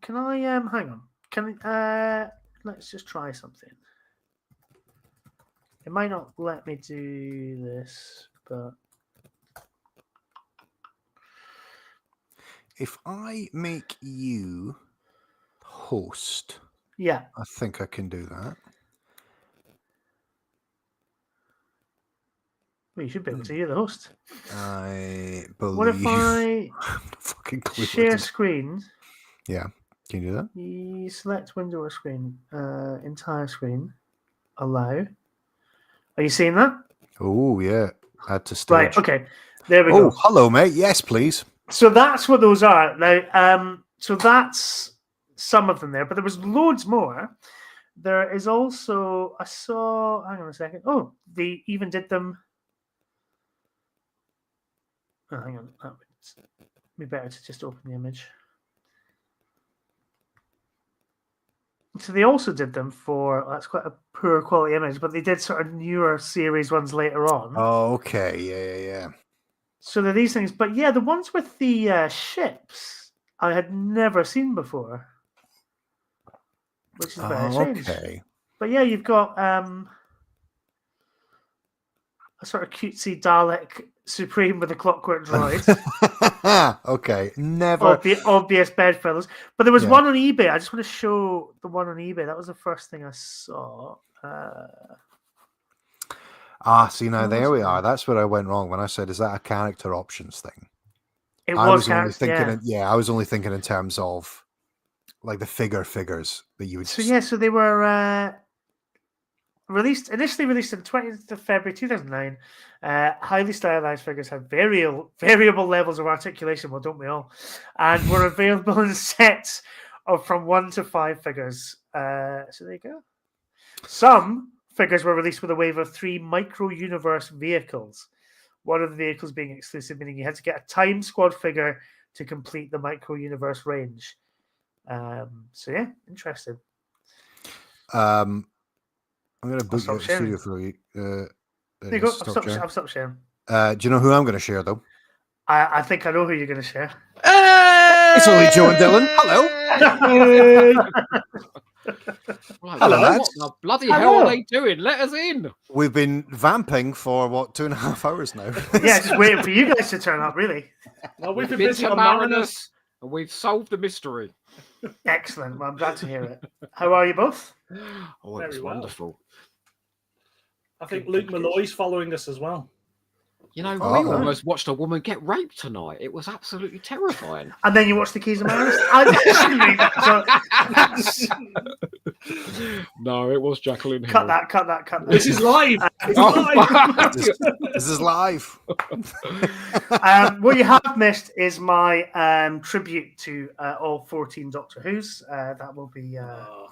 can I hang on. Let's just try something. It might not let me do this, but if I make you host, yeah, I think I can do that. Well, you should be able to. You're the host. I believe. What if I fucking clue share screen? Yeah, can you do that? You select window or screen, entire screen, allow. Are you seeing that? Oh yeah, add to stage. Right. Okay. There we go. Oh, hello, mate. Yes, please. So that's what those are now. So that's some of them there, but there was loads more. There is also I saw. Hang on a second. Oh, they even did them. Oh, hang on. That would be better to just open the image. So they also did them for. That's quite a poor quality image, but they did sort of newer series ones later on. Oh, okay. Yeah. So they're these things, but yeah, the ones with the ships I had never seen before, which is very strange. Okay. But yeah, you've got a sort of cutesy Dalek Supreme with a clockwork droid. Okay, never. Obvious bedfellows. But there was one on eBay. I just want to show the one on eBay. That was the first thing I saw. See, now there we are. That's where I went wrong when I said, is that a character options thing? I was only thinking in terms of like the figures that you would. So they were initially released on 20th of February 2009. Highly stylized figures have variable levels of articulation. Well, don't we all? And were available in sets of from 1 to 5 figures. So there you go. Some figures were released with a wave of 3 micro-universe vehicles. One of the vehicles being exclusive, meaning you had to get a Time Squad figure to complete the micro-universe range. So yeah, interesting. I'm going to book the studio for you. There you go. I've stopped sharing. Do you know who I'm going to share, though? I think I know who you're going to share. It's only Joe and Dylan. Hello. Hello, lads. What the bloody hell are they doing? Let us in. We've been vamping for, 2.5 hours now? Yeah, just waiting for you guys to turn up, really. Well, we've been busy on Marinus, and we've solved the mystery. Excellent. Well, I'm glad to hear it. How are you both? Oh, it was wonderful. I think Luke Malloy's following us as well. You know, we almost watched a woman get raped tonight. It was absolutely terrifying. And then you watched the Keys of Marinus? No, it was Jacqueline Hill. Cut that. This is live. This is live. What you have missed is my tribute to all 14 Doctor Who's. That will be all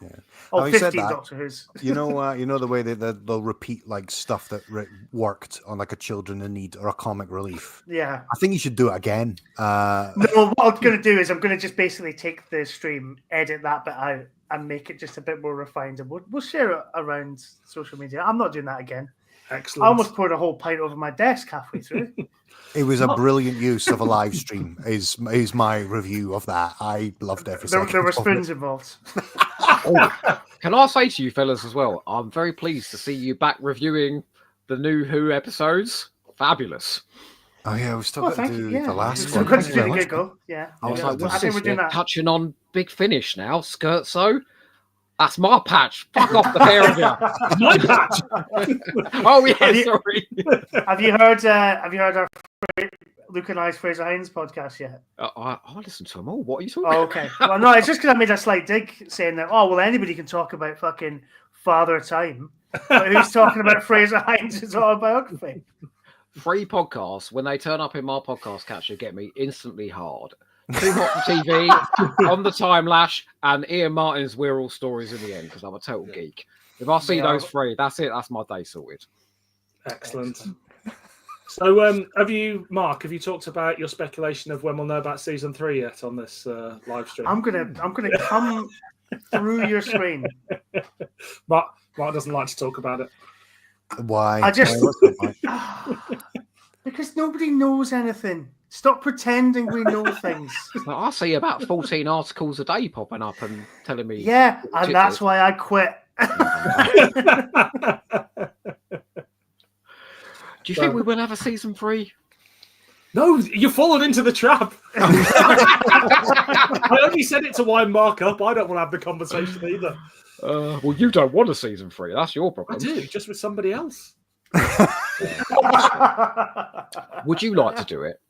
15 Doctor Who's. You know the way they'll repeat like stuff that worked on like a Children in Need or a comic relief. Yeah, I think you should do it again. No, what I'm going to do is I'm going to just basically take the stream, edit that bit out, and make it just a bit more refined, and we'll share it around social media. I'm not doing that again. Excellent. I almost poured a whole pint over my desk halfway through. It was a brilliant use of a live stream. Is my review of that. I loved every second. There were spoons involved. Can I say to you fellas as well, I'm very pleased to see you back reviewing the new Who episodes. Fabulous. Oh yeah, we've still got to do the last one. We're still got to go. Yeah. I was like, what's this? We're touching on Big Finish now. Scherzo. That's my patch. Fuck off the pair of you. My patch. Oh yeah, sorry. Have you heard our Luke and I's Fraser Hines podcast yet? I listened to them all. What are you talking about? Okay. Well, no, it's just because I made a slight dig saying that, anybody can talk about fucking Father Time. But who's talking about Fraser Hines' autobiography? 3 podcasts, when they turn up in my podcast catcher, get me instantly hard. Too Hot for TV, On the Time Lash, and Ian Martin's We're All Stories in the End, because I'm a total geek. If I see those 3, that's it. That's my day sorted. Excellent. So, Mark, have you talked about your speculation of when we'll know about season 3 yet on this live stream? I'm gonna come through your screen. Mark doesn't like to talk about it. Why? I just because nobody knows anything. Stop pretending we know things. I see about 14 articles a day popping up and telling me. Yeah, and that's why I quit. Do you think we will have a season 3? No, you've fallen into the trap. I only said it to wind Mark up. I don't want to have the conversation either. Well, you don't want a season 3. That's your problem. I do, just with somebody else. Would you like to do it?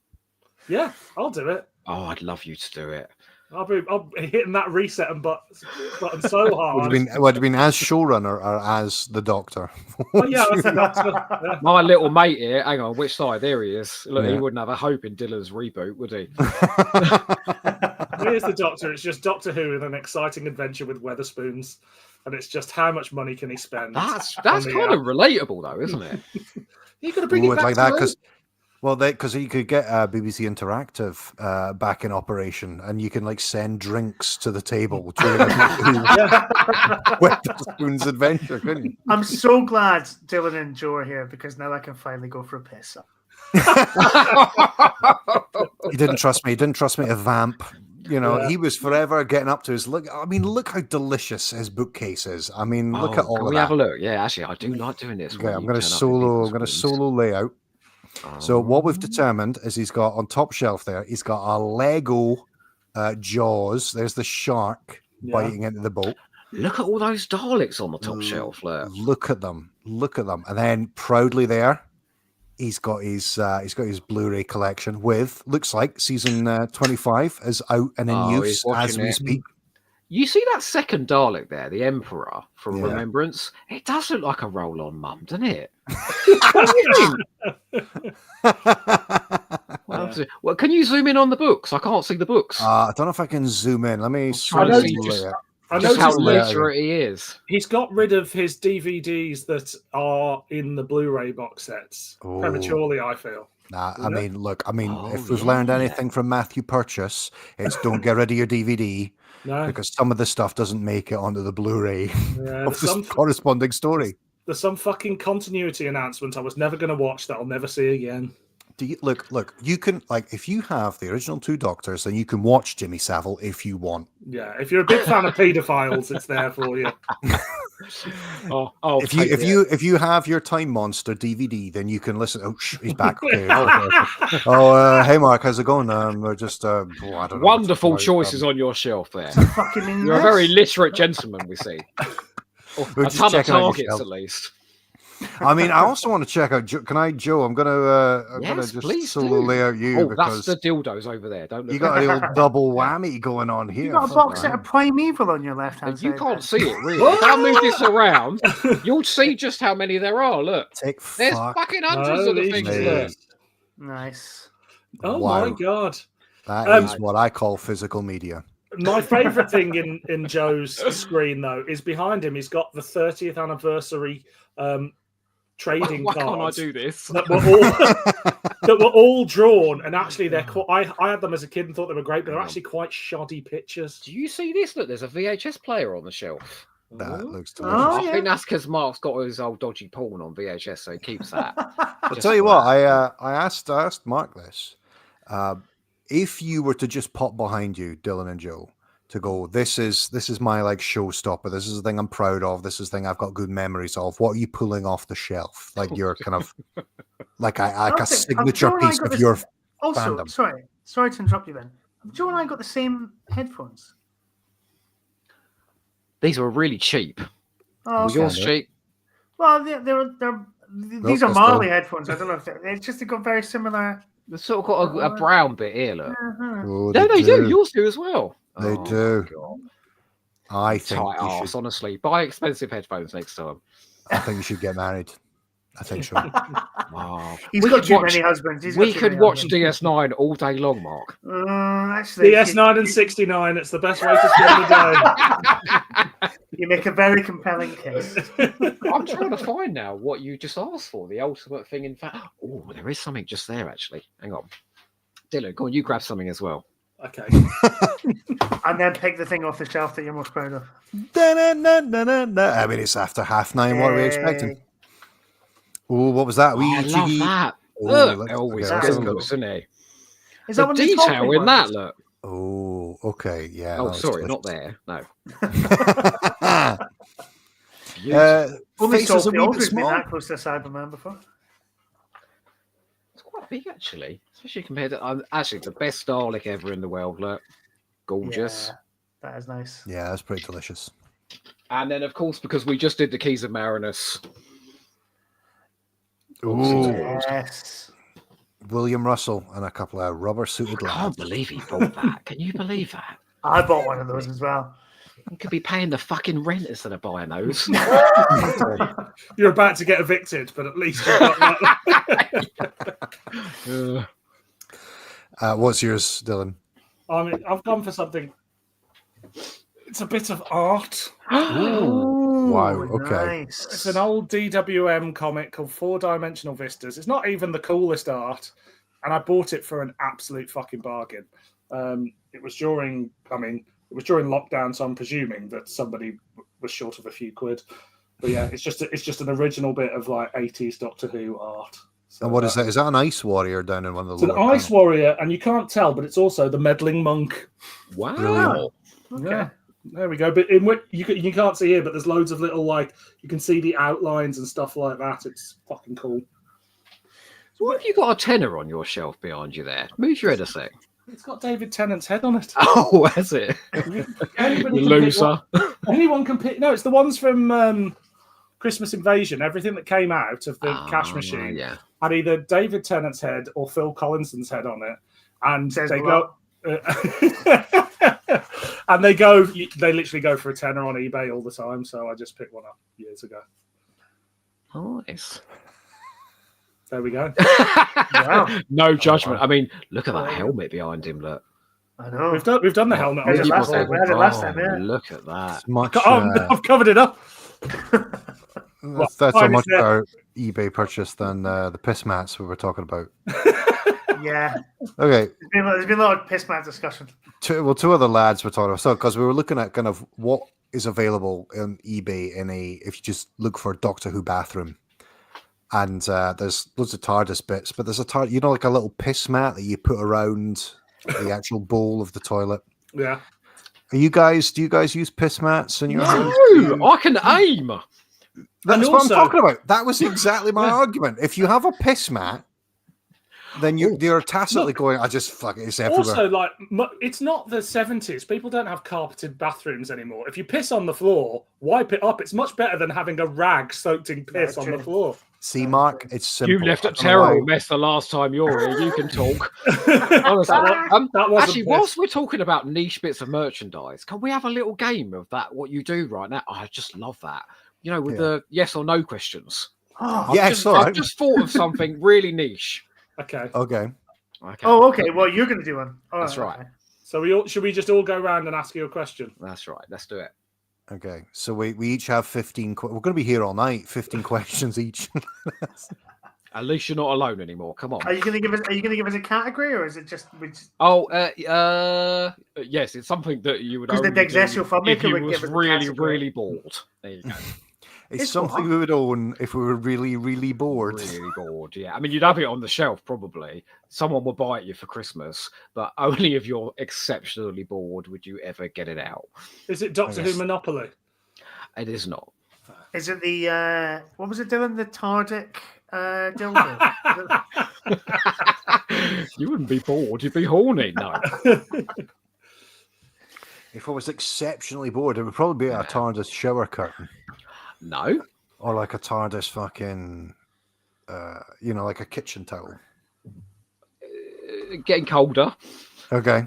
Yeah, I'll do it. Oh, I'd love you to do it. I'll be hitting that reset button so hard. Would have been as showrunner or as the Doctor? Oh, yeah, as the Doctor. Yeah. My little mate here, hang on, which side? There he is. Look, he wouldn't have a hope in Dylan's reboot, would he? Here's the Doctor. It's just Doctor Who in an exciting adventure with Weatherspoons. And it's just how much money can he spend? That's kind of relatable, though, isn't it? You've got to bring it back like to that because you could get BBC Interactive back in operation, and you can like send drinks to the table during Weatherspoons adventure, couldn't you? I'm so glad Dylan and Joe are here because now I can finally go for a piss. He didn't trust me. He didn't trust me to vamp. You know, Yeah. he was forever getting up to his look. I mean, look how delicious his bookcase is. I mean, look at all Can of we that. have a look? Yeah, actually, I do like doing this. Okay, when I'm you going to turn up in people's solo rooms. layout. So what we've Oh. determined is he's got on top shelf there. He's got a Lego Jaws. There's the shark biting into the boat. Look at all those Daleks on the top shelf. Look at them. And then proudly there, he's got his Blu-ray collection with looks like season 25 is out and in use as we speak. You see that second Dalek there, the Emperor from Remembrance? It does look like a roll-on mum, doesn't it? Well, can you zoom in on the books? I can't see the books. I don't know if I can zoom in. Let me I noticed how literate he is. He's got rid of his DVDs that are in the Blu-ray box sets prematurely, I feel. Nah, I mean, look, if we've learned anything from Matthew Purchase, it's don't get rid of your DVD because some of the stuff doesn't make it onto the Blu-ray of the corresponding story. There's some fucking continuity announcement I was never going to watch that I'll never see again. Look, you can, like, if you have the original two Doctors, then you can watch Jimmy Savile if you want. Yeah, if you're a big fan of paedophiles, it's there for you. If you have your Time Monster DVD, then you can listen. Oh, he's back. Okay. Hey, Mark, how's it going? We're just I don't know. Wonderful choices on your shelf there. You're a very literate gentleman, we see. A ton of targets, at least. I mean, I also want to check out. Can I, Joe? I'm gonna just solo lay out you because that's the dildos over there. Don't look. You got a little double whammy going on here. You got a box set of Primeval on your left hand side. You can't see it really. If I move this around, you'll see just how many there are. Look, there's fucking hundreds of the things. Look. Nice. Oh my god, that is what I call physical media. My favourite thing in Joe's screen though is behind him. He's got the 30th anniversary. Trading cards. Why can't I do this? That were all drawn, and actually they're quite. I had them as a kid and thought they were great, but they're actually quite shoddy pictures. Do you see this? Look, there's a VHS player on the shelf. That looks delicious. I think that's because Mark's got his old dodgy porn on VHS, so he keeps that. I'll tell you what. I asked Mark this. If you were to just pop behind you, Dylan and Joe, to go, this is my like showstopper. This is the thing I'm proud of. This is the thing I've got good memories of. What are you pulling off the shelf? Like you're kind of like a signature piece of your fandom. Sorry to interrupt you, Ben. Joe and I got the same headphones. These were really cheap. Oh, was yours cheap? Well, these are Marley headphones. I don't know if it's just got very similar. They've sort of got a brown bit here. Look. Oh, no, they do. Yours do as well. They do. I think tight ass, honestly. Buy expensive headphones next time. I think you should get married. I think so. Wow. He's got too many husbands. We could watch DS9 all day long, Mark. Actually, DS9 and 69. It's the best way to spend the day. You make a very compelling case. I'm trying to find now what you just asked for. The ultimate thing, in fact. Oh, there is something just there, actually. Hang on. Dylan, go on. You grab something as well. Okay. And then pick the thing off the shelf that you're most proud of. I mean, it's after 9:30. What are we expecting? Oh, what was that? I love that. Look, always good, isn't he? Is that the detail in that? Look. Oh, okay, yeah. Oh, sorry, not there. No. Only Sophie Aldridge been that close to a Cyberman before. It's quite big, actually, especially compared to actually the best Dalek ever in the world. Look, gorgeous. Yeah, that is nice. Yeah, that's pretty delicious. And then, of course, because we just did the Keys of Marinus. Ooh. Yes. William Russell and a couple of rubber-suited lads. I can't believe he bought that. Can you believe that? I bought one of those as well. You could be paying the fucking rent instead of buying those. You're about to get evicted, but at least you've got that. What's yours, Dylan? I mean, I've gone for something. It's a bit of art. Ooh, wow, okay. Nice. It's an old DWM comic called 4-Dimensional Vistas. It's not even the coolest art, and I bought it for an absolute fucking bargain. It was during lockdown, so I'm presuming that somebody was short of a few quid. But yeah, it's just an original bit of like 80s Doctor Who art. So And what is that? Is that an ice warrior down in one of the It's an lower ice panels? warrior, and you can't tell, but it's also the meddling monk. Wow. Brilliant. Okay. Yeah, there we go. But in which you can't see here, but there's loads of little you can see the outlines and stuff like that. It's fucking cool. What have you got a tenner on your shelf behind you there? Move your head a sec. It's got David Tennant's head on it. Oh, has it? Anybody You can pick loser. Anyone can pick. No, it's the ones from Christmas Invasion. Everything that came out of the cash Ah, machine yeah. had either David Tennant's head or Phil Collinson's head on it, and Says they a go. And they literally go for a tenner on eBay all the time. So I just picked one up years ago. Nice. There we go. Wow. No judgment. I mean, look at that helmet behind him. Look. I know. We've done the helmet. We had on it this last before. time. We had it last time, yeah. Look at that. It's much, I've covered it up. that's a fine, much isn't it? better eBay purchase than the piss mats we were talking about. Yeah. Okay, There's been a lot of piss mat discussion. two other lads were talking about. So, because we were looking at kind of what is available on eBay if you just look for a Doctor Who bathroom. And there's loads of TARDIS bits, but there's like a little piss mat that you put around the actual bowl of the toilet. Yeah. Do you guys use piss mats in your house? No, I can aim. That's And what also- I'm talking about. That was exactly my argument. If you have a piss mat, then you're tacitly going, I just fuck it, it's everywhere. Also, it's not the 70s. People don't have carpeted bathrooms anymore. If you piss on the floor, wipe it up. It's much better than having a rag soaked in piss on the floor. See, Mark, it's simple. You left I a don't know terrible why. mess the last time you were here. You can talk. Honestly, that wasn't Actually, piss. whilst we're talking about niche bits of merchandise, can we have a little game of that? What you do right now? I just love that. You know, with the yes or no questions. Oh, Yes, all right. I've just thought of something really niche. Okay. Okay. Okay. Oh, okay. Well, you're going to do one. All That's right. okay. So should we just all go around and ask you a question? That's right. Let's do it. Okay. So we each have 15. We're going to be here all night. 15 questions each. At least you're not alone anymore. Come on. Are you going to give us a category, or is it just Oh, yes, it's something that you would Because the only Big do Zestio filmmaker if you would was give us a really, category. really bored. There you go. It's It's something what? we would own if we were really, really bored. Really bored, yeah. I mean, you'd have it on the shelf probably. Someone would buy it you for Christmas, but only if you're exceptionally bored would you ever get it out. Is it Doctor Who Monopoly? It is not. Is it the what was it, Dylan? The Tardic dildo? You wouldn't be bored, you'd be horny. No. If I was exceptionally bored, it would probably be a TARDIS shower curtain. No. Or like a TARDIS fucking, like a kitchen towel. Getting colder. Okay.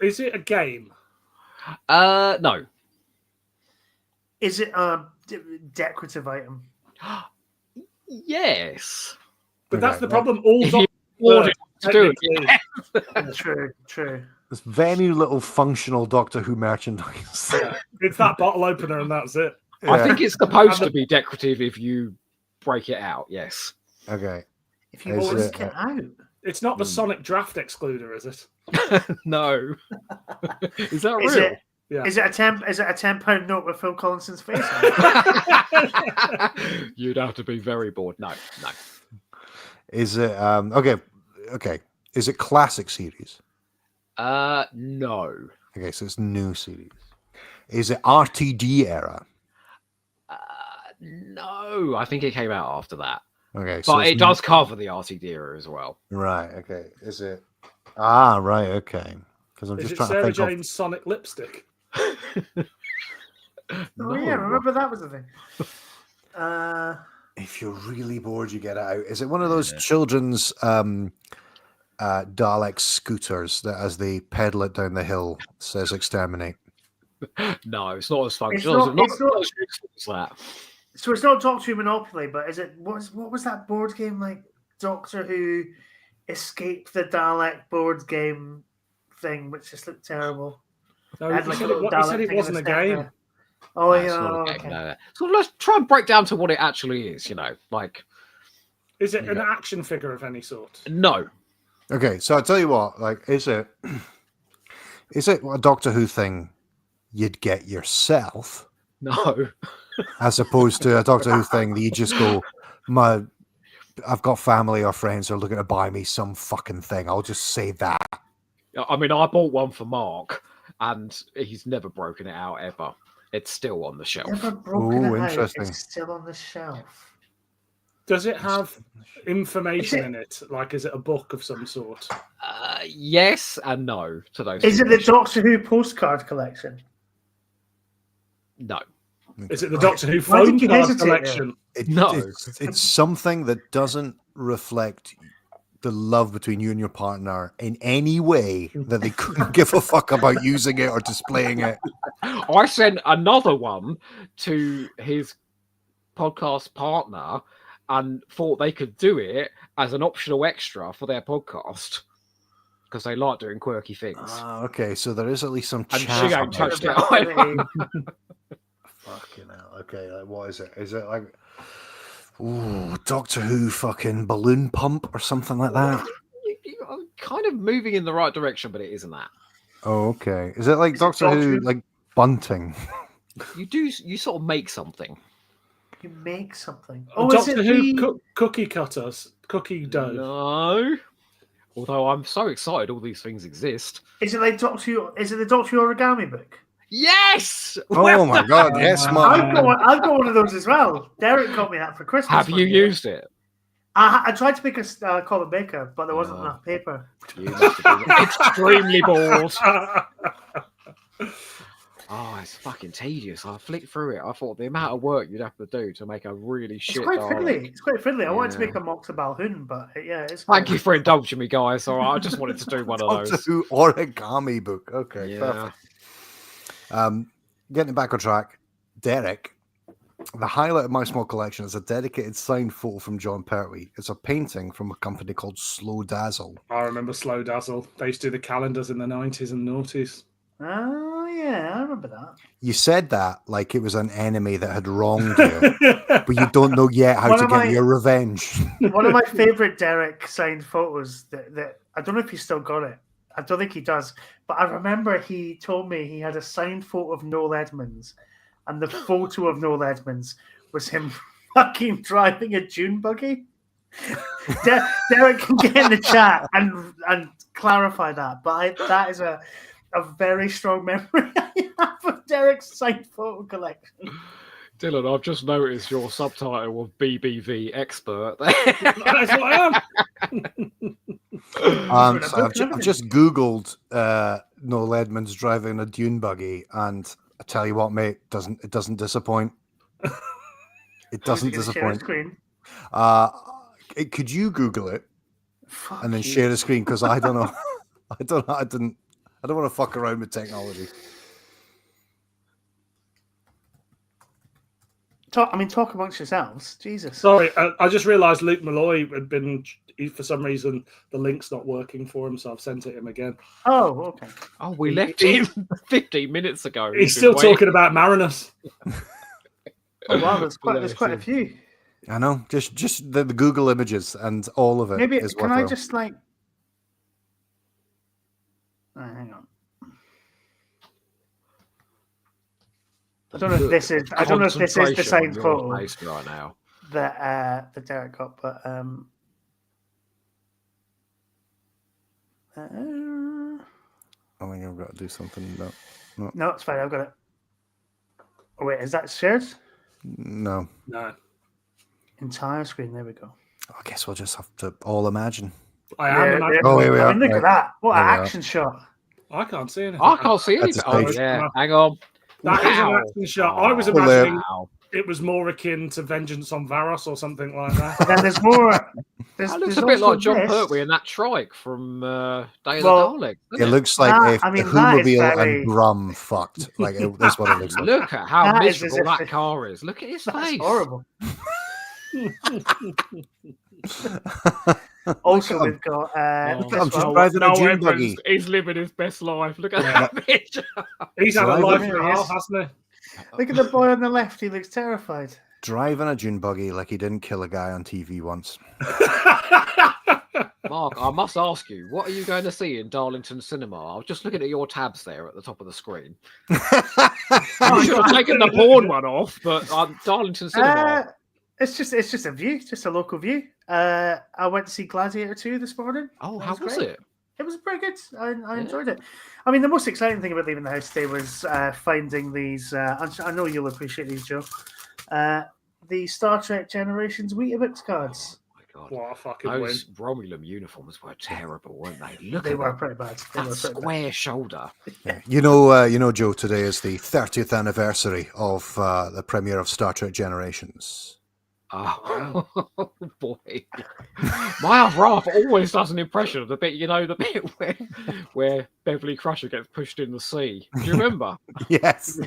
Is it a game? No. Is it a decorative item? Yes. But that's Okay, the problem. All If you Doctor to do it. True. There's very little functional Doctor Who merchandise. It's that bottle opener and that's it. I think it's supposed to be decorative if you break it out, yes. Okay. If you Is always it, get out. It's not the Sonic Draft excluder, is it? No. Is that Is real? it? Yeah. Is it a £10 note with Phil Collinson's face on it? You'd have to be very bored. No. Is it okay. Is it classic series? No. Okay, so it's new series. Is it RTD era? No. I think it came out after that. Okay, so But it's it does cover the RTD era as well. right. Okay, is it? Right. Okay, because I'm Is just it trying Sarah to think Jane's Sonic lipstick? Oh yeah, remember that was the thing. if you're really bored, you get it out. Is it one of those children's Dalek scooters that, as they pedal it down the hill, says "exterminate"? No, it's not as functional. not- it's not- as useful as that. So it's not Doctor Who Monopoly, but is it? What was that board game like? Doctor Who Escape the Dalek board game thing, which just looked terrible. No, Had he like said a little he Dalek said it thing in wasn't the a game. center. Oh No, yeah, it's not a game, okay. no. So let's try and break down to what it actually is, like, Is it an action figure of any sort? no. Okay, so I tell you what, like, is it a Doctor Who thing you'd get yourself, No. as opposed to a Doctor Who thing that you just go, my I've got family or friends who are looking to buy me some fucking thing. I'll just say that. I mean, I bought one for Mark, and he's never broken it out ever. It's still on the shelf. Never broken Ooh, it out. interesting. It's still on the shelf. Does it have information in it? Like, is it a book of some sort? Yes and no to those. Is it the Doctor Who postcard collection? No. Is it the Doctor Who Why phone did you card hesitate collection? No. It's something that doesn't reflect the love between you and your partner in any way that they couldn't give a fuck about using it or displaying it. I sent another one to his podcast partner and thought they could do it as an optional extra for their podcast because they like doing quirky things. Okay, so there is at least some And chat. she ain't touched it. Fucking hell. Okay, like, what is it? Is it like, ooh, Doctor Who fucking balloon pump or something like that? You're kind of moving in the right direction, but it isn't that. Oh, okay. Is it like Is it Doctor Doctor Who, Who? like bunting? You sort of make something. You make something. Oh, is Doctor it Who the... cookie cutters, cookie dough. No. Although I'm so excited all these things exist. Is it like Doctor Who? Is it the Doctor Who origami book? Yes! Oh my god, yes, Mark. I've got one of those as well. Derek got me that for Christmas. Have you one year. used it? I tried to make a Colin Baker, but there wasn't enough paper. You must have been extremely bored. Oh, it's fucking tedious. I flicked through it. I thought the amount of work you'd have to do to make a really shit. It's quite Dalek. fiddly. It's quite fiddly. I wanted to Yeah. make a Moxa Balhoun, but yeah, it's. Thank you for indulging me, guys. All right, I just wanted to do one of Doctor those. Who origami book. Okay, Yeah. perfect. Getting back on track, Derek. The highlight of my small collection is a dedicated signed photo from John Pertwee. It's a painting from a company called Slow Dazzle. I remember Slow Dazzle. They used to do the calendars in the 90s and noughties. Oh yeah, I remember that. You said that like it was an enemy that had wronged you, but you don't know yet how One to of get my- your revenge. One of my favorite Derek signed photos that I don't know if he's still got it. I don't think he does, but I remember he told me he had a signed photo of Noel Edmonds, and the photo of Noel Edmonds was him fucking driving a dune buggy. Derek can get in the chat and clarify that, but that is a very strong memory I have of Derek's signed photo collection. Dylan, I've just noticed your subtitle of BBV expert. That's what I am. So I've just Googled Noel Edmonds driving a dune buggy, and I tell you what, mate, it doesn't disappoint. It doesn't disappoint. Could you Google it and then share the screen? Because I don't know. I don't want to fuck around with technology. Talk amongst yourselves. Jesus. Sorry, I just realised Luke Malloy had been, for some reason, the link's not working for him, so I've sent it him again. Oh, okay. Oh, we left him 15 minutes ago. He's still talking about Marinus. Oh wow, there's quite a few. I know. Just the Google images and all of it. Maybe is can I worthwhile. just like? Hang on. I don't know if this is. I don't know if this is the signed photo right now. that Derek got, but I think I've got to do something. no, it's fine. I've got it. Oh wait, is that shared? No. Entire screen. There we go. I guess we'll just have to all imagine. I am. Yeah. Oh, here we are. Look at that! What an There we are. action shot! I can't see anything. I can't see That's anything. a Oh, stage. yeah. Hang on. That is an action shot. I was Oh, imagining Wow. it was more akin to Vengeance on Varos or something like that. And then there's more. That looks a bit like John Pertwee and that trike from Day of the Daleks. It looks like That- if I mean, the that is Whomobile very- and Brum fucked. Like that's what it looks like. Look at how That is miserable as if that car is. Look at his That's face. horrible. Also, we've got. Oh, this I'm just one. driving a Noel dune Edmonds buggy. is living his best life. Look at that picture. He's had a Driving life it, and a yes. half, hasn't he? Look at the boy on the left. He looks terrified. Driving a dune buggy like he didn't kill a guy on TV once. Mark, I must ask you, what are you going to see in Darlington Cinema? I was just looking at your tabs there at the top of the screen. You should have taken the porn one off, but Darlington Cinema. It's just a view, just a local view. I went to see Gladiator 2 this morning. Oh, That how was great. it? It was pretty good. I enjoyed it. I mean, the most exciting thing about leaving the house today was finding these. I know you'll appreciate these, Joe. The Star Trek Generations Weetabix cards. Oh my god! What a fucking Those Romulan uniforms were terrible, weren't they? Look They at were them. pretty bad. They That were pretty square shoulder. Yeah. You know, Joe. Today is the 30th anniversary of the premiere of Star Trek Generations. Oh boy! My other half always does an impression of the bit, the bit where Beverly Crusher gets pushed in the sea. Do you remember? Yes.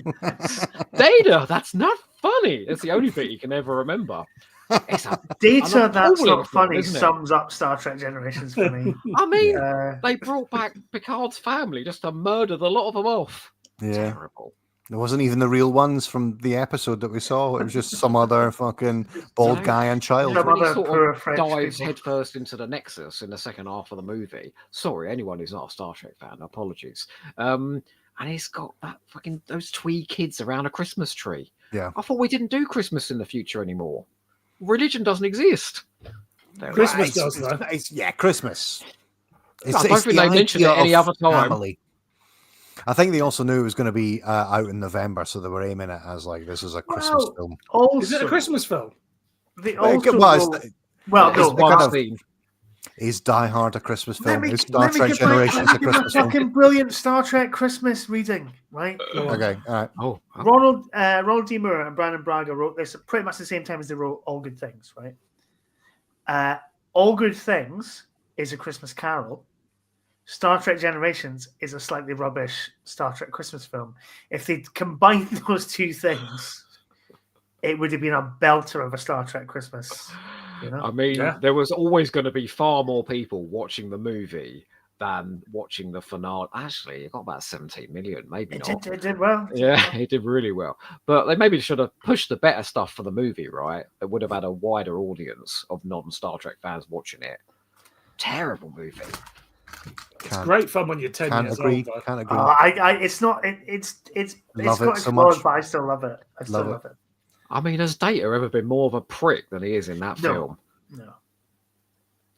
Data, that's not funny. It's the only bit you can ever remember. It's a Data, that's appalling not funny, film, isn't it? sums up Star Trek Generations for me. I mean, Uh, they brought back Picard's family just to murder the lot of them off. Yeah. Terrible. It wasn't even the real ones from the episode that we saw. It was just some other fucking bald No. guy and child. Some When he other sort poor of French dives people. headfirst into the Nexus in the second half of the movie. Sorry, anyone who's not a Star Trek fan, apologies. And he's got those twee kids around a Christmas tree. Yeah. I thought we didn't do Christmas in the future anymore. Religion doesn't exist. Christmas It's- does, though. Christmas. I don't think they mentioned it idea any of other time. family. I think they also knew it was going to be out in November, so they were aiming it as like this is a Christmas Well, film. also, Is it a Christmas film? They Well, also it's- go- well, It's no. it's one kind of- scene. Is Die Hard a Christmas Let film? me, Is Star let me Trek give my- Generations let a me give my Christmas film? fucking brilliant Star Trek Christmas reading, right? Okay, all right. Oh, Ronald D. Moore and Brandon Braga wrote this at pretty much the same time as they wrote All Good Things, right? All Good Things is a Christmas Carol. Star Trek Generations is a slightly rubbish Star Trek Christmas film. If they'd combined those two things, it would have been a belter of a Star Trek Christmas. You know? I mean, Yeah. there was always going to be far more people watching the movie than watching the finale. Actually, it got about 17 million, maybe not. It did well. Yeah, it did really well. But they maybe should have pushed the better stuff for the movie, right? That would have had a wider audience of non-Star Trek fans watching it. Terrible movie. Can't, Great fun when you're 10 can't years agree. old, though. Can't agree. It's not. It's Love got it its so flaws, much. but I still love it. I still Love it. love it. I mean, has Data ever been more of a prick than he is in that No. film? No.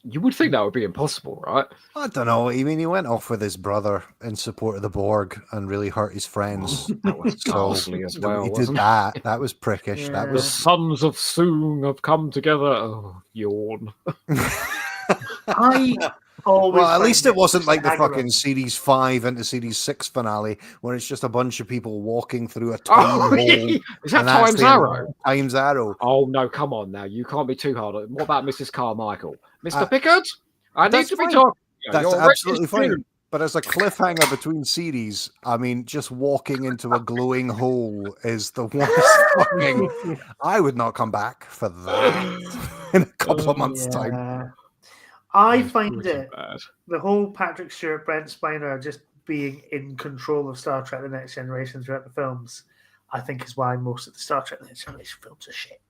You would think that would be impossible, right? I don't know. I mean, he went off with his brother in support of the Borg and really hurt his friends. That was So ghastly as well, he did wasn't it? that. That was prickish. That Yeah. The was. sons of Soong have come together. Oh, yawn. I always. Well, at find least it wasn't like the staggering. fucking Series 5 into Series 6 finale where it's just a bunch of people walking through a time Oh, hole. is that and that's Time's the end. Arrow? Time's Arrow. Oh, no, come on now. You can't be too hard on it. What about Mrs. Carmichael? Mr. Uh, Pickard? I need that's to be fine. talking. to you. That's You're absolutely racist fine. too. But as a cliffhanger between series, I mean, just walking into a glowing hole is the worst fucking. I would not come back for that in a couple of months' time. Yeah. I It's find pretty it bad. the whole Patrick Stewart, Brent Spiner just being in control of Star Trek: The Next Generation throughout the films. I think is why most of the Star Trek: The Next Generation films are shit.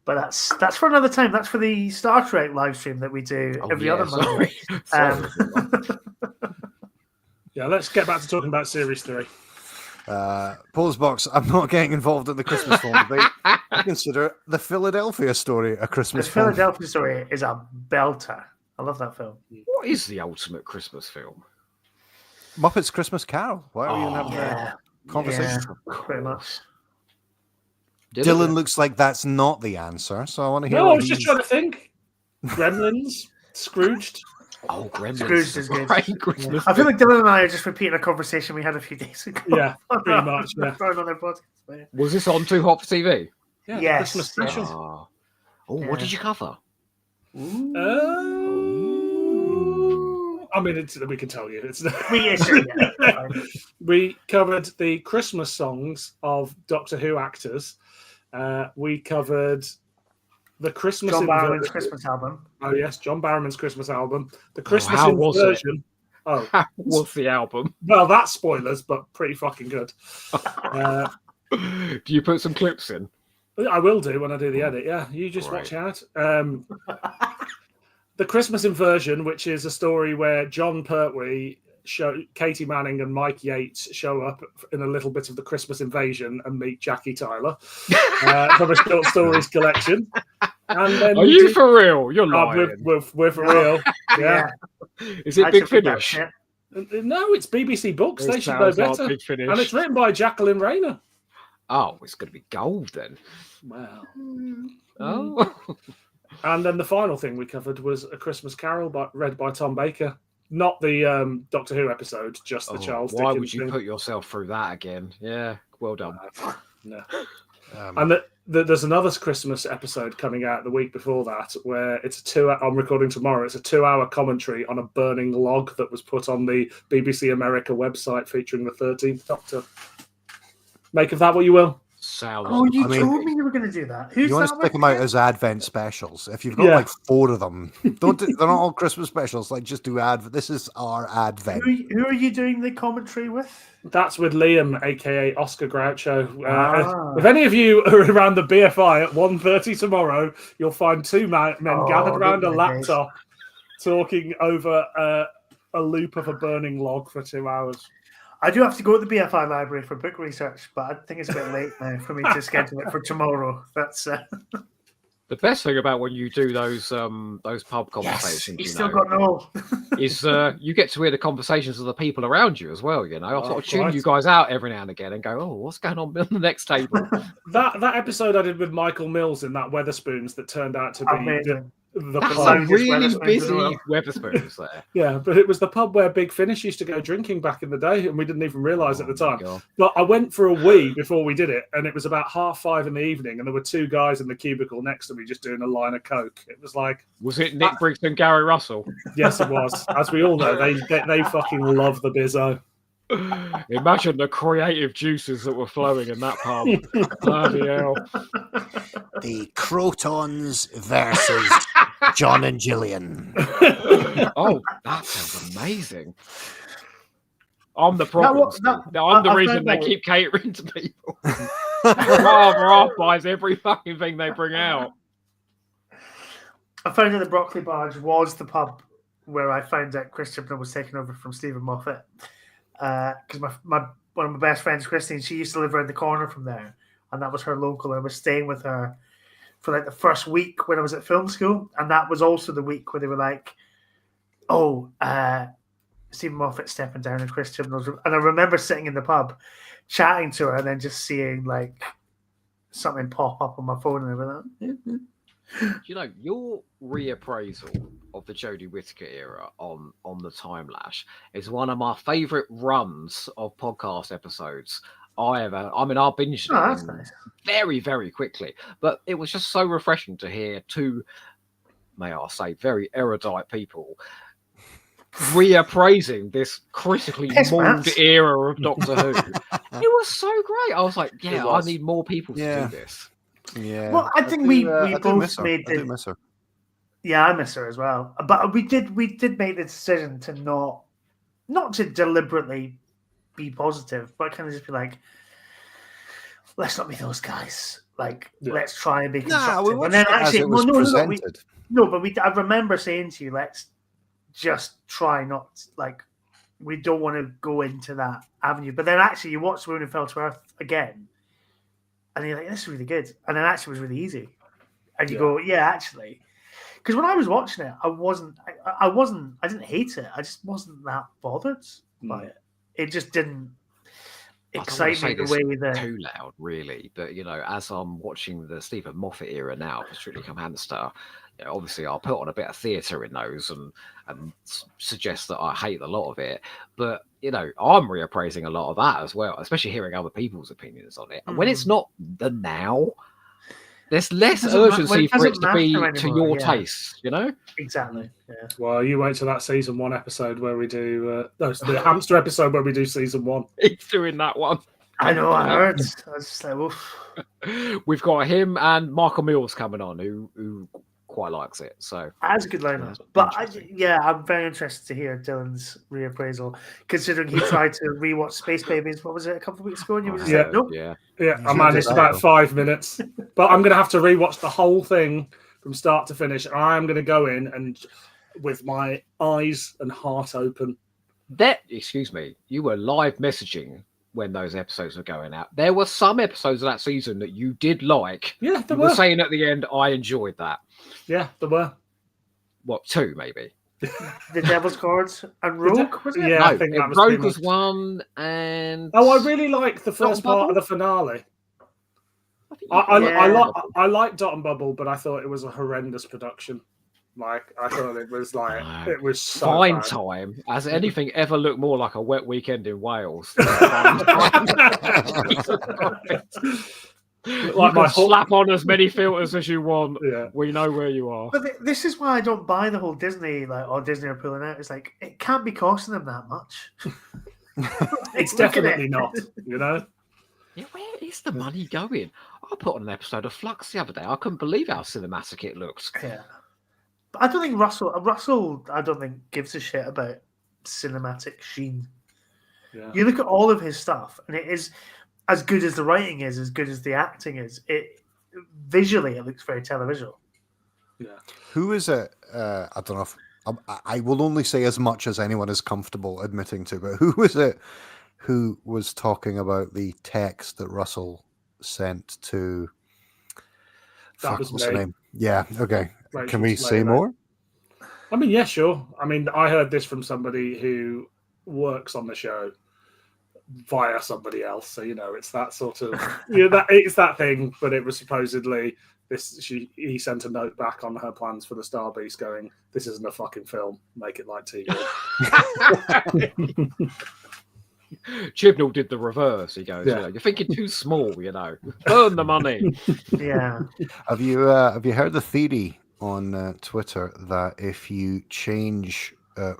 But that's for another time. That's for the Star Trek live stream that we do Oh, every yeah, other Monday. sorry. Sorry. Yeah, let's get back to talking about Series 3. Pose box. I'm not getting involved in the Christmas film debate. I consider the Philadelphia story a The Christmas film. Philadelphia Story is a belter. I love that film. What is the ultimate Christmas film? Muppets Christmas Carol. Why are we even Oh, having Yeah, a conversation? yeah, pretty much. Dylan looks like that's not the answer, so I want to hear. No, I what was just he's- trying to think. Gremlins, Scrooged. Oh, Gremlins. Scrooge is good. Great Christmas I feel like Dylan and I are just repeating a conversation we had a few days ago. Yeah, pretty much. Yeah, On other podcasts. but yeah. Was this on Too Hot for TV? yeah Yes, Christmas special. Oh, oh Yeah. what did you cover? I mean, we can tell you. It's We we covered the Christmas songs of Doctor Who actors. We covered the Christmas John Barrowman's inversion. Christmas album. Oh yes, John Barrowman's Christmas album. The Christmas how was it? inversion. Oh, How was the album? well, that's spoilers, but pretty fucking good. Do you put some clips in? I will do when I do the edit. Yeah, you just watch out. The Christmas inversion, which is a story where John Pertwee Katie Manning and Mike Yates show up in a little bit of the Christmas Invasion and meet Jackie Tyler from a short stories collection. And then Are you for real? You're lying. We're for real. Yeah. Is it Big Finish? No, it's BBC Books. They should know better. Big Finish. And it's written by Jacqueline Rayner. Oh, it's going to be gold then. Well. Oh. And then the final thing we covered was A Christmas Carol read by Tom Baker. Not the Doctor Who episode, just the Charles Dickens. Why would you thing. Put yourself through that again? Yeah, well done. No. And there's another Christmas episode coming out the week before that, where it's a 2 hour. I'm recording tomorrow. It's a 2-hour commentary on a burning log that was put on the BBC America website featuring the 13th Doctor. Make of that what you will. Sounds. Oh, you told me you were going to do that. Who's you want to stick them out as Advent specials? If you've got like 4 of them, they're not all Christmas specials. Like, just do Advent. This is our Advent. Who are you doing the commentary with? That's with Liam, aka Oscar Groucho. If any of you are around the BFI at 1:30 tomorrow, you'll find 2 men gathered around a laptop talking over a loop of a burning log for 2 hours. I do have to go to the BFI library for book research, but I think it's a bit late now for me to schedule it for tomorrow. That's the best thing about when you do those pub conversations. You still got no. Is you get to hear the conversations of the people around you as well. You know, I sort of tune you guys out every now and again and go, "Oh, what's going on the next table?" that episode I did with Michael Mills in that Weatherspoons that turned out to be amazing. The That's pub. a really busy Weatherspoons there. Yeah, but it was the pub where Big Finish used to go drinking back in the day, and we didn't even realise at the time. But I went for a wee before we did it, and it was about 5:30 in the evening, and there were 2 guys in the cubicle next to me just doing a line of coke. It was like, was it Nick Briggs and Gary Russell? Yes, it was. As we all know, they fucking love the bizzo. Imagine the creative juices that were flowing in that pub. Bloody hell. The Crotons versus John and Gillian. Oh, that sounds amazing. I'm the problem. I'm the reason they keep catering to people. Half buys every fucking thing they bring out. I found that the Broccoli Barge was the pub where I found out Chris Chibnall was taken over from Stephen Moffat. Because one of my best friends, Christine, she used to live around the corner from there, and that was her local. I was staying with her for like the first week when I was at film school, and that was also the week where they were like, "Oh, Stephen Moffat stepping down and Chris Chibnall's." And I remember sitting in the pub, chatting to her, and then just seeing like something pop up on my phone, and I was like, You know, your reappraisal of the Jodie Whittaker era on the Time Lash is one of my favourite runs of podcast episodes I binged it nice. very, very quickly. But it was just so refreshing to hear 2, may I say, very erudite people reappraising this critically mauled era of Doctor Who. It was so great. I was like, yeah, I need more people to do this. Yeah. Well, I think we both made I do miss her. Yeah, I miss her as well. But we did make the decision to not to deliberately be positive, but kind of just be like, let's not be those guys. Like, let's try and be constructive. And then actually, I remember saying to you, let's just try not, like, we don't want to go into that avenue. But then actually, you watch Moon and Fell to Earth again, and you're like, this is really good. And then actually, it was really easy. And you go, yeah, actually. Because when I was watching it, I didn't hate it. I just wasn't that bothered by it. It just didn't excite me the way that too loud, really. But you know, as I'm watching the Stephen Moffat era now for Strictly Come Dancing, you know, obviously I'll put on a bit of theatre in those and suggest that I hate a lot of it. But you know, I'm reappraising a lot of that as well, especially hearing other people's opinions on it. And when it's not the now, there's less urgency for it to be to your taste, you know? Exactly. Yeah. Well, you wait till that season 1 episode where we do the hamster episode where we do season 1. He's doing that one. I know. I heard. I was just like, oof. We've got him and Michael Mills coming on, who quite likes it. So that's a good lineup. But I'm very interested to hear Dylan's reappraisal, considering he tried to rewatch Space Babies. What was it, a couple of weeks ago? And you were just like, nope. Yeah. I managed about 5 minutes, but I'm going to have to rewatch the whole thing from start to finish. I'm going to go in and with my eyes and heart open excuse me, you were live messaging when those episodes were going out. There were some episodes of that season that you did like. Yeah, there you were. were saying at the end, I enjoyed that. Yeah, there were. What, 2 maybe? The Devil's Cards and Rogue, was it? Yeah, No, I think that was Rogue pretty was much. one, and I really liked the first part of the finale. I like Dot and Bubble, but I thought it was a horrendous production. Like, I thought it was like it was so Fine bad. Time. Has anything ever looked more like a wet weekend in Wales? Like my slap on as many filters as you want. Yeah. We know where you are. But this is why I don't buy the whole Disney, like, or Disney are pulling out. It's like, it can't be costing them that much. It's definitely not, you know? Yeah, where is the money going? I put on an episode of Flux the other day. I couldn't believe how cinematic it looked. Yeah. But I don't think Russell, I don't think gives a shit about cinematic sheen. Yeah. You look at all of his stuff, and it is as good as the writing is, as good as the acting is. Visually, it looks very televisual. Yeah. Who is it? I don't know if I will only say as much as anyone is comfortable admitting to, but who was it who was talking about the text that Russell sent to? What's the name? Yeah. Okay. Rachel Can we say Slater. more? I mean, yeah, sure. I mean, I heard this from somebody who works on the show via somebody else, so you know, it's that sort of it's that thing. But it was supposedly he sent a note back on her plans for the Star Beast, going, "This isn't a fucking film. Make it like TV." Chibnall did the reverse. He goes, you're thinking too small, burn the money. Yeah. Have you heard the theory on Twitter that if you change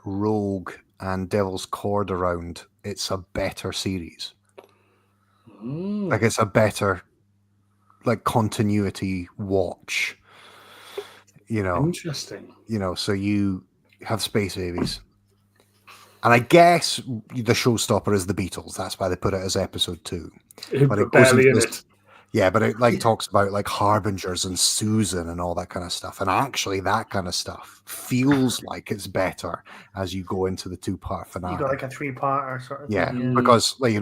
Rogue and Devil's Cord around, it's a better series? Like, it's a better, like, continuity watch. Interesting. So you have space babies. And I guess the showstopper is the Beatles. That's why they put it as episode 2. But it goes barely in into it. Yeah, but it talks about like Harbingers and Susan and all that kind of stuff. And actually, that kind of stuff feels like it's better as you go into the 2-part finale. You got like a 3-parter sort of thing. Yeah, because like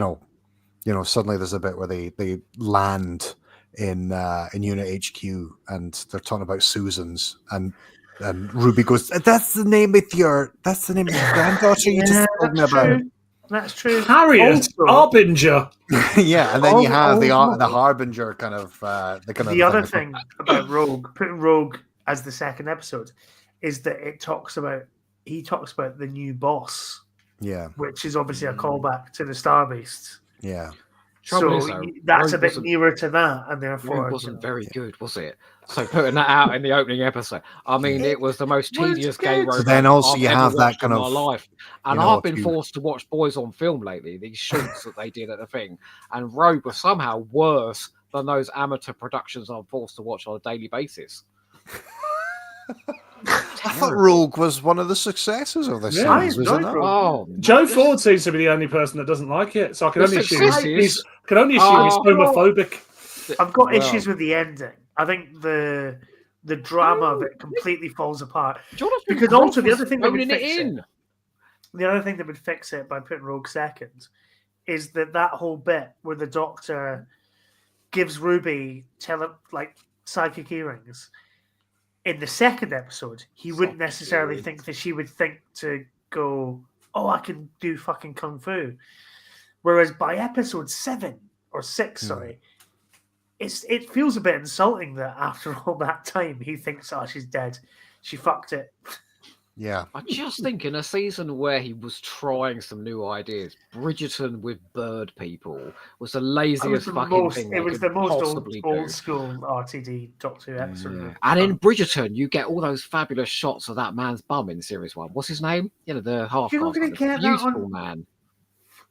suddenly there's a bit where they land in Unit HQ and they're talking about Susan's and Ruby goes, that's the name of your granddaughter you just told me about. True. That's true. Harriet Harbinger. Yeah, and then you have the Harbinger kind of the other thing about Rogue, putting Rogue as the second episode, is that he talks about the new boss. Yeah, which is obviously a callback to the Star Beast. Yeah. So that's a bit nearer to that, and therefore it wasn't very good, was it? So putting that out in the opening episode, I mean, it was the most tedious gay romance. So then also you have that kind of of my life, and I've been forced to watch Boys on Film lately. These shorts that they did at the thing, and Rogue was somehow worse than those amateur productions I'm forced to watch on a daily basis. I thought Rogue was one of the successes of this series, wasn't it? Oh, Joe Ford seems to be the only person that doesn't like it, so I can only assume he's homophobic. I've got issues with the ending. I think the drama of it completely falls apart. Because also the other thing that would fix it, the other thing that would fix it by putting Rogue second, is that whole bit where the Doctor gives Ruby psychic earrings. In the second episode, he wouldn't necessarily think that she would think to go, oh, I can do fucking kung fu. Whereas by episode 7 or 6, sorry, it feels a bit insulting that after all that time he thinks, oh, she's dead. She fucked it. Yeah. I just think in a season where he was trying some new ideas, Bridgerton with bird people was the laziest fucking thing. It was the most old school RTD Doctor Who episode. Yeah. And in Bridgerton, you get all those fabulous shots of that man's bum in series 1. What's his name? The half. You're not going to get beautiful man.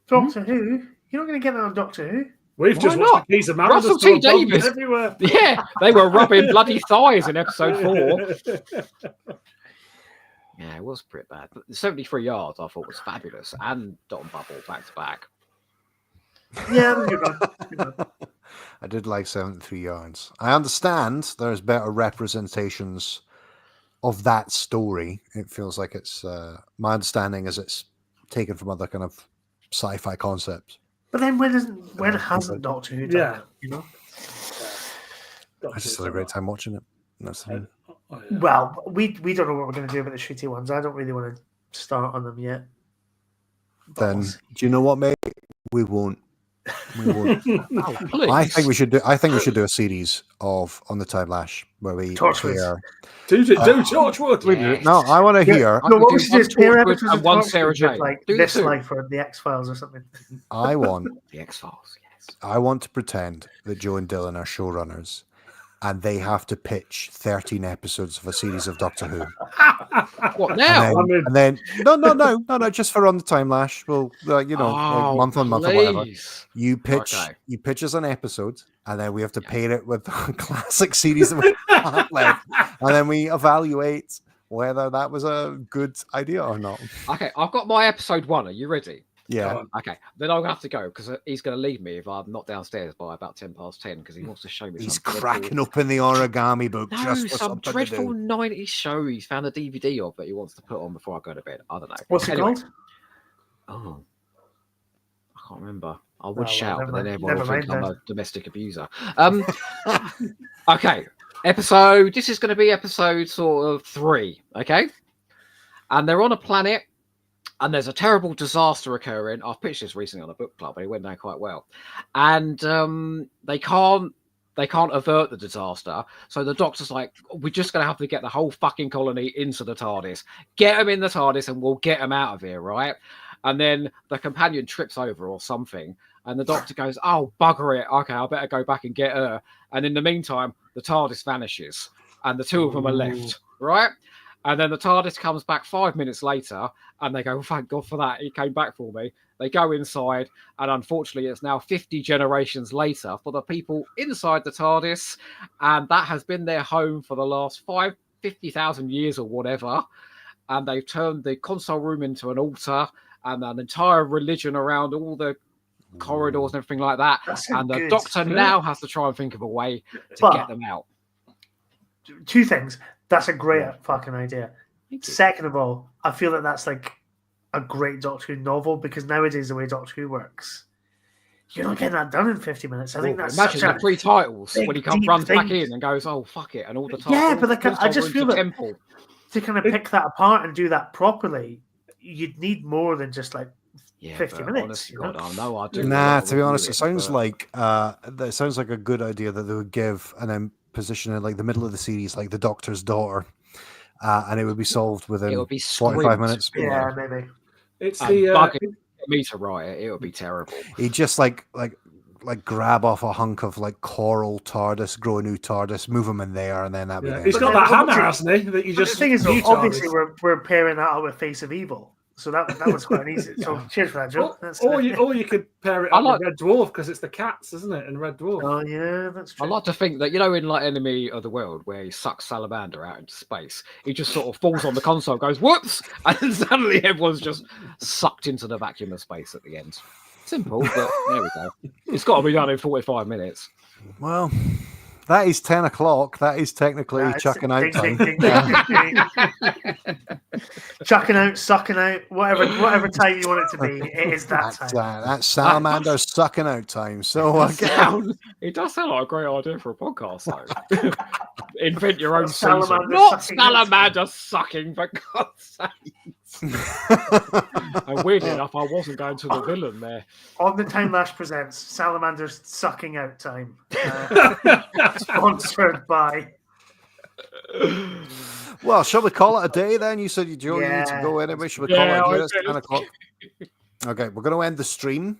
Doctor Who. You're not going to get that on Doctor Who. We've just watched a piece of Russell T Davies everywhere. Yeah, they were rubbing bloody thighs in episode 4. Yeah, it was pretty bad. But the 73 yards I thought was fabulous, and Dot and Bubble back to back. Yeah, good. I did like 73 yards. I understand there's better representations of that story. It feels like it's my understanding is it's taken from other kind of sci-fi concepts. But then when hasn't Doctor Who done it, you know? I just had a great time watching it. That's the thing. Well, we don't know what we're going to do about the shitty ones. I don't really want to start on them yet. Then do you know what, mate? We won't. We won't. Oh, I think we should do. I think we should do a series of On the Time Lash where we hear. Do Torchwood. Yes. No, I want to hear. No, what we should do is pair episodes and of one Torchwood Sarah with, Jane. like Do This two. Life or The X-Files or something. I want. The X-Files. Yes. I want to pretend that Joe and Dylan are showrunners, and they have to pitch 13 episodes of a series of Doctor Who. What now? And then no, just for On the Time Lash. Well, like month on month or whatever. You pitch us an episode, and then we have to pair it with a classic series that we have left, and then we evaluate whether that was a good idea or not. Okay, I've got my episode 1. Are you ready? Yeah. Okay, then I'm gonna have to go because he's gonna leave me if I'm not downstairs by about 10:10 because he wants to show me. He's some cracking open the origami book No, just for some something dreadful to do. 90s show he's found a DVD of that he wants to put on before I go to bed. I don't know. What's it called? Oh, I can't remember. I would shout, never but then mind. everyone will Never think mind I'm a domestic abuser. Okay, episode. This is going to be episode sort of 3. Okay, and they're on a planet. And there's a terrible disaster occurring. I've pitched this recently on a book club, and it went down quite well. And they can't avert the disaster. So the Doctor's like, we're just going to have to get the whole fucking colony into the TARDIS. Get them in the TARDIS, and we'll get them out of here, right? And then the companion trips over or something, and the Doctor goes, "Oh, bugger it. Okay, I better go back and get her." And in the meantime, the TARDIS vanishes, and the two of them are left, right? And then the TARDIS comes back 5 minutes later, and they go, "Oh, thank God for that. He came back for me." They go inside, and unfortunately, it's now 50 generations later for the people inside the TARDIS, and that has been their home for the last 50,000 years or whatever. And they've turned the console room into an altar, and an entire religion around all the corridors and everything like that. And the Doctor now has to try and think of a way to get them out. 2 things. That's a great fucking idea. Second of all, I feel that that's like a great Doctor Who novel because nowadays the way Doctor Who works, you're not getting that done in 50 minutes. I think that's imagine such the 3 titles big, when he runs thing. back in and goes, "Oh fuck it," and all the time. Yeah, but I just feel that temple. to kind of pick that apart and do that properly, you'd need more than just like 50 minutes. Honestly, God, I know I do. Nah, to be honest, it sounds like a good idea that they would give and then position it like the middle of the series, like the Doctor's daughter, and it would be solved within 45 minutes. Yeah, maybe. It's the me to write it. It would be terrible. He just like grab off a hunk of like coral TARDIS, grow a new TARDIS, move him in there, and then that'd be there. He's got that hammer, hasn't he? That you just. The thing is, obviously, we're pairing that up with Face of Evil. So that was quite easy. So cheers for that, Joe. Or you could pair it up with Red Dwarf because it's the cats, isn't it? And Red Dwarf. Oh yeah, that's true. I like to think that in like Enemy of the World where he sucks Salamander out into space, he just sort of falls on the console, goes whoops, and then suddenly everyone's just sucked into the vacuum of space at the end. Simple, but there we go. It's got to be done in 45 minutes. Well, that is 10 o'clock. That is technically chucking out time. Chucking out, sucking out, whatever time you want it to be, it is that time. That's salamander sucking out time. So it does sound like a great idea for a podcast, though. Invent your own season. Not salamander sucking, for God's sake. And weirdly enough, I wasn't going to the villain there. On the Time Lash presents Salamander's Sucking Out Time. Sponsored by. Well, shall we call it a day then? You said you need to go anyway. Should we call it a day? It's 10 o'clock. Okay, we're going to end the stream.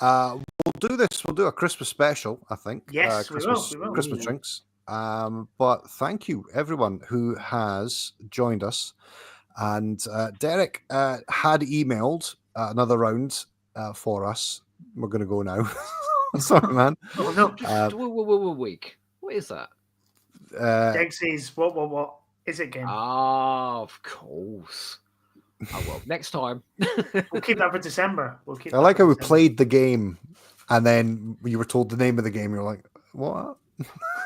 We'll do this. We'll do a Christmas special, I think. Yes, we will. Christmas drinks. But thank you, everyone who has joined us. And Derek had emailed another round for us. We're going to go now. Sorry, man. Oh, no. Week. What is that? Dexy's what is it game? Ah, of course. Oh well, next time. We'll keep that for December. I like how we played the game and then you were told the name of the game. You're like, what?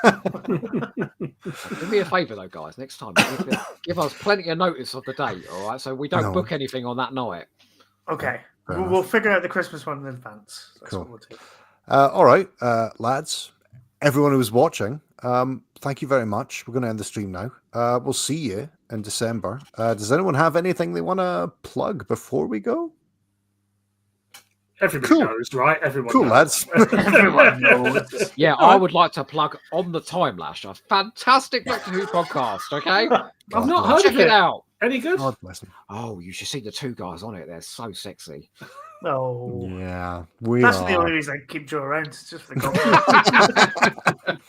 Do me a favour though, guys. Next time, give us plenty of notice of the date, all right? So we don't book anything on that night. Okay. Fair We'll enough. figure out the Christmas one in advance. That's Cool. what we'll do. All right, lads. Everyone who was watching, thank you very much. We're going to end the stream now. We'll see you in December. Does anyone have anything they want to plug before we go? Everybody knows, right? Everyone Cool, knows. lads. Everyone knows. Yeah, I would like to plug On the Time Lash, a fantastic Doctor Who podcast. Okay, I've not heard check of it it. out. Any good? God bless them. Oh, you should see the two guys on it. They're so sexy. No. Yeah, That's the only reason I keep Joe around. It's just for the compliment.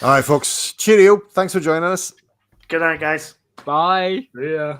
All right, folks. Cheerio. Thanks for joining us. Good night, guys. Bye. Yeah.